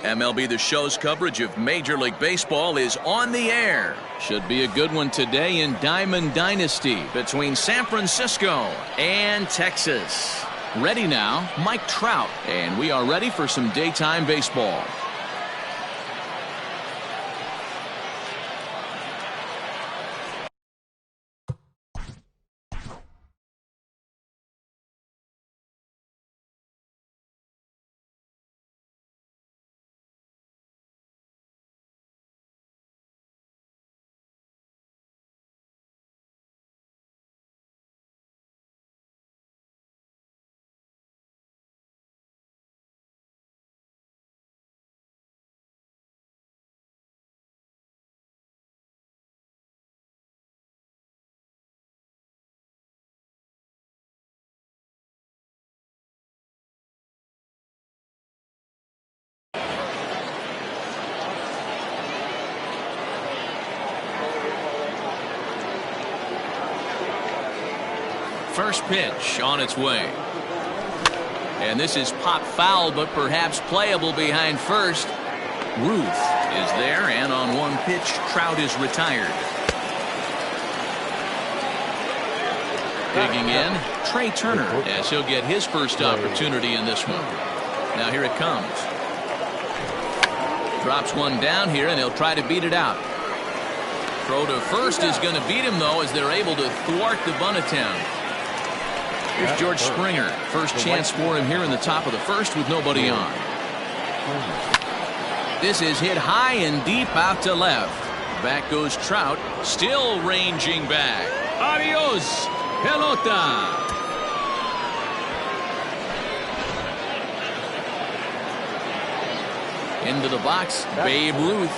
MLB The Show's coverage of Major League Baseball is on the air. Should be a good one today in Diamond Dynasty Between San Francisco and Texas. Ready now, Mike Trout. And we are ready for some daytime baseball. First pitch on its way. And this is pop foul, but perhaps playable behind first. Ruth is there, and on one pitch, Trout is retired. Digging in, Trey Turner, as he'll get his first opportunity in this one. Now here it comes. Drops one down here, and he'll try to beat it out. Throw to first is going to beat him, though, as they're able to thwart the bunt attempt. Here's George Springer. First chance for him here in the top of the first with nobody on. This is hit high and deep out to left. Back goes Trout, still ranging back. Adios, pelota. Into the box, Babe Ruth.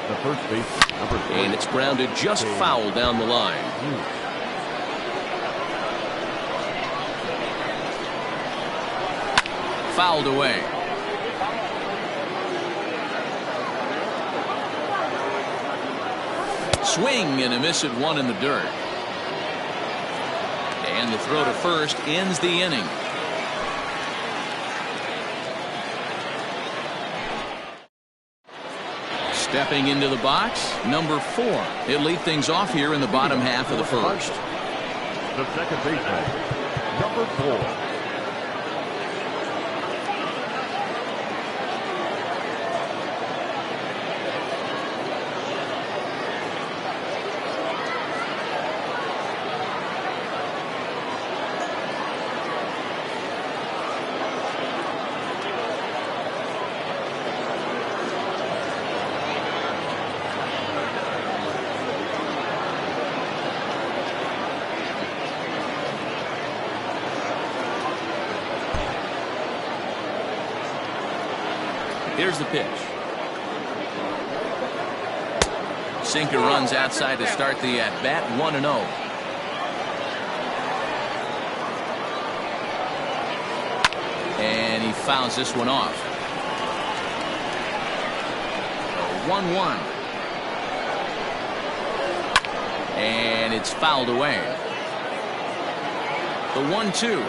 The first base, number 3. And it's grounded just foul down the line. Fouled away. Swing and a miss at one in the dirt. And the throw to first ends the inning. Stepping into the box, number 4. He'll lead things off here in the bottom half of the first. The second baseman, number 4. Here's the pitch. Sinker runs outside to start the at-bat, 1-0. And he fouls this one off. 1-1. And it's fouled away. The 1-2.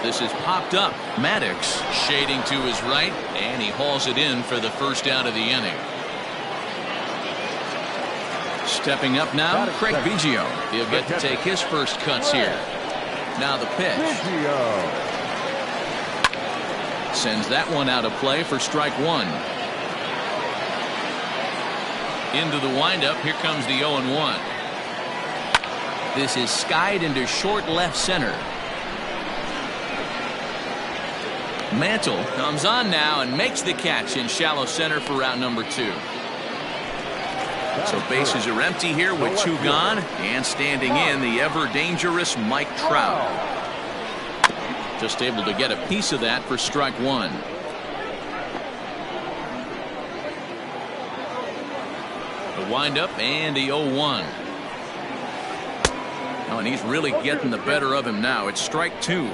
This is popped up. Maddox shading to his right, and he hauls it in for the first out of the inning. Stepping up now, Craig Biggio. He'll get to take his first cuts here. Now the pitch. Sends that one out of play for strike one. Into the windup. Here comes the 0-1. This is skied into short left center. Mantle comes on now and makes the catch in shallow center for route number 2. So bases are empty here with 2 gone, and standing in the ever dangerous Mike Trout. Just able to get a piece of that for strike 1. The windup and the 0-1. Oh, and he's really getting the better of him now. It's strike 2.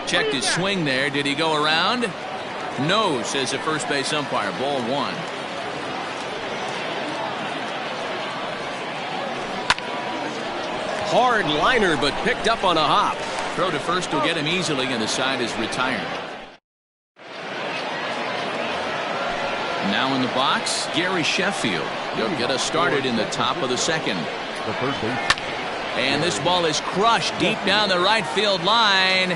Checked his swing there. Did he go around? No, says the first base umpire. Ball 1. Hard liner, but picked up on a hop. Throw to first will get him easily, and the side is retired. Now in the box, Gary Sheffield. He'll get us started in the top of the second. And this ball is crushed deep down the right field line.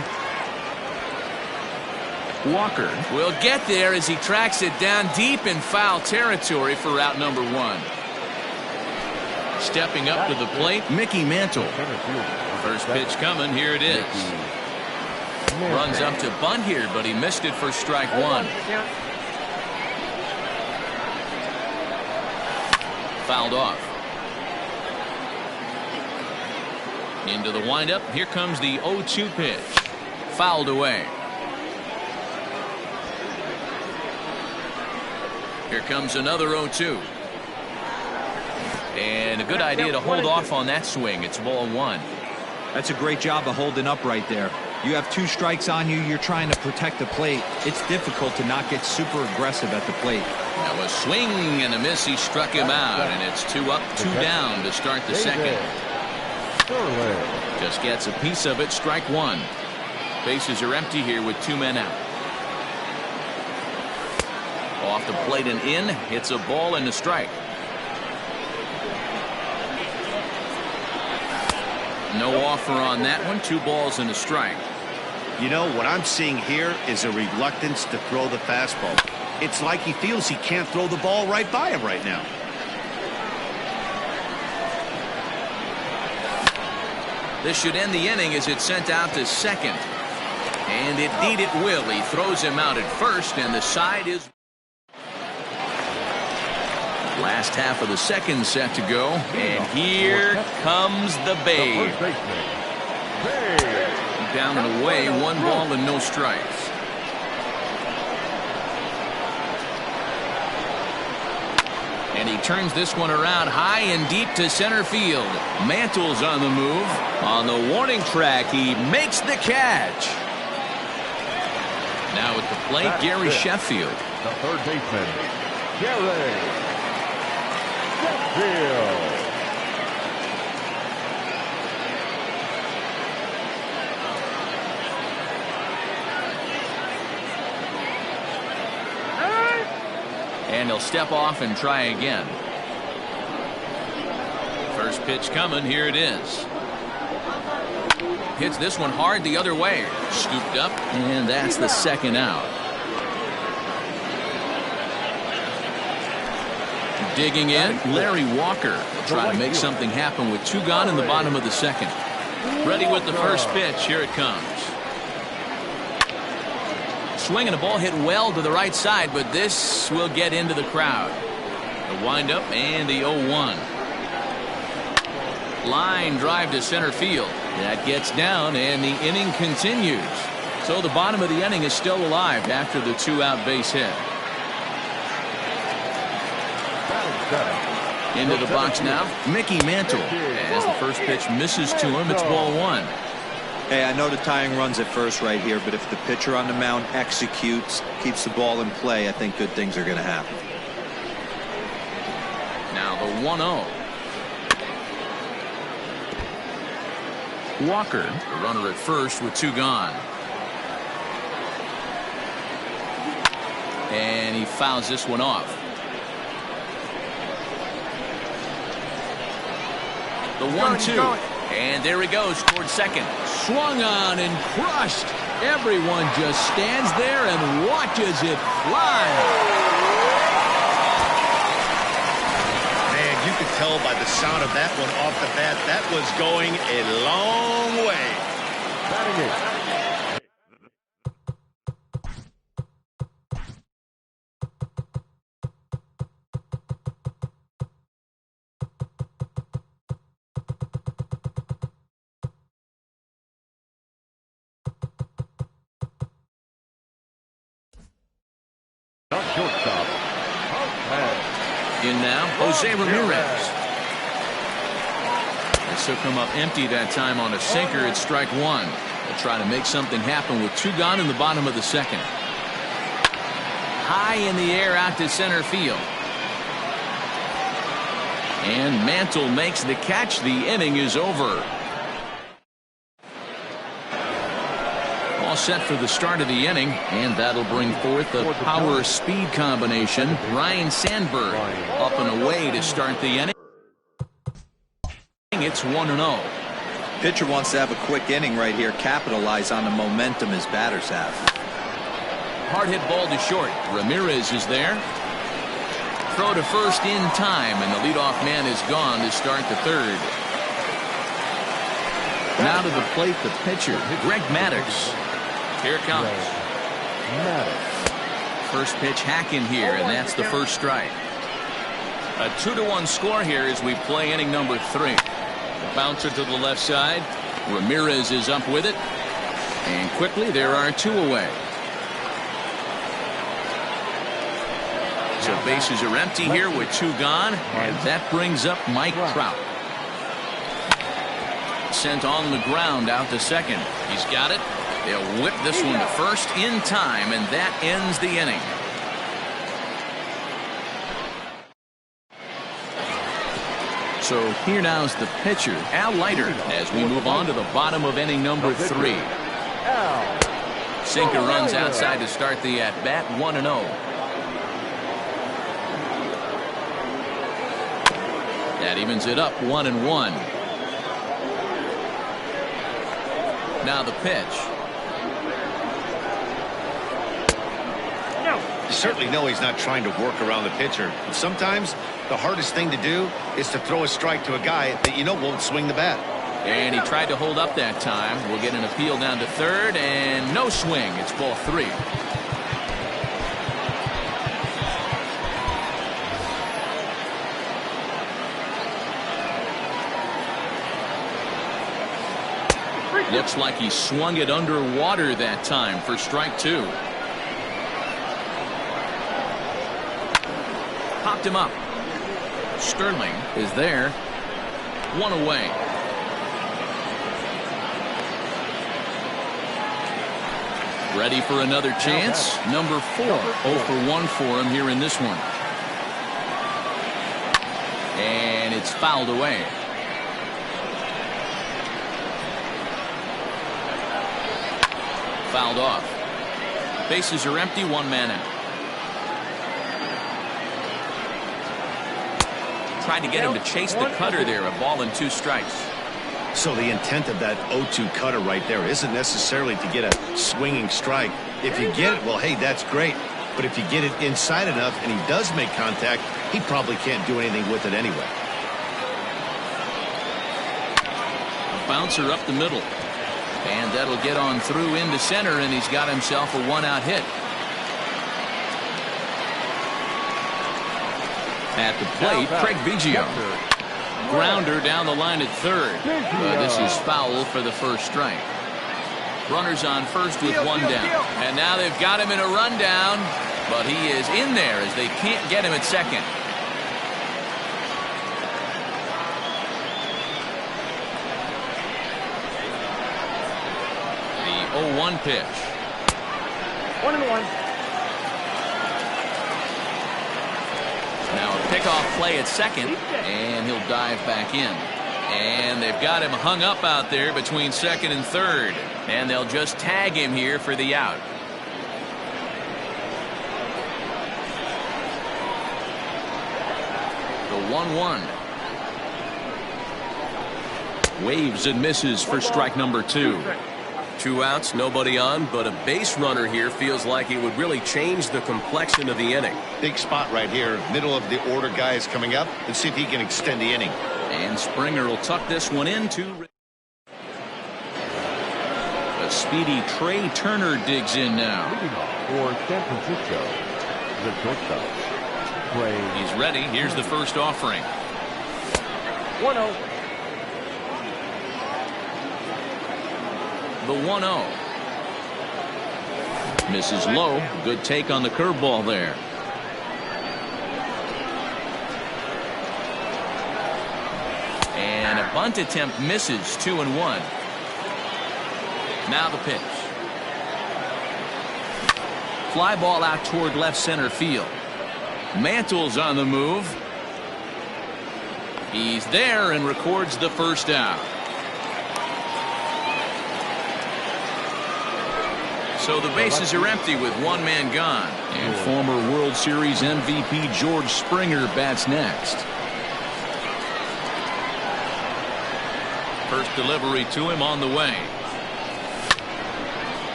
Walker will get there as he tracks it down deep in foul territory for out number 1. Stepping up to the plate, Mickey Mantle. First pitch coming, here it is. Runs up to bunt here, but he missed it for strike 1. Fouled off. Into the windup. Here comes the 0-2 pitch. Fouled away. Here comes another 0-2. And a good idea to hold off on that swing. It's ball 1. That's a great job of holding up right there. You have 2 strikes on you. You're trying to protect the plate. It's difficult to not get super aggressive at the plate. Now a swing and a miss. He struck him out, and it's 2 up, 2 down to start the second. Just gets a piece of it. Strike 1. Bases are empty here with 2 men out. Off the plate and in. Hits a ball and a strike. No offer on that one. 2 balls and a strike. You know, what I'm seeing here is a reluctance to throw the fastball. It's like he feels he can't throw the ball right by him right now. This should end the inning as it's sent out to second. And indeed it will. He throws him out at first, and the side is... Last half of the second set to go, and here comes the Babe. Down and away, 1 ball and no strikes. And he turns this one around high and deep to center field. Mantle's on the move. On the warning track, he makes the catch. Now at the plate, Gary Sheffield. The third baseman, Gary Sheffield. And he'll step off and try again. First pitch coming. Here it is. Hits this one hard the other way. Scooped up, and that's the second out. Digging in, Larry Walker will try to make something happen with 2 gone in the bottom of the second. Ready with the first pitch. Here it comes. Swinging a ball hit well to the right side, but this will get into the crowd. The windup and the 0-1. Line drive to center field. That gets down, and the inning continues. So the bottom of the inning is still alive after the 2-out base hit. Into the box now, Mickey Mantle. As the first pitch misses to him, it's ball 1. Hey, I know the tying runs at first right here, but if the pitcher on the mound executes, keeps the ball in play, I think good things are going to happen. Now the 1-0. Walker, the runner at first with 2 gone. And he fouls this one off. The 1-2. And there he goes towards second. Swung on and crushed. Everyone just stands there and watches it fly. Man, you could tell by the sound of that one off the bat, that was going a long way. Batting it. Shortstop. In now, Jose Ramirez. This will come up empty that time on a sinker. It's strike 1. They'll try to make something happen with 2 gone in the bottom of the second. High in the air out to center field. And Mantle makes the catch. The inning is over. All set for the start of the inning, and that'll bring forth the power-speed combination. Ryan Sandberg up and away to start the inning. It's 1-0. Pitcher wants to have a quick inning right here, capitalize on the momentum his batters have. Hard hit ball to short. Ramirez is there. Throw to first in time, and the leadoff man is gone to start the third. Now to the plate, the pitcher, Greg Maddux. Here it comes. First pitch hacking here, and that's the first strike. A 2-1 score here as we play inning number 3. Bouncer to the left side. Ramirez is up with it. And quickly there are 2 away. So bases are empty here with 2 gone. And that brings up Mike Trout. Sent on the ground out to second. He's got it. They'll whip this one to first in time, and that ends the inning. So here now's the pitcher, Al Leiter, as we move on to the bottom of inning number 3. Sinker runs outside to start the at-bat, 1-0. That evens it up, 1-1. Now the pitch. You certainly know he's not trying to work around the pitcher. But sometimes the hardest thing to do is to throw a strike to a guy that you know won't swing the bat. And he tried to hold up that time. We'll get an appeal down to third, and no swing. It's ball 3. Looks like he swung it underwater that time for strike 2. Popped him up. Sterling is there. 1 away. Ready for another chance. Number 4. 0 for 1 for him here in this one. And it's fouled away. Fouled off. Bases are empty, 1 man out. Tried to get him to chase the cutter there. A ball and 2 strikes. So the intent of that 0-2 cutter right there isn't necessarily to get a swinging strike. If you get it, well, hey, that's great. But if you get it inside enough and he does make contact, he probably can't do anything with it anyway. A bouncer up the middle. And that'll get on through into center, and he's got himself a 1-out hit. At the plate, Craig Biggio. Grounder down the line at third. This is foul for the first strike. Runners on first with 1 down. And now they've got him in a rundown, but he is in there as they can't get him at second. The 0-1 pitch. 1-1. Now a pickoff play at second, and he'll dive back in. And they've got him hung up out there between second and third. And they'll just tag him here for the out. The 1-1. Waves and misses for strike number 2. 2 outs, nobody on, but a base runner here feels like it would really change the complexion of the inning. Big spot right here. Middle of the order guy is coming up. Let's see if he can extend the inning. And Springer will tuck this one into. A speedy Trey Turner digs in now. For San Francisco, the shortstop. He's ready. Here's the first offering. 1-0. The 1-0. Misses low. Good take on the curveball there. And a bunt attempt misses. 2-1. Now the pitch. Fly ball out toward left center field. Mantle's on the move. He's there and records the first out. So the bases are empty with one man gone. And former World Series MVP George Springer bats next. First delivery to him on the way.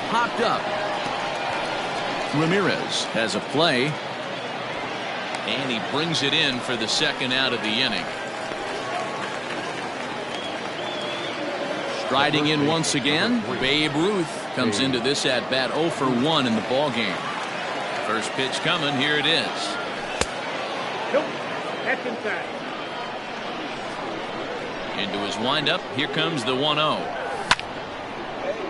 Popped up. Ramirez has a play. And he brings it in for the second out of the inning. Striding in once again, Babe Ruth comes into this at bat 0 for 1 in the ball game. First pitch coming, here it is. Nope, that's inside. Into his windup, here comes the 1-0.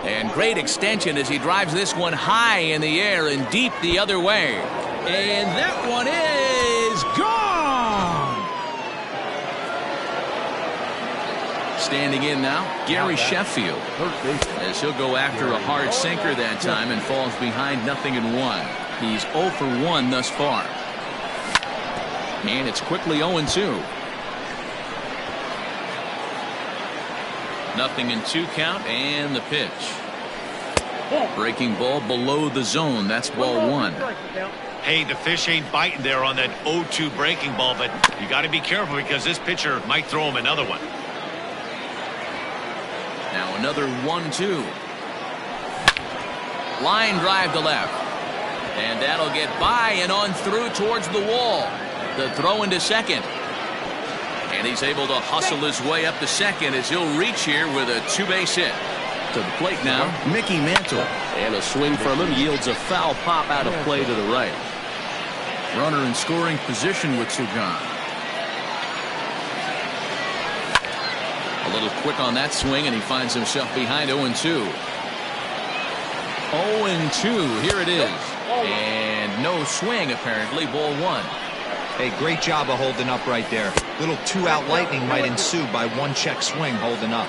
And great extension as he drives this one high in the air and deep the other way. And that one is gone. Standing in now, Gary Sheffield, as he'll go after a hard sinker that time and falls behind 0-1. He's 0 for 1 thus far. And it's quickly 0-2. 0-2 count and the pitch. Breaking ball below the zone. That's ball 1. Hey, the fish ain't biting there on that 0-2 breaking ball, but you got to be careful because this pitcher might throw him another one. Now another 1-2. Line drive to left. And that'll get by and on through towards the wall. The throw into second. And he's able to hustle his way up to second as he'll reach here with a 2-base hit. To the plate now, Mickey Mantle. And a swing from him yields a foul pop out of play to the right. Runner in scoring position with 2 gone. A little quick on that swing, and he finds himself behind 0-2. 0-2, here it is. And no swing, apparently, ball 1. Hey, great job of holding up right there. Little 2-out lightning might ensue by 1 check swing holding up.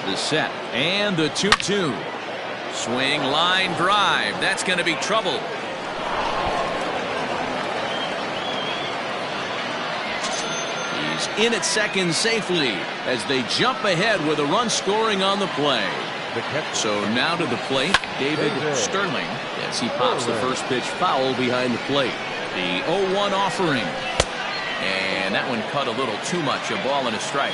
The set and the 2-2. Swing, line drive. That's going to be trouble. He's in at second safely as they jump ahead with a run scoring on the play. So now to the plate, David Sterling as he pops the first pitch foul behind the plate. The 0-1 offering. And that one cut a little too much. A ball and a strike.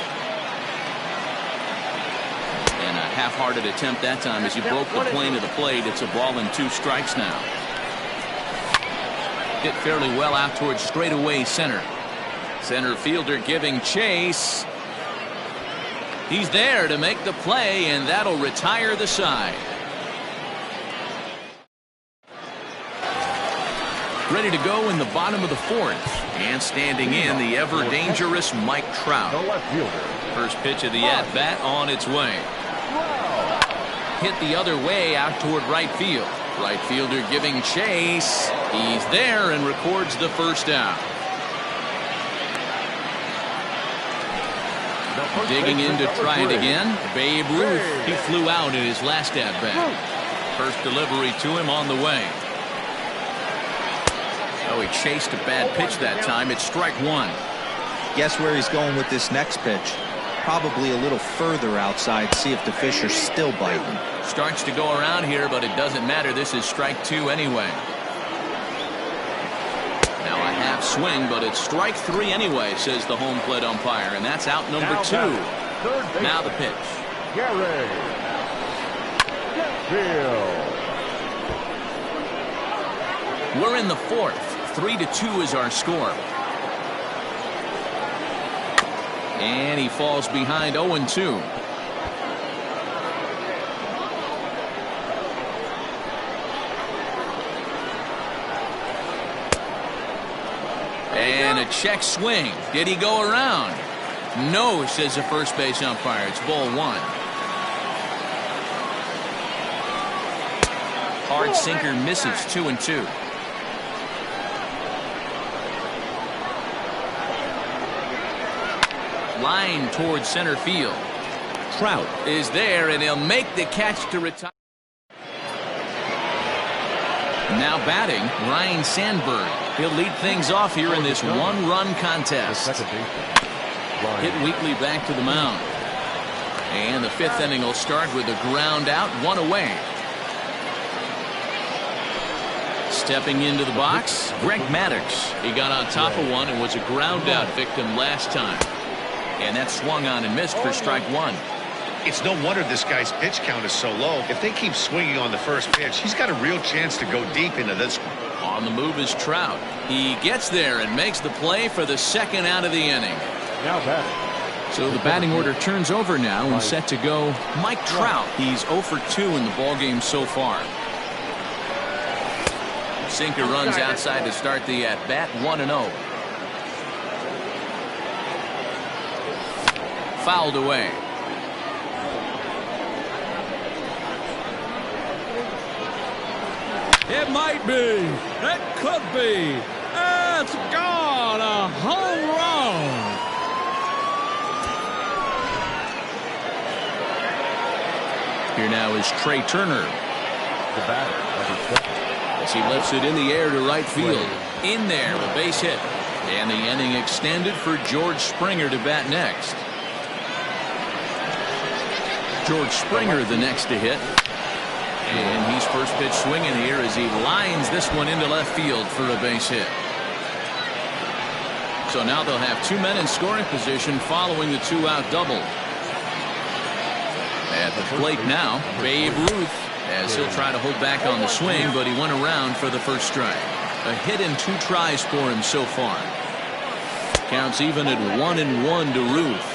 And a half-hearted attempt that time as he broke the plane of the plate. It's a ball and 2 strikes now. Hit fairly well out towards straightaway center. Center fielder giving chase. He's there to make the play, and that'll retire the side. Ready to go in the bottom of the 4th. And standing in, the ever-dangerous Mike Trout. First pitch of the at-bat on its way. Hit the other way out toward right field. Right fielder giving chase. He's there and records the first out. Digging in to try it again. Babe Ruth. He flew out in his last at-bat. First delivery to him on the way. Oh, he chased a bad pitch that time. It's strike 1. Guess where he's going with this next pitch? Probably a little further outside. See if the fish are still biting. Starts to go around here, but it doesn't matter. This is strike 2 anyway. Now a half swing, but it's strike 3 anyway, says the home plate umpire, and that's out number 2. Now the pitch. Gary Sheffield. We're in the 4th. 3-2 is our score. And he falls behind 0-2. And a check swing. Did he go around? No, says the first base umpire. It's ball 1. Hard sinker misses 2-2. Line towards center field. Trout is there, and he'll make the catch to retire. Now batting, Ryan Sandberg. He'll lead things off here in this one-run contest. Hit weakly back to the mound. And the 5th inning will start with a ground out, 1 away. Stepping into the box, Greg Maddux. He got on top of one and was a ground out victim last time. And that swung on and missed for strike 1. It's no wonder this guy's pitch count is so low. If they keep swinging on the first pitch, he's got a real chance to go deep into this one. On the move is Trout. He gets there and makes the play for the 2nd out of the inning. Now batting. So the batting order turns over now and set to go Mike Trout. He's 0 for 2 in the ballgame so far. Sinker runs outside to start the at-bat, 1-0. Fouled away. It might be. It could be. It's gone. A home run. Here now is Trey Turner. The batter, number 7. As he lifts it in the air to right field. In there, a base hit. And the inning extended for George Springer to bat next. George Springer the next to hit. And he's first pitch swinging here as he lines this one into left field for a base hit. So now they'll have 2 men in scoring position following the 2-out double. At the plate now, Babe Ruth, as he'll try to hold back on the swing, but he went around for the first strike. A hit and 2 tries for him so far. Counts even at 1-1 to Ruth.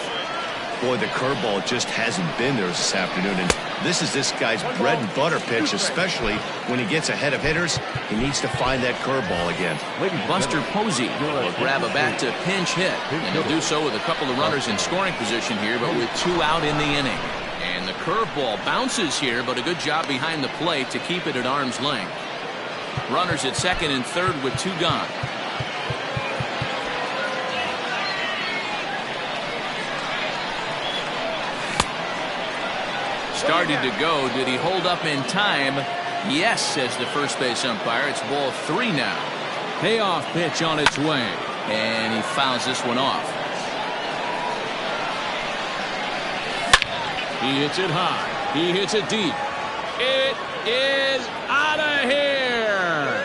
Boy, the curveball just hasn't been there this afternoon, and this is this guy's bread and butter pitch, especially when he gets ahead of hitters. He needs to find that curveball again. Buster Posey will grab a bat to pinch hit, and he'll do so with a couple of runners in scoring position here, but with 2 out in the inning. And the curveball bounces here, but a good job behind the plate to keep it at arm's length. Runners at 2nd and 3rd with 2 gone. Started to go. Did he hold up in time? Yes, says the first base umpire. It's ball 3 now. Payoff pitch on its way. And he fouls this one off. He hits it high. He hits it deep. It is out of here.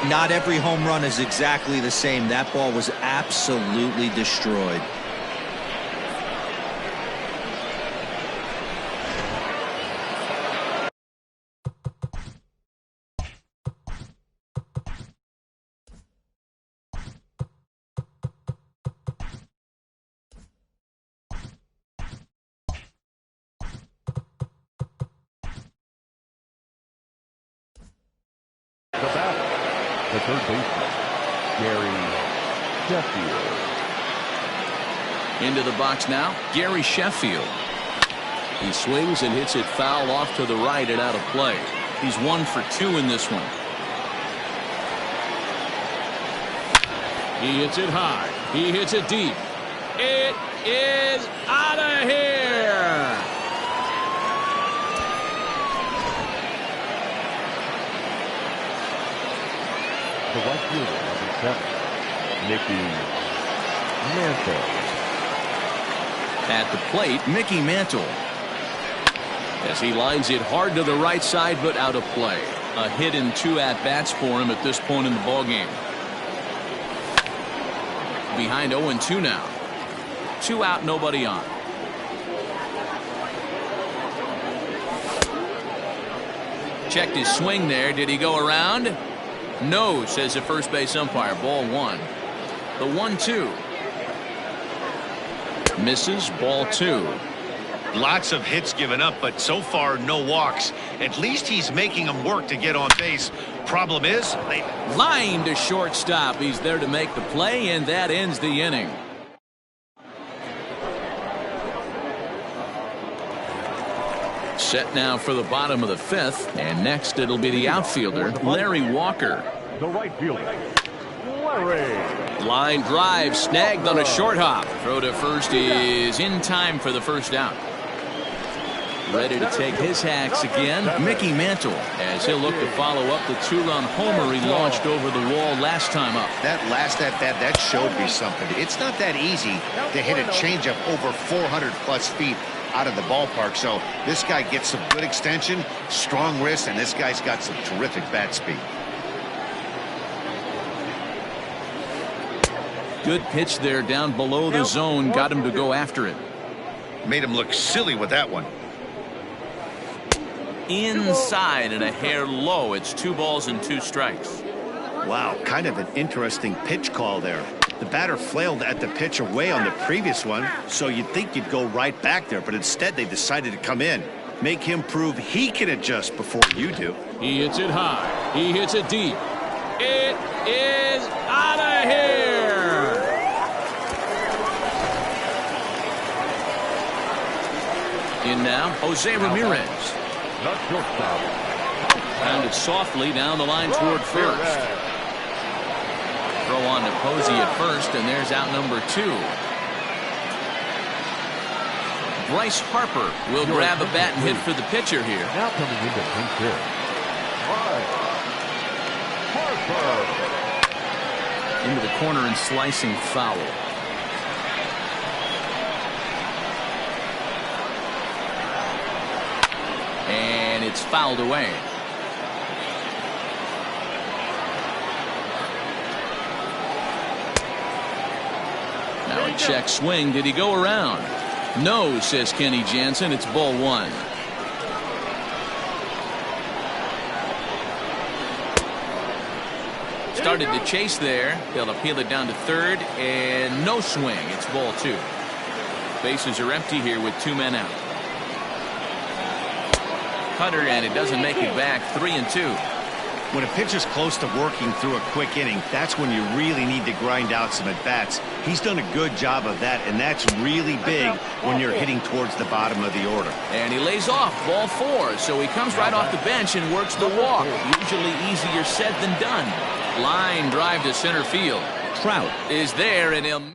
Not every home run is exactly the same. That ball was absolutely destroyed. The third baseman, Gary Sheffield. Into the box now, Gary Sheffield. He swings and hits it foul off to the right and out of play. He's 1 for 2 in this one. He hits it high. He hits it deep. It is out of here. The right fielder, number 7, Mickey Mantle. At the plate, Mickey Mantle. As he lines it hard to the right side, but out of play. A hit and 2 at-bats for him at this point in the ballgame. Behind 0-2 now. 2 out, nobody on. Checked his swing there. Did he go around? No, says the first base umpire. Ball 1. The 1-2. Misses. Ball 2. Lots of hits given up, but so far no walks. At least he's making them work to get on base. Problem is, they Line to shortstop. He's there to make the play, and that ends the inning. Set now for the bottom of the 5th, and next it'll be the outfielder, Larry Walker. The right fielder, Larry. Line drive snagged on a short hop. Throw to first is in time for the first out. Ready to take his hacks again, Mickey Mantle, as he'll look to follow up the 2-run homer he launched over the wall last time up. That last at-bat, that showed me something. It's not that easy to hit a changeup over 400-plus feet out of the ballpark. So this guy gets some good extension, strong wrist, and this guy's got some terrific bat speed. Good pitch there down below the zone, got him to go after it. Made him look silly with that one. Inside and a hair low. It's 2 balls and 2 strikes. Wow, kind of an interesting pitch call there. The batter flailed at the pitch away on the previous one, so you'd think you'd go right back there, but instead they decided to come in. Make him prove he can adjust before you do. He hits it high. He hits it deep. It is out of here. In now, Jose Ramirez. The shortstop. Grounded softly down the line toward first. Throw on to Posey at first, and there's out number 2. Bryce Harper will grab a bat and hit for the pitcher here. Now coming into pinch hit, Harper. Into the corner and slicing foul. And it's fouled away. Now a check swing. Did he go around? No, says Kenny Jansen. It's ball 1. Started to chase there. They'll appeal it down to third, and no swing. It's ball 2. Bases are empty here with 2 men out. Cutter, and it doesn't make it back. 3-2. When a pitcher's close to working through a quick inning, that's when you really need to grind out some at-bats. He's done a good job of that, and that's really big when you're hitting towards the bottom of the order. And he lays off ball 4, so he comes right off the bench and works the walk. Usually easier said than done. Line drive to center field. Trout is there, and he'll...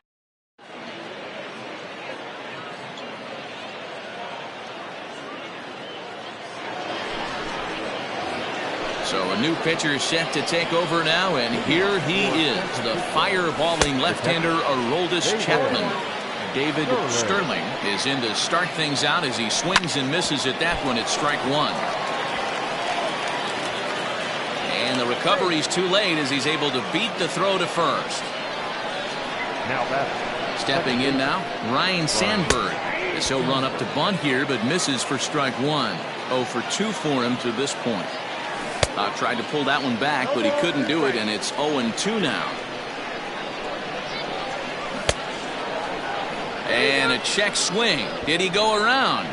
So a new pitcher set to take over now, and here he is, the fireballing left-hander Aroldis Chapman. David Sterling is in to start things out as he swings and misses at that one at strike 1. And the recovery's too late as he's able to beat the throw to first. Now batter. Stepping in now, Ryan Sandberg. As he'll run up to bunt here, but misses for strike 1. 0 for 2 for him to this point. Tried to pull that one back, but he couldn't do it, and it's 0-2 now. And a check swing. Did he go around?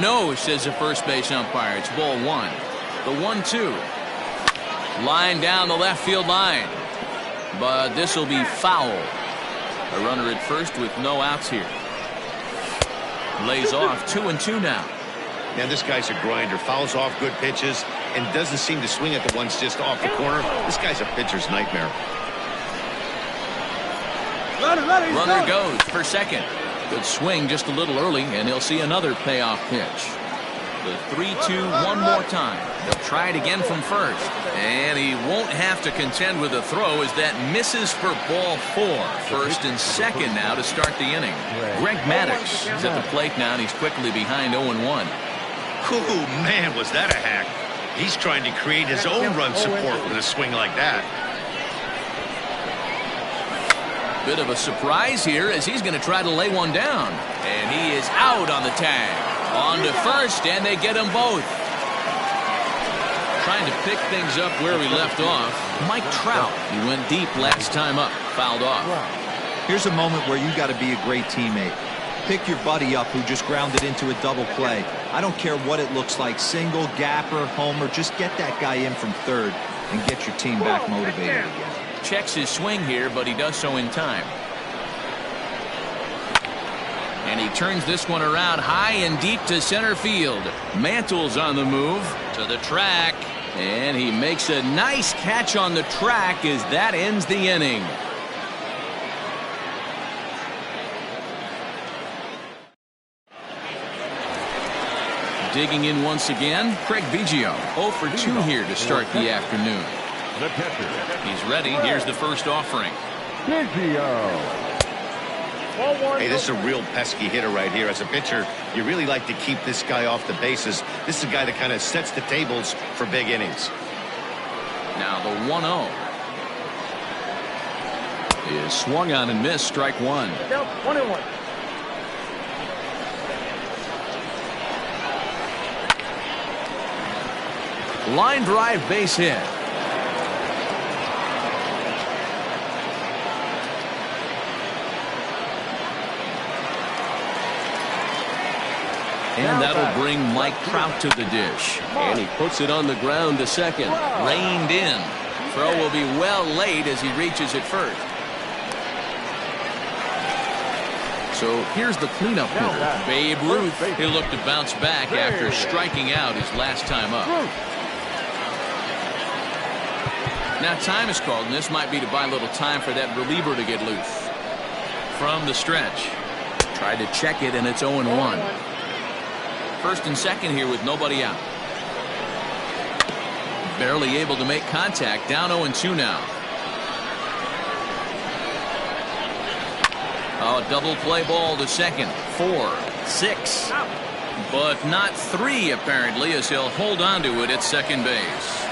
No, says the first base umpire. It's ball 1. The 1-2. Line down the left field line. But this will be foul. A runner at first with no outs here. Lays off. 2-2 now. Yeah, this guy's a grinder. Fouls off good pitches and doesn't seem to swing at the ones just off the corner. This guy's a pitcher's nightmare. Runner goes for second. Good swing just a little early, and he'll see another payoff pitch. The 3-2 one more time. They'll try it again from first. And he won't have to contend with a throw as that misses for ball 4. First and second now to start the inning. Greg Maddux is at the plate now, and he's quickly behind 0-1. Oh, man, was that a hack. He's trying to create his own run support with a swing like that. Bit of a surprise here as he's going to try to lay one down. And he is out on the tag. On to first, and they get them both. Trying to pick things up where we left off. Mike Trout, he went deep last time up, fouled off. Here's a moment where you got to be a great teammate. Pick your buddy up who just grounded into a double play. I don't care what it looks like, single, gapper, homer, just get that guy in from third and get your team back motivated again. Checks his swing here, but he does so in time. And he turns this one around high and deep to center field. Mantle's on the move to the track, and he makes a nice catch on the track as that ends the inning. Digging in once again, Craig Biggio. 0 for 2 here to start the afternoon. The catcher. He's ready. Here's the first offering. Biggio. Hey, this is a real pesky hitter right here. As a pitcher, you really like to keep this guy off the bases. This is a guy that kind of sets the tables for big innings. Now the 1-0 is swung on and missed. Strike one. 1-1. Line drive base hit. And that'll bring Mike Trout to the dish. And he puts it on the ground to second. Reined in. Throw will be well late as he reaches it first. So here's the cleanup hitter, Babe Ruth. He'll look to bounce back after striking out his last time up. Now time is called, and this might be to buy a little time for that reliever to get loose. From the stretch. Tried to check it, and it's 0-1. First and second here with nobody out. Barely able to make contact. Down 0-2 now. Oh, double play ball to second. 4, 6. But not 3 apparently, as he'll hold on to it at second base.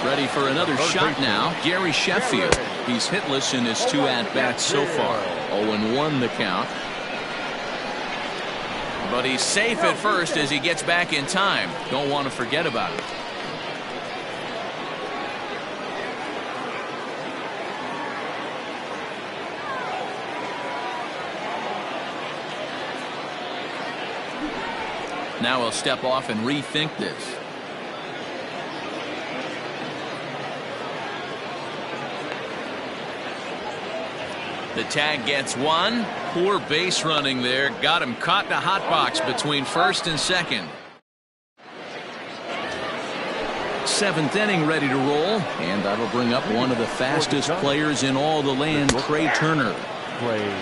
Ready for another shot now. Gary Sheffield. He's hitless in his 2 at-bats so far. 0-1 the count. But he's safe at first as he gets back in time. Don't want to forget about it. Now he'll step off and rethink this. The tag gets one. Poor base running there. Got him caught in a hot box between first and second. 7th inning ready to roll. And that'll bring up one of the fastest players in all the land, Trey Turner.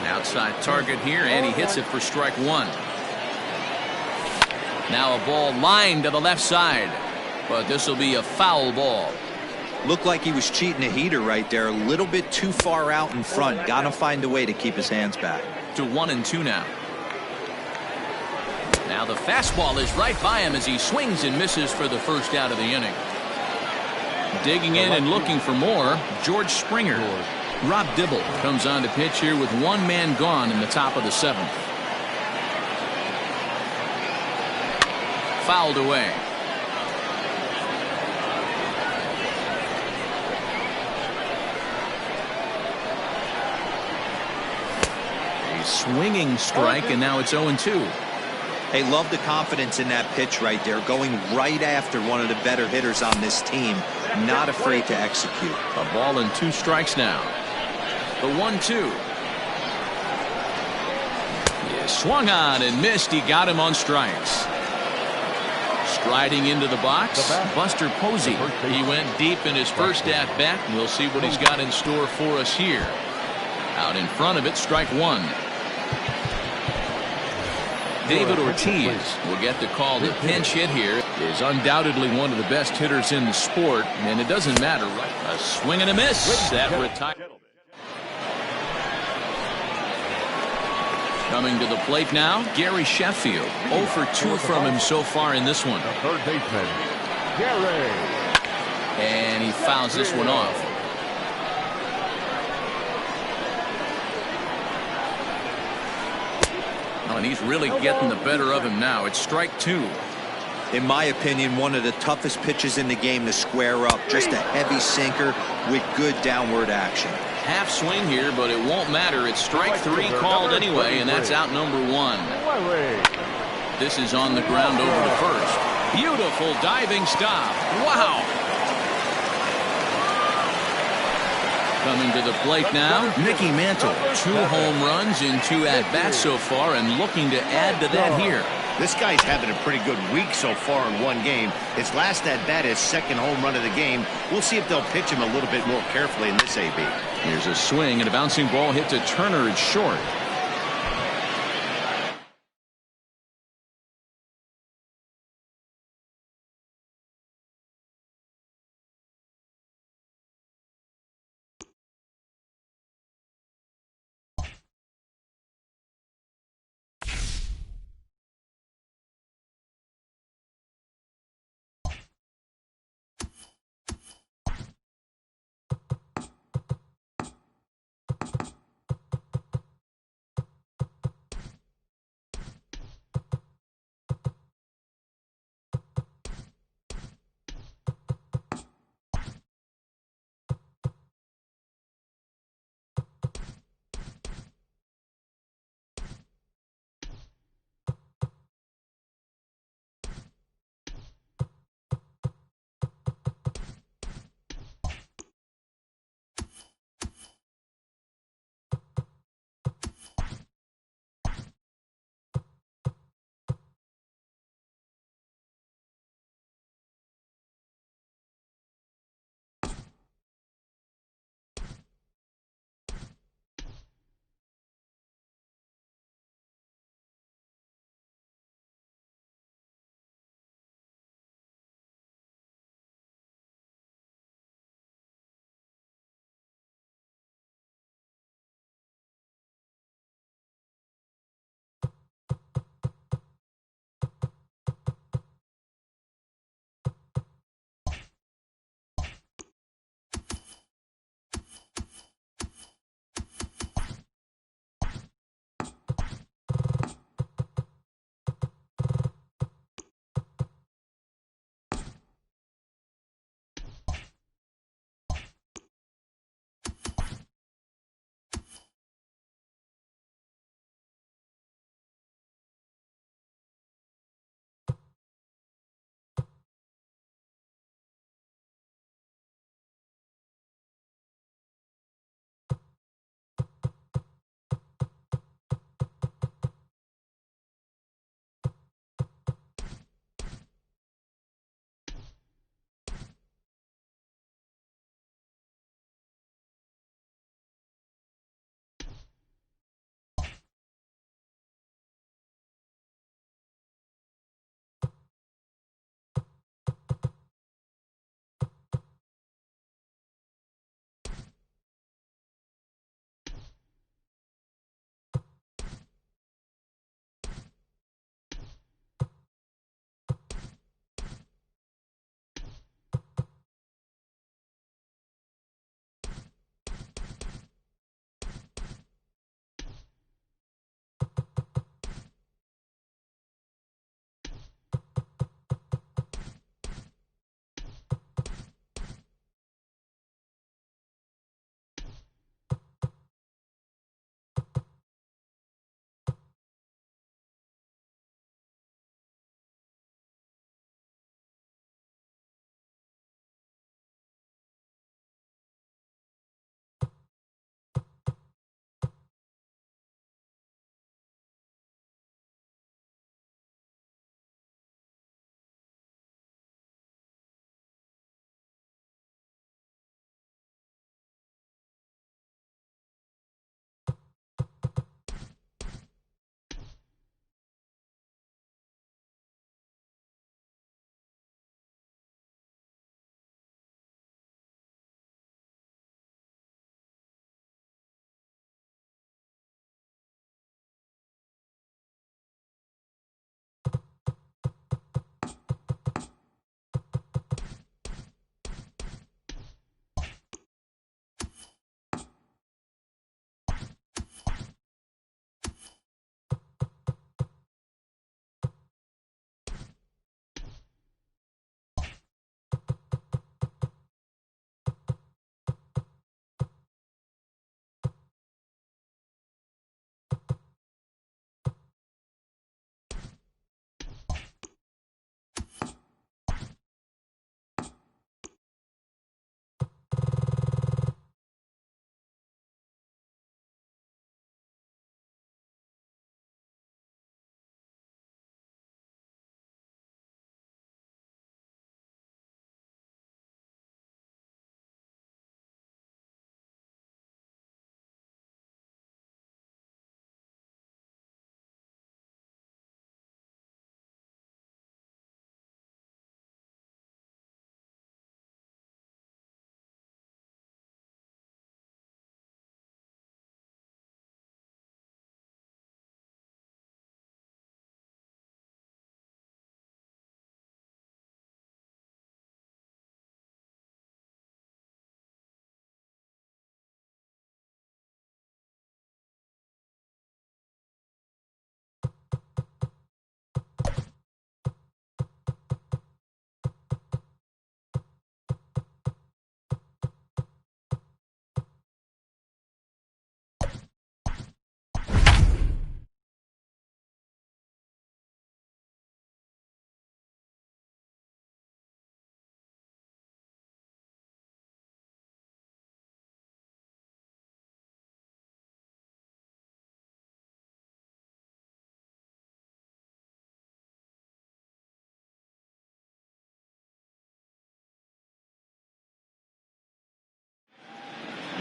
Outside target here, and he hits it for strike one. Now a ball lined to the left side. But this will be a foul ball. Looked like he was cheating a heater right there. A little bit too far out in front. Got to find a way to keep his hands back. To 1-2 now. Now the fastball is right by him as he swings and misses for the first out of the inning. Digging in and looking for more, George Springer. Rob Dibble comes on to pitch here with 1 man gone in the top of the 7th. Fouled away. Swinging strike, and now it's 0-2. Hey, love the confidence in that pitch right there. Going right after one of the better hitters on this team. Not afraid to execute. A ball and 2 strikes now. The 1-2. Yeah, swung on and missed. He got him on strikes. Striding into the box, Buster Posey. He went deep in his first at-bat. We'll see what he's got in store for us here. Out in front of it, strike one. David Ortiz will get the call. The pinch hit here is undoubtedly one of the best hitters in the sport, and it doesn't matter, right? A swing and a miss. That retired. Coming to the plate now, Gary Sheffield. 0 for 2 from him so far in this one. Third baseman, Gary. And he fouls this one off. Oh, and he's really getting the better of him now. It's strike 2. In my opinion, one of the toughest pitches in the game to square up. Just a heavy sinker with good downward action. Half swing here, but it won't matter. It's strike 3 called anyway, and that's out number 1. This is on the ground over to first. Beautiful diving stop. Wow. Coming to the plate now, Mickey Mantle. 2 home runs in 2 at-bats so far, and looking to add to that here. This guy's having a pretty good week so far in 1 game. His last at-bat is 2nd home run of the game. We'll see if they'll pitch him a little bit more carefully in this AB. Here's a swing and a bouncing ball hit to Turner. It's short.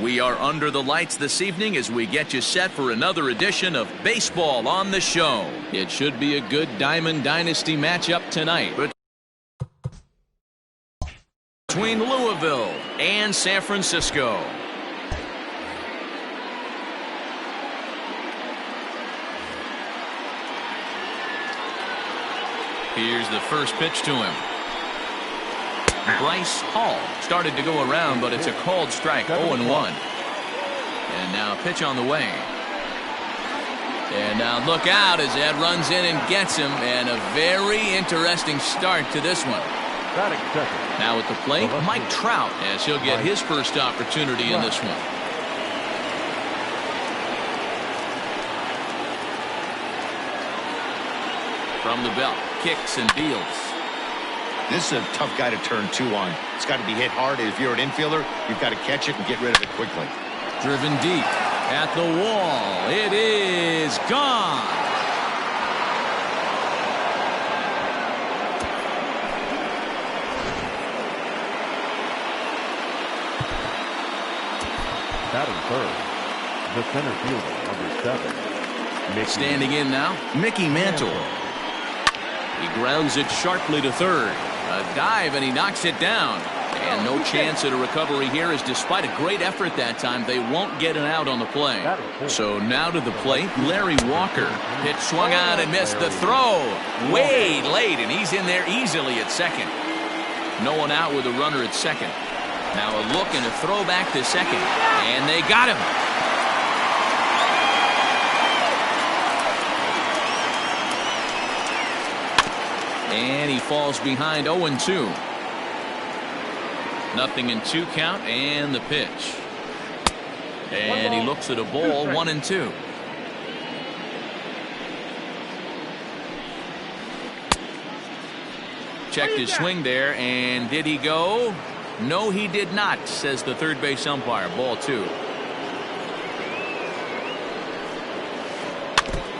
We are under the lights this evening as we get you set for another edition of Baseball on the Show. It should be a good Diamond Dynasty matchup tonight between Louisville and San Francisco. Here's the first pitch to him. Bryce Hall started to go around, but it's a called strike, 0-1. And now a pitch on the way. And now look out as Ed runs in and gets him, and a very interesting start to this one. Now at the plate, Mike Trout, as he'll get his first opportunity in this one. From the belt, kicks and deals. This is a tough guy to turn 2 on. It's got to be hit hard. If you're an infielder, you've got to catch it and get rid of it quickly. Driven deep at the wall. It is gone. Batting third, the center fielder, number 7. Standing in now, Mickey Mantle. He grounds it sharply to third. A dive, and he knocks it down. And no chance at a recovery here, as despite a great effort that time, they won't get an out on the play. So now to the plate, Larry Walker. Pitch swung on and missed. The throw way late, and he's in there easily at second. No one out with a runner at second. Now a look and a throw back to second. And they got him. And he falls behind 0-2. Nothing in 2 count, and the pitch. And he looks at a ball, 1-2. Checked his swing there, and did he go? No, he did not, says the third base umpire. Ball 2.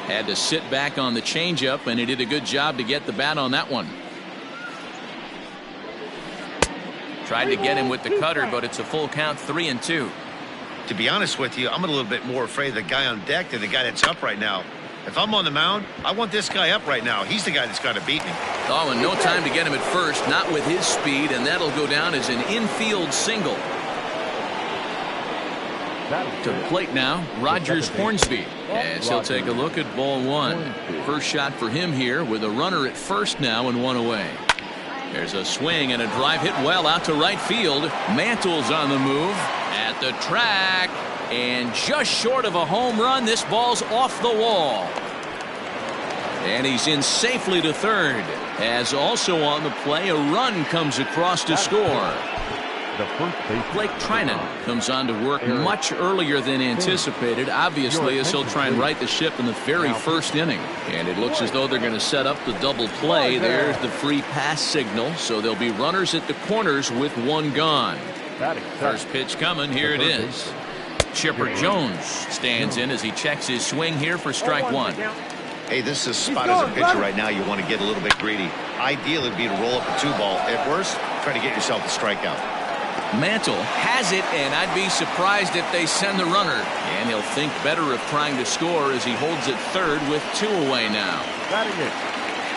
Had to sit back on the changeup, and he did a good job to get the bat on that one. Tried to get him with the cutter, but it's a full count, 3-2. To be honest with you, I'm a little bit more afraid of the guy on deck than the guy that's up right now. If I'm on the mound, I want this guy up right now. He's the guy that's got to beat me. Oh, and no time to get him at first, not with his speed, and that'll go down as an infield single. To the plate now, Rogers Hornsby, as he'll take a look at ball 1. First shot for him here with a runner at first now and 1 away. There's a swing and a drive hit well out to right field. Mantle's on the move at the track, and just short of a home run. This ball's off the wall. And he's in safely to third, as also on the play a run comes across to score. Blake Trinan comes on to work much earlier than anticipated, obviously, as he'll try and right the ship in the very first inning. And it looks as though they're going to set up the double play. There's the free pass signal, so there'll be runners at the corners with 1 gone. First pitch coming. Here it is. Chipper Jones stands in as he checks his swing here for strike 1. Hey, this is a spot as a pitcher right now. You want to get a little bit greedy. Ideal would be to roll up a 2-ball. At worst, try to get yourself a strikeout. Mantle has it, and I'd be surprised if they send the runner. And he'll think better of trying to score as he holds it third with 2 away now.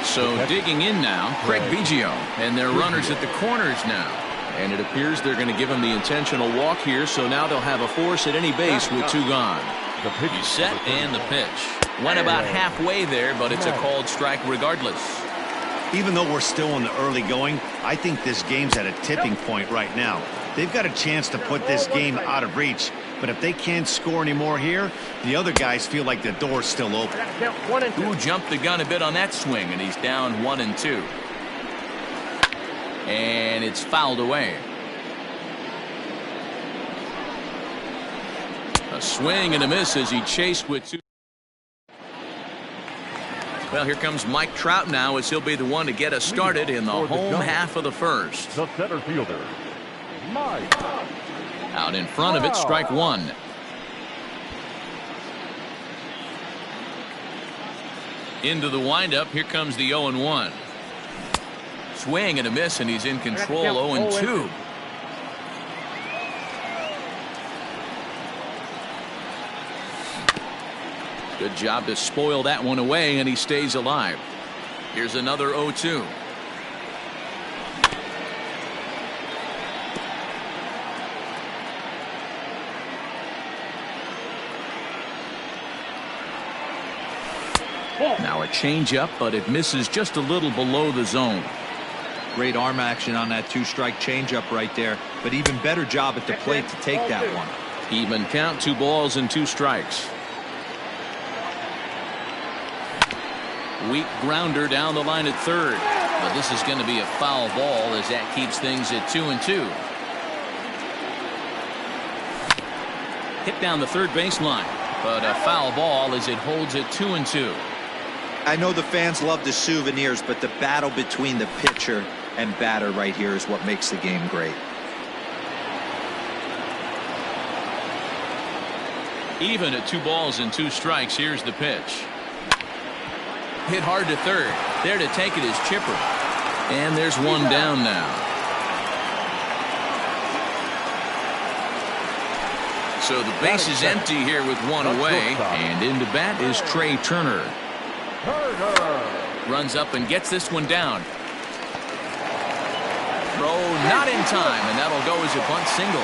So digging in now, Craig Biggio, and their runners at the corners now. And it appears they're going to give him the intentional walk here, so now they'll have a force at any base with 2 gone. He's set, and the pitch. Went about halfway there, but it's a called strike regardless. Even though we're still in the early going, I think this game's at a tipping point right now. They've got a chance to put this game out of reach, but if they can't score anymore here, the other guys feel like the door's still open. Who jumped the gun a bit on that swing, and he's down 1-2. And it's fouled away. A swing and a miss as he chased with 2. Well, here comes Mike Trout now, as he'll be the one to get us started in the home half of the first. The center fielder, Mike. Out in front of it, strike 1. Into the windup, here comes the 0-1. Swing and a miss, and he's in control, 0-2. Good job to spoil that one away, and he stays alive. Here's another 0-2. Now a changeup, but it misses just a little below the zone. Great arm action on that 2-strike changeup right there, but even better job at the plate to take that one. Even count, 2 balls and 2 strikes. Weak grounder down the line at third, but this is going to be a foul ball as that keeps things at 2-2. Hit down the third baseline, but a foul ball as it holds at 2-2. I know the fans love the souvenirs, but the battle between the pitcher and batter right here is what makes the game great. Even at 2 balls and 2 strikes. Here's the pitch. Hit hard to third. There to take it is Chipper. And there's one down now. So the base is empty here with 1 away. And into bat is Trey Turner. Runs up and gets this one down. Throw not in time, and that'll go as a bunt single.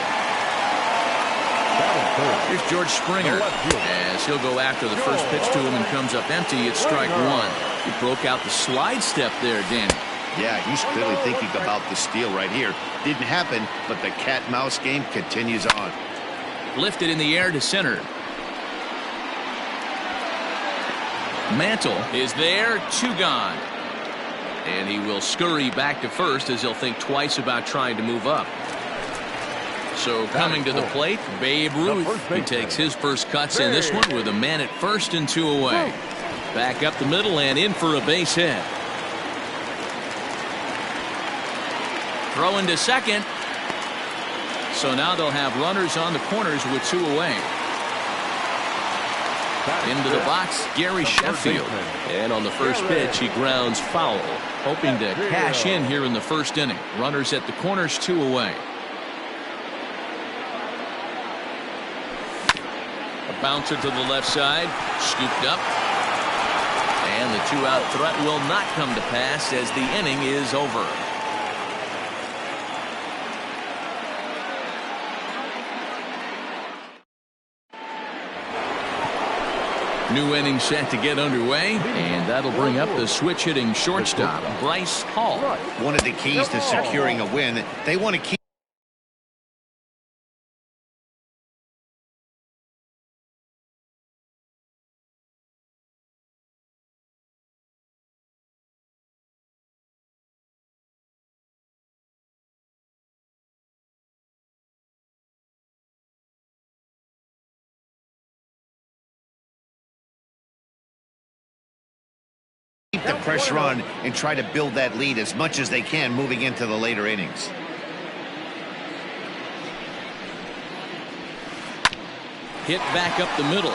Here's George Springer as he'll go after the first pitch to him and comes up empty. It's strike 1. He broke out the slide step there, Danny. Yeah, he's clearly thinking about the steal right here. Didn't happen, but the cat-mouse game continues on. Lifted in the air to center. Mantle is there, 2 gone. And he will scurry back to first as he'll think twice about trying to move up. So coming to the plate, Babe Ruth. He takes his first cuts in this one with a man at first and 2 away. Back up the middle and in for a base hit. Throw into second. So now they'll have runners on the corners with 2 away. Into the box, Gary Sheffield. And on the first pitch, he grounds foul, hoping to cash in here in the first inning. Runners at the corners, 2 away. A bouncer to the left side, scooped up. And the 2-out threat will not come to pass as the inning is over. New inning set to get underway, and that'll bring up the switch-hitting shortstop, Bryce Hall. One of the keys to securing a win, they want to keep the pressure on and try to build that lead as much as they can moving into the later innings. Hit back up the middle.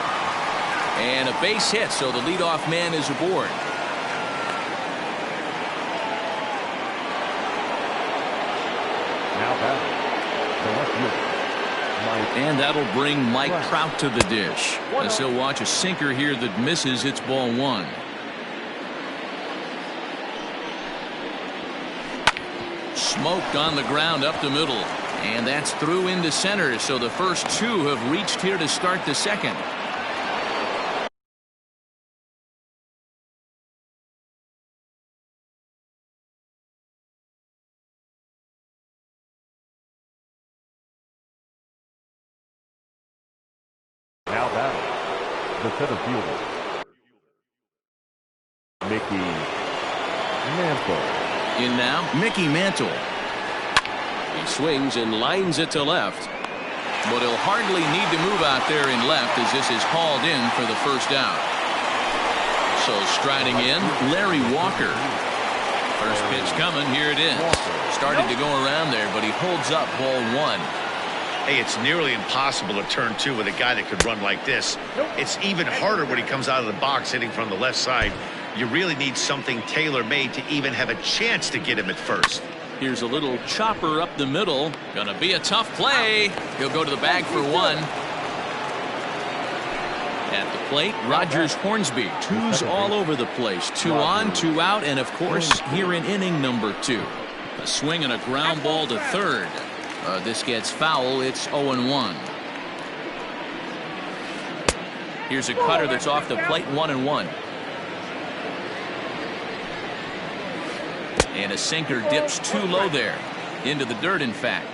And a base hit, so the leadoff man is aboard. Now batting, the left fielder, and that'll bring Mike Trout to the dish. As he'll watch a sinker here that misses. It's ball 1. Smoked on the ground up the middle. And that's through into center. So the first 2 have reached here to start the second. now batting, the center fielder, Mickey Mantle. In now, Mickey Mantle. He swings and lines it to left. But he'll hardly need to move out there in left as this is hauled in for the first out. So striding in, Larry Walker. First pitch coming, here it is. Started to go around there, but he holds up ball 1. Hey, it's nearly impossible to turn 2 with a guy that could run like this. It's even harder when he comes out of the box hitting from the left side. You really need something tailor-made to even have a chance to get him at first. Here's a little chopper up the middle. Gonna be a tough play. He'll go to the bag for 1. At the plate, Rogers Hornsby. Twos all over the place. 2 on, 2 out, and of course, here in inning number 2. A swing and a ground ball to third. This gets foul. It's 0-1. Here's a cutter that's off the plate, 1-1. And a sinker dips too low there. Into the dirt, in fact.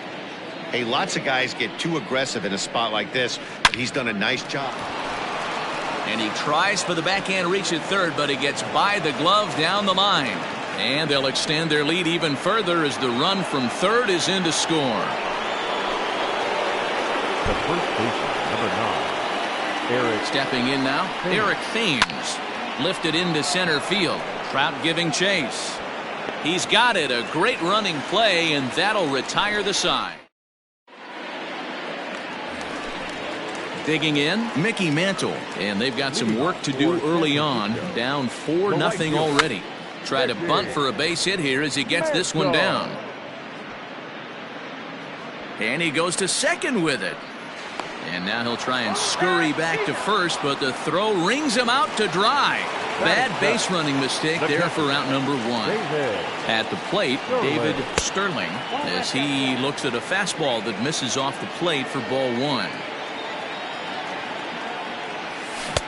Hey, lots of guys get too aggressive in a spot like this, but he's done a nice job. And he tries for the backhand reach at third, but he gets by the glove down the line. And they'll extend their lead even further as the run from third is in to score. The first baseman, number 9. Eric. Stepping in now, Eric Thames. Lifted into center field. Trout giving chase. He's got it. A great running play, and that'll retire the side. Digging in, Mickey Mantle. And they've got some work to do early on. Down 4-0 already. Try to bunt for a base hit here as he gets this one down. And he goes to second with it. And now he'll try and scurry back to first, but the throw rings him out to dry. Bad base running mistake there for out number 1. At the plate, David Sterling, as he looks at a fastball that misses off the plate for ball 1.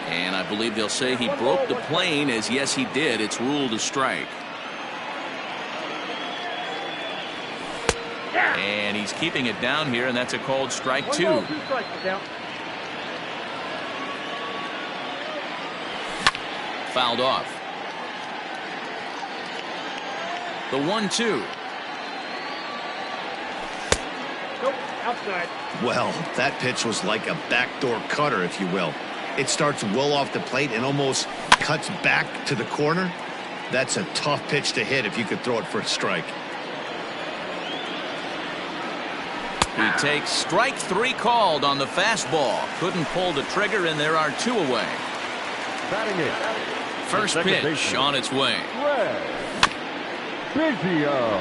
And I believe they'll say he broke the plane, as yes he did. It's ruled a strike. And he's keeping it down here, and that's a called strike 2. Fouled off. The 1-2. Nope, outside. Well, that pitch was like a backdoor cutter, if you will. It starts well off the plate and almost cuts back to the corner. That's a tough pitch to hit if you could throw it for a strike. He takes strike 3 called on the fastball. Couldn't pull the trigger, and there are 2 away. Batting it. First pitch on its way. Biggio.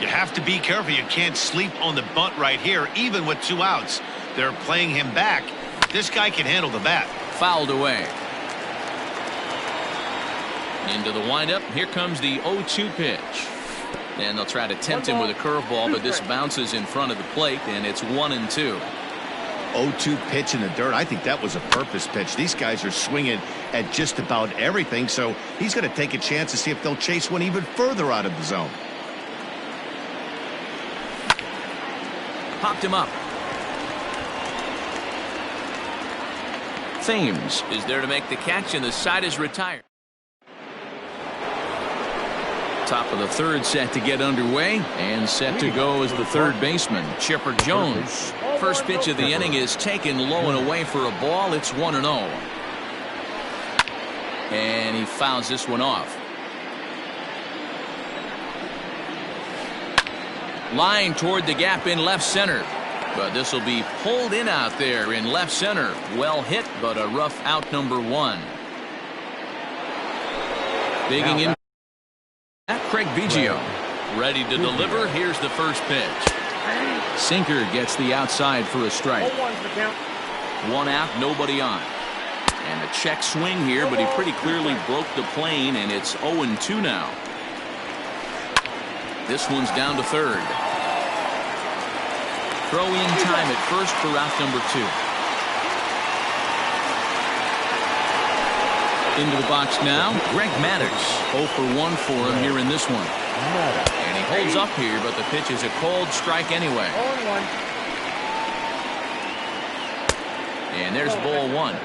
You have to be careful. You can't sleep on the bunt right here, even with 2 outs. They're playing him back. This guy can handle the bat. Fouled away. Into the windup. Here comes the 0-2 pitch. And they'll try to tempt him with a curveball, but this bounces in front of the plate, and it's 1-2. 0-2 pitch in the dirt. I think that was a purpose pitch. These guys are swinging at just about everything, so he's going to take a chance to see if they'll chase one even further out of the zone. Popped him up. Thames is there to make the catch, and the side is retired. Top of the third set to get underway, and set to go as the third baseman, Chipper Jones. First pitch of the inning is taken low and away for a ball. It's 1-0. And he fouls this one off. Line toward the gap in left center. But this will be pulled in out there in left center. Well hit, but a rough out number 1. Digging in. Craig Biggio ready to deliver. Here's the first pitch. Sinker gets the outside for a strike. 1 out, nobody on. And a check swing here, but he pretty clearly broke the plane, and it's 0-2 now. This one's down to third. Throw in time at first for out number 2. Into the box now, Greg Maddux. 0 for 1 for him here in this one. And he holds up here, but the pitch is a called strike anyway. And there's ball 1.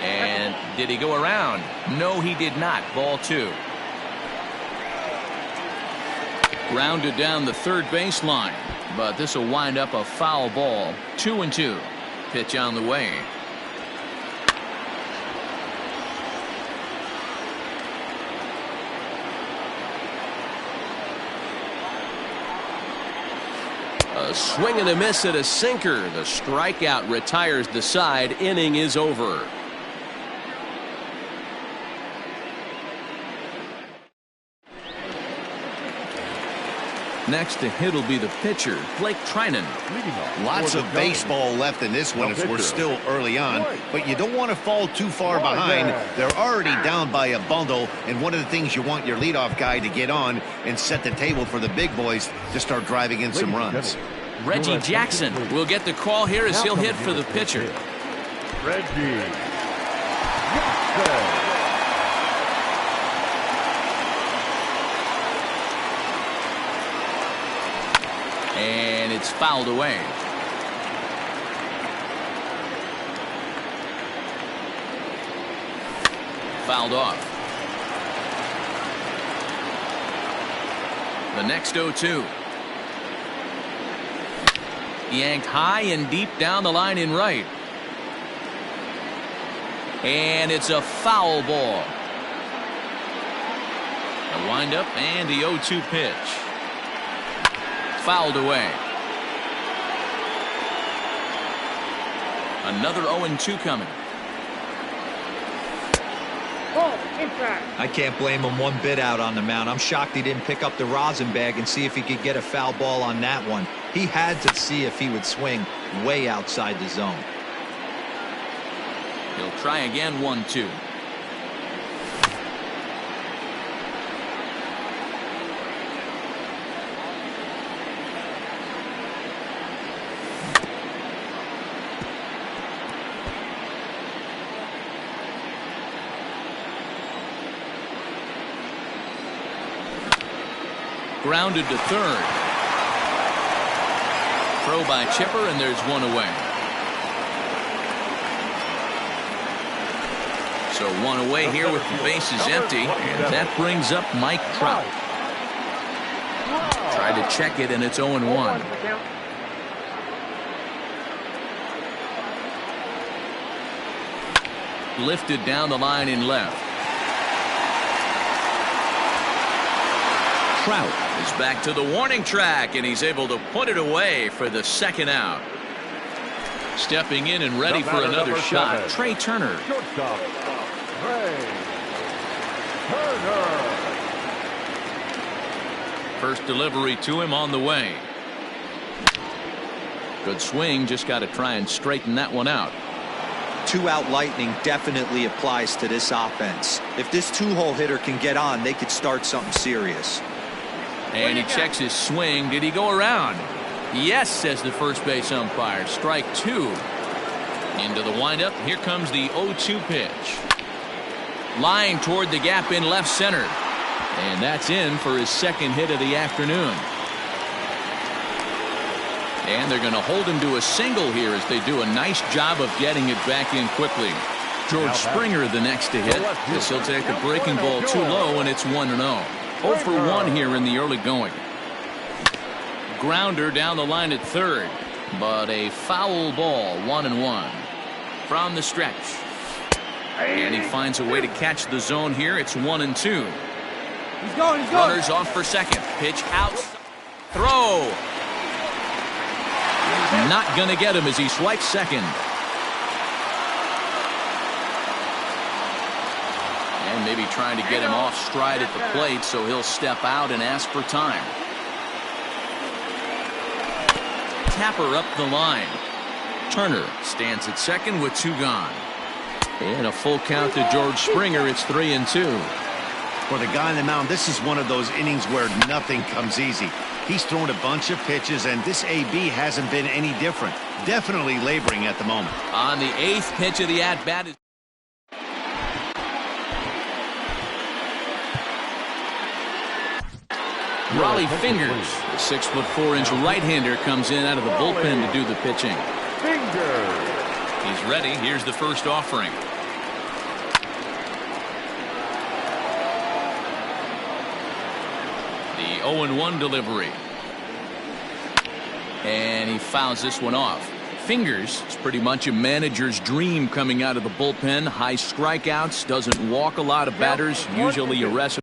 And did he go around? No, he did not. Ball 2. Rounded down the third baseline, but this will wind up a foul ball. 2-2. Pitch on the way. A swing and a miss at a sinker. The strikeout retires the side. Inning is over. Next to hit will be the pitcher, Blake Trinan. Lots of baseball left in this one as we're still early on, but you don't want to fall too far behind. They're already down by a bundle, and one of the things you want your leadoff guy to get on and set the table for the big boys to start driving in some runs. Reggie Jackson will get the call here as he'll hit for the pitcher. Reggie Jackson. And it's fouled away. Fouled off. The next 0-2. Yanked high and deep down the line in right. And it's a foul ball. A windup and the 0-2 pitch. Fouled away. Another 0-2 coming. I can't blame him one bit out on the mound. I'm shocked he didn't pick up the rosin bag and see if he could get a foul ball on that one. He had to see if he would swing way outside the zone. He'll try again. 1-2. Grounded to third. Throw by Chipper, and there's one away. So one away here with the bases empty, and that brings up Mike Trout. Tried to check it, and it's 0-1. Lifted down the line in left. Trout is back to the warning track, and he's able to put it away for the second out. Stepping in and ready for another shot, Trey Turner. Shortstop, Trey Turner. First delivery to him on the way. Good swing, just got to try and straighten that one out. 2-out lightning definitely applies to this offense. If this 2-hole hitter can get on, they could start something serious. And he checks his swing. Did he go around? Yes, says the first base umpire. Strike 2. Into the windup. Here comes the 0-2 pitch. Line toward the gap in left center. And that's in for his second hit of the afternoon. And they're going to hold him to a single here as they do a nice job of getting it back in quickly. George Springer the next to hit. This he'll take the breaking ball too low, and it's 1-0. 0 for 1 here in the early going. Grounder down the line at third, but a foul ball. 1-1 from the stretch, and he finds a way to catch the zone here. It's 1-2. He's going. Runners off for second. Pitch out. Throw. Not gonna get him as he swipes second. And maybe trying to get him off stride at the plate, so he'll step out and ask for time. Tapper up the line. Turner stands at second with 2 gone. And a full count to George Springer. It's 3-2. For the guy on the mound, this is one of those innings where nothing comes easy. He's thrown a bunch of pitches, and this AB hasn't been any different. Definitely laboring at the moment. On the 8th pitch of the at-bat is Raleigh Fingers, the 6'4" right-hander, comes in out of the bullpen to do the pitching. Fingers. He's ready. Here's the first offering. The 0-1 delivery. And he fouls this one off. Fingers is pretty much a manager's dream coming out of the bullpen. High strikeouts, doesn't walk a lot of batters, usually arrests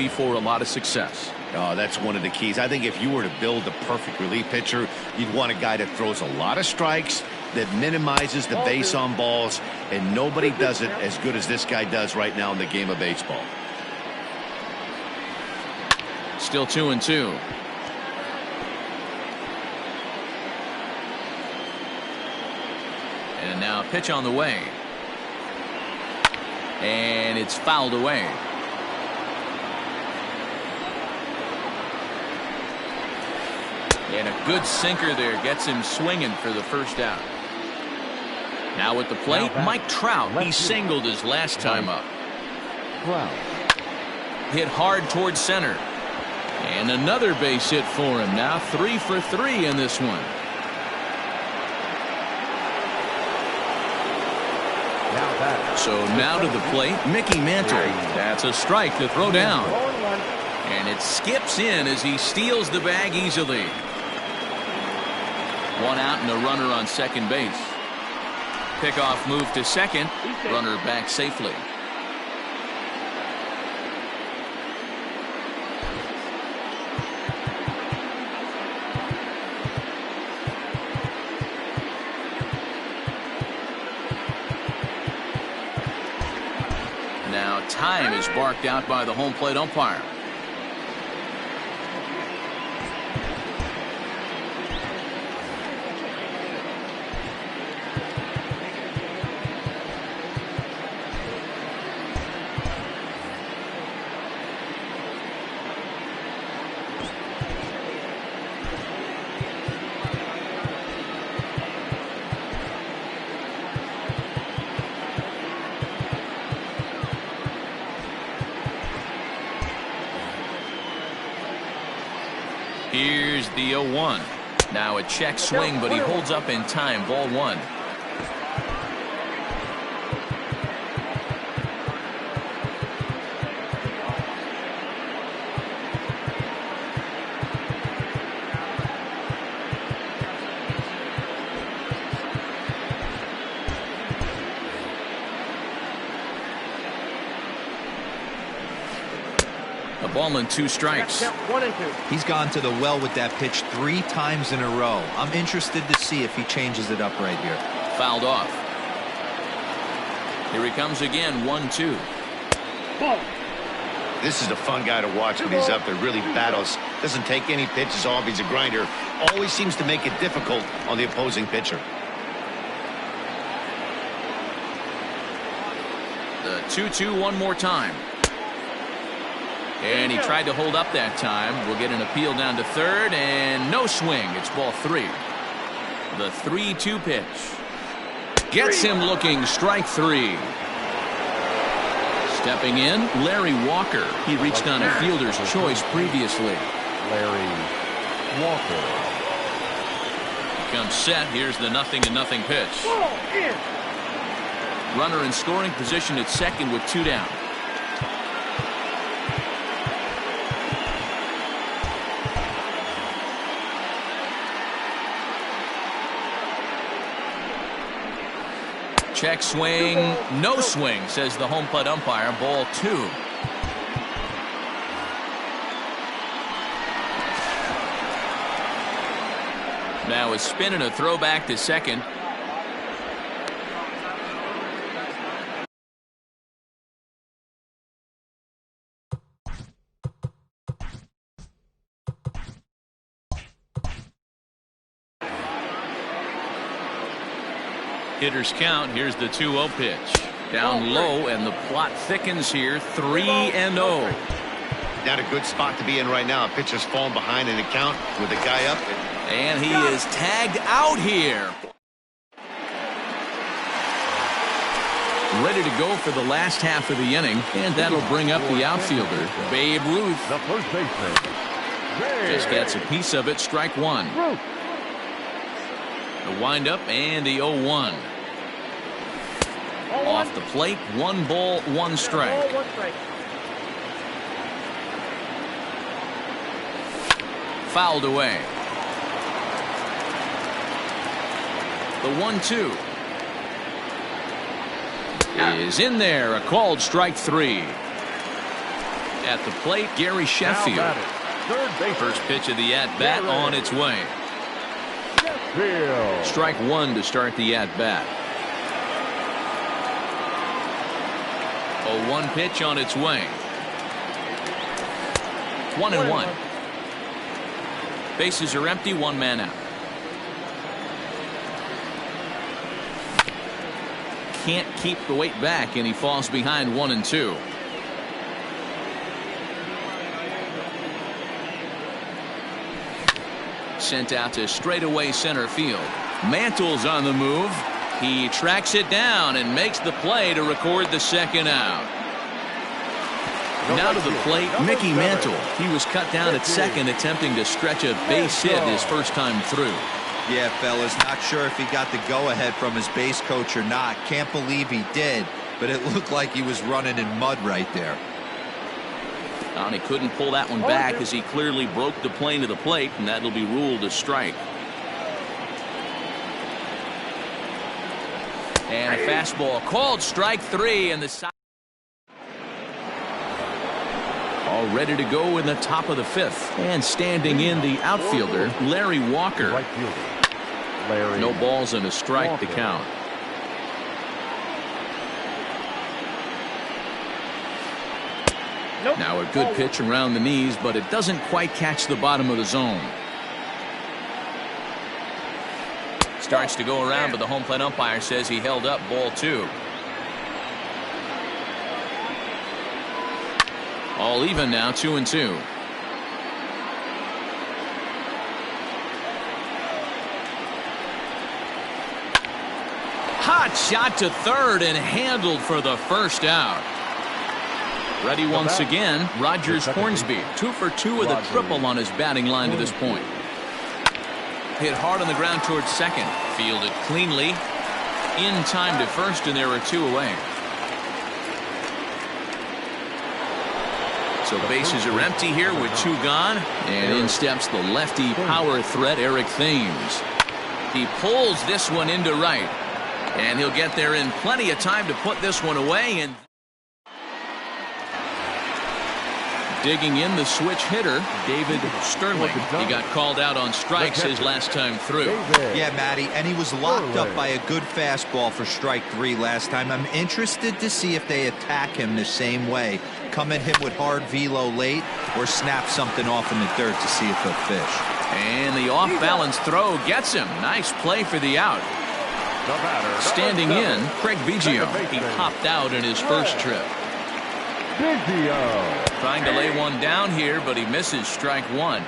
for a lot of success. Oh, that's one of the keys. I think if you were to build a perfect relief pitcher, you'd want a guy that throws a lot of strikes, that minimizes the base on balls, and nobody does it as good as this guy does right now in the game of baseball. Still 2-2. And now a pitch on the way. And it's fouled away. And a good sinker there gets him swinging for the first out. Now at the plate, Mike Trout. He singled his last time up. Hit hard towards center. And another base hit for him. Now 3 for 3 in this one. So now to the plate, Mickey Mantle. That's a strike to throw down. And it skips in as he steals the bag easily. 1 out and a runner on second base. Pickoff move to second. Runner back safely. Now time is barked out by the home plate umpire. Here's the 0-1. Now a check swing, but he holds up in time. Ball 1. A ball and 2 strikes. 1 and 2. He's gone to the well with that pitch 3 times in a row. I'm interested to see if he changes it up right here. Fouled off. Here he comes again. 1-2. This is a fun guy to watch when he's up there. Really battles. Doesn't take any pitches off. He's a grinder. Always seems to make it difficult on the opposing pitcher. The 2-2 one more time. And he tried to hold up that time. We'll get an appeal down to third, and no swing. It's ball 3. The 3-2 pitch. Gets him looking. Strike 3. Stepping in, Larry Walker. He reached on a fielder's choice previously. Larry Walker. He comes set. Here's the 0-0 pitch. Runner in scoring position at second with 2 down. Check swing, no swing, says the home plate umpire. Ball 2. Now a spin and a throw back to second. Hitters count. Here's the 2-0 pitch. Down low, and the plot thickens here. 3-0. Not a good spot to be in right now. A pitcher's falling behind in the count with the guy up. And he is tagged out here. Ready to go for the last half of the inning, and that'll bring up the outfielder, Babe Ruth. The first baseman. Just gets a piece of it. Strike 1. The windup and the 0-1. Off the plate, 1 ball, 1 strike. Fouled away. The 1-2 is in there. A called strike 3. At the plate, Gary Sheffield. First pitch of the at-bat on its way. field. Strike one to start the at-bat. 0-1 pitch on its way. 1-1. Bases are empty, one man out. Can't keep the weight back, and he falls behind 1-2. Sent out to straightaway center field. Mantle's on the move. He tracks it down and makes the play to record the second out. Now to the plate, Mickey Mantle. He was cut down at second, attempting to stretch a base hit his first time through. Yeah, fellas, not sure if he got the go-ahead from his base coach or not. Can't believe he did, but it looked like he was running in mud right there. And he couldn't pull that one back as he clearly broke the plane to the plate, and that'll be ruled a strike. And a fastball called strike three, and the side all ready to go in the top of the fifth. And standing in the outfielder, Larry Walker. Right fielder, Larry No balls and a strike to count. Now a good pitch around the knees, but it doesn't quite catch the bottom of the zone. Starts to go around, but the home plate umpire says he held up ball two. All even now, 2-2. Hot shot to third and handled for the first out. Ready once again, Rogers Hornsby. 2 for 2 with a triple on his batting line to this point. Hit hard on the ground towards second. Fielded cleanly. In time to first, and there are 2 away. So bases are empty here with 2 gone. And in steps the lefty power threat, Eric Thames. He pulls this one into right. And he'll get there in plenty of time to put this one away. And digging in, the switch hitter, David Sterling. He got called out on strikes his last time through. Yeah, Matty, and he was locked up by a good fastball for strike 3 last time. I'm interested to see if they attack him the same way. Come at him with hard velo late or snap something off in the dirt to see if he'll fish. And the off-balance throw gets him. Nice play for the out. Standing in, Craig Biggio. He popped out in his first trip. Trying to lay one down here, but he misses strike 1.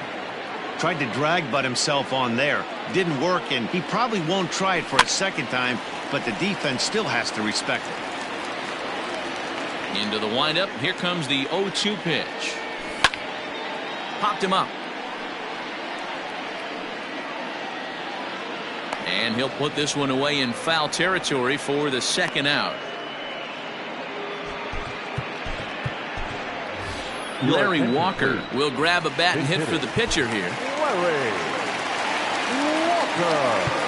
Tried to drag butt himself on there. Didn't work, and he probably won't try it for a second time, but the defense still has to respect it. Into the windup. Here comes the 0-2 pitch. Popped him up. And he'll put this one away in foul territory for the second out. Larry Walker will grab a bat and hit for the pitcher here. Larry Walker.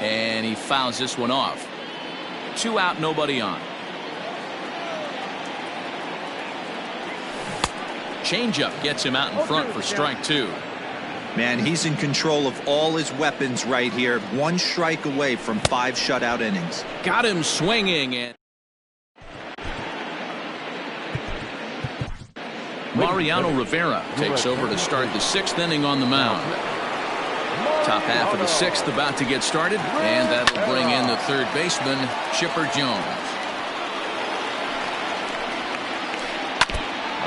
And he fouls this one off. 2 out, nobody on. Changeup gets him out in front for strike 2. Man, he's in control of all his weapons right here. 1 strike away from 5 shutout innings. Got him swinging, and Mariano Rivera takes over to start the 6th inning on the mound. Top half of the 6th about to get started, and that'll bring in the third baseman, Chipper Jones.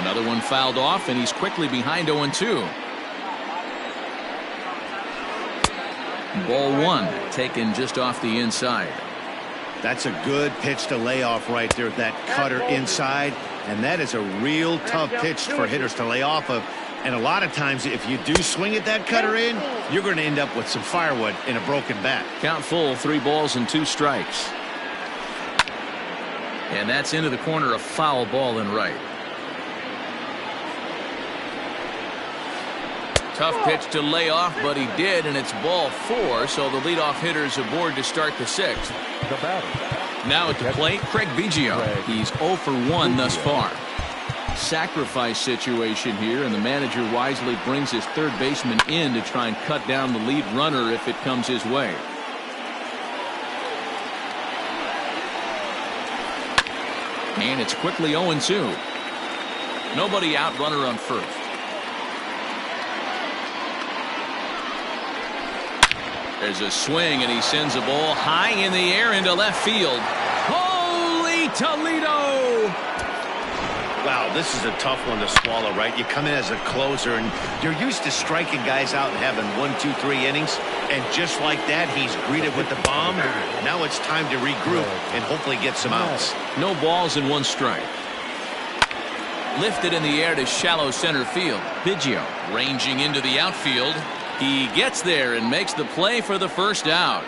Another one fouled off, and he's quickly behind 0-2. Ball 1 taken just off the inside. That's a good pitch to lay off right there, that cutter inside, and that is a real tough pitch for hitters to lay off of. And a lot of times, if you do swing at that cutter in, you're going to end up with some firewood in a broken bat. Count full, 3 balls and 2 strikes. And that's into the corner, a foul ball in right. Tough pitch to lay off, but he did, and it's ball 4, so the leadoff hitter's aboard to start the 6th. The batter. Now at the plate, Craig Biggio. He's 0 for 1 thus far. Sacrifice situation here, and the manager wisely brings his third baseman in to try and cut down the lead runner if it comes his way. And it's quickly 0-2. Nobody out, runner on first. There's a swing, and he sends a ball high in the air into left field. Holy Toledo! Wow, this is a tough one to swallow, right? You come in as a closer, and you're used to striking guys out and having 1, 2, 3 innings. And just like that, he's greeted with the bomb. Now it's time to regroup and hopefully get some outs. No balls and 1 strike. Lifted in the air to shallow center field. Biggio ranging into the outfield. He gets there and makes the play for the first out.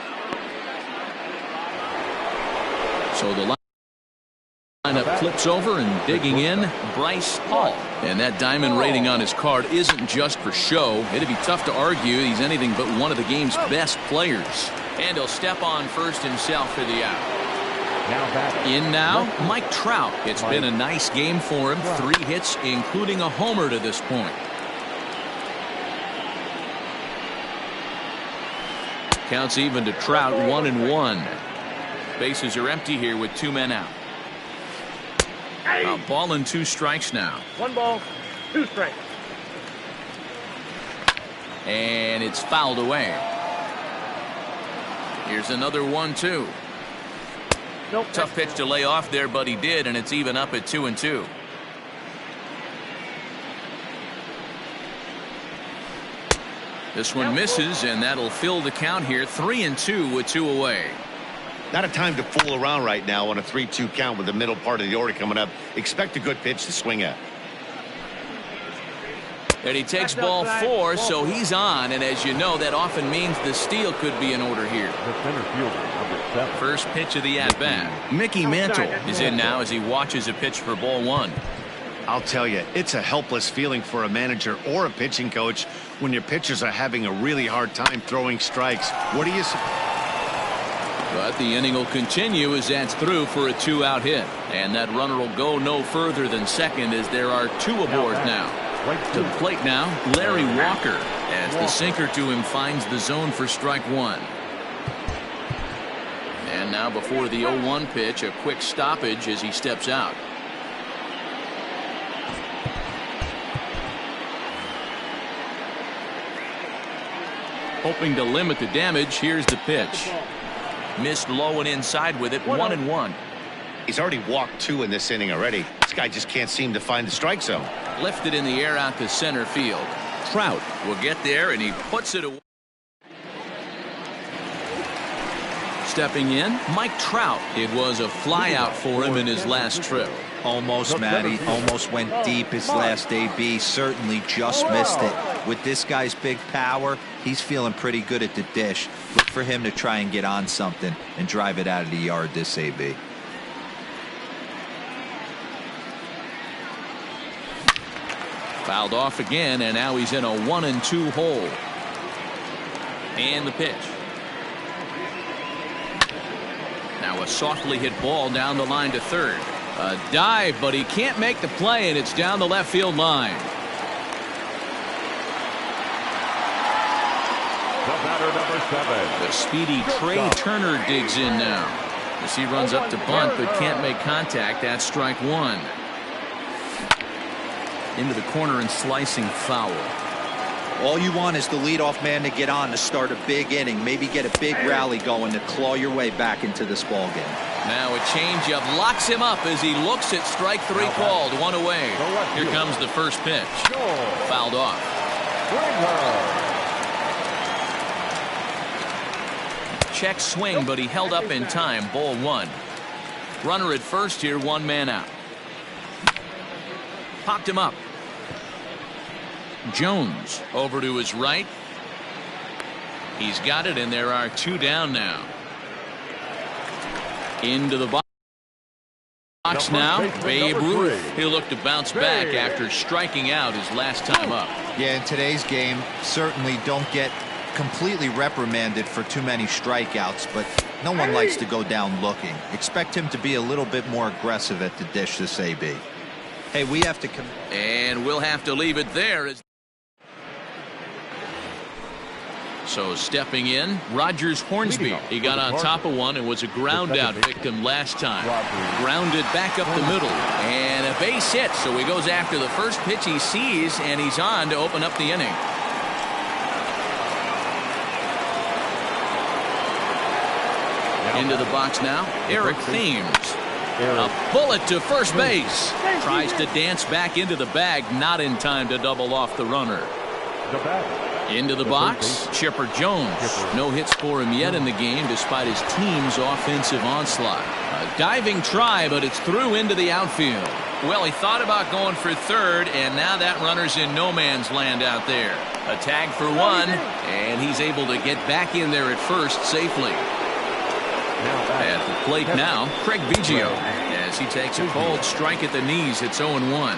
So the lineup flips over, and digging in, Bryce Hall. And that diamond rating on his card isn't just for show. It'd be tough to argue he's anything but one of the game's best players. And he'll step on first himself for the out. In now, Mike Trout. It's been a nice game for him. 3 hits, including a homer to this point. Counts even to Trout, 1-1. Bases are empty here with 2 men out. A ball and 2 strikes now. 1 ball, 2 strikes. And it's fouled away. Here's another 1-2. Nope. Tough pitch to lay off there, but he did, and it's even up at 2-2. This one misses, and that'll fill the count here. 3-2 with 2 away. Not a time to fool around right now on a 3-2 count with the middle part of the order coming up. Expect a good pitch to swing at. And he takes ball 4, so he's on, and as you know, that often means the steal could be in order here. The center fielder, number 7. First pitch of the at-bat. Mickey Mantle is in now as he watches a pitch for ball 1. I'll tell you, it's a helpless feeling for a manager or a pitching coach when your pitchers are having a really hard time throwing strikes. What do you say? But the inning will continue as that's through for a 2-out hit. And that runner will go no further than second as there are 2 aboard now. To the plate now, Larry Walker, as the sinker to him finds the zone for strike 1. And now before the 0-1 pitch, a quick stoppage as he steps out. Hoping to limit the damage, here's the pitch. Missed low and inside with it, 1-1. He's already walked 2 in this inning already. This guy just can't seem to find the strike zone. Lifted in the air out to center field. Trout will get there, and he puts it away. Stepping in, Mike Trout. It was a fly out for him in his last trip. Almost, Matty. Almost went deep his last AB. Certainly just missed it. With this guy's big power, he's feeling pretty good at the dish. Look for him to try and get on something and drive it out of the yard this AB. Fouled off again, and now he's in a 1-2 hole. And the pitch. Now a softly hit ball down the line to third. A dive, but he can't make the play, and it's down the left field line. The batter, number 7. The speedy Trey Turner digs in now. As he runs up to bunt, but can't make contact. That's strike 1. Into the corner and slicing foul. All you want is the leadoff man to get on to start a big inning. Maybe get a big rally going to claw your way back into this ball game. Now a changeup locks him up as he looks at strike 3 called. 1 away. Here comes the first pitch. Fouled off. Check swing, but he held up in time. Ball 1. Runner at first here, 1 man out. Popped him up. Jones over to his right. He's got it, and there are 2 down now. Into the box box now, Babe Ruth. He'll look to bounce back after striking out his last time up. Yeah, in today's game, certainly don't get completely reprimanded for too many strikeouts, but no one likes to go down looking. Expect him to be a little bit more aggressive at the dish this AB. Hey, we have to come. And we'll have to leave it there. So stepping in, Rogers Hornsby. He got on top of one and was a ground out victim last time. Grounded back up the middle. And a base hit. So he goes after the first pitch he sees, and he's on to open up the inning. Into the box now, Eric Thames. A bullet to first base. Tries to dance back into the bag, not in time to double off the runner. Into the box, Chipper Jones. No hits for him yet in the game despite his team's offensive onslaught. A diving try, but it's through into the outfield. Well, he thought about going for third, and now that runner's in no man's land out there. A tag for one, and he's able to get back in there at first safely. At the plate now, Craig Biggio, as he takes a cold strike at the knees. It's 0-1.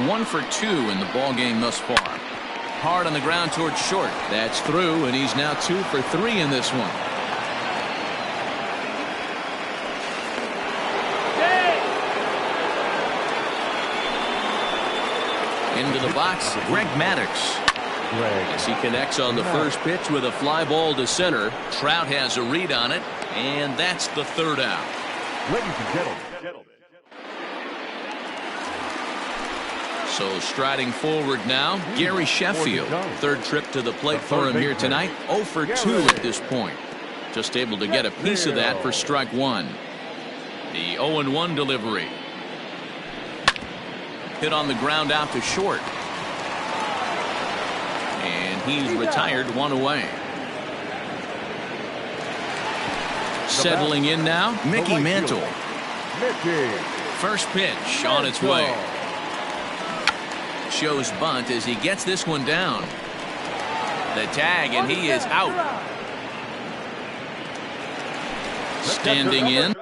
1 for 2 in the ball game thus far. Hard on the ground towards short. That's through, and he's now 2 for 3 in this one. Into the box, Greg Maddux. As he connects on the first pitch with a fly ball to center. Trout has a read on it, and that's the third out. Ladies and gentlemen. So striding forward now, Gary Sheffield. Third trip to the plate for him here tonight. 0 for 2 at this point. Just able to get a piece of that for strike one. The 0-1 delivery. Hit on the ground out to short. And he's retired, 1 away. Settling in now, Mickey Mantle. First pitch on its way. Shows bunt as he gets this one down. The tag, and he is out. Standing in.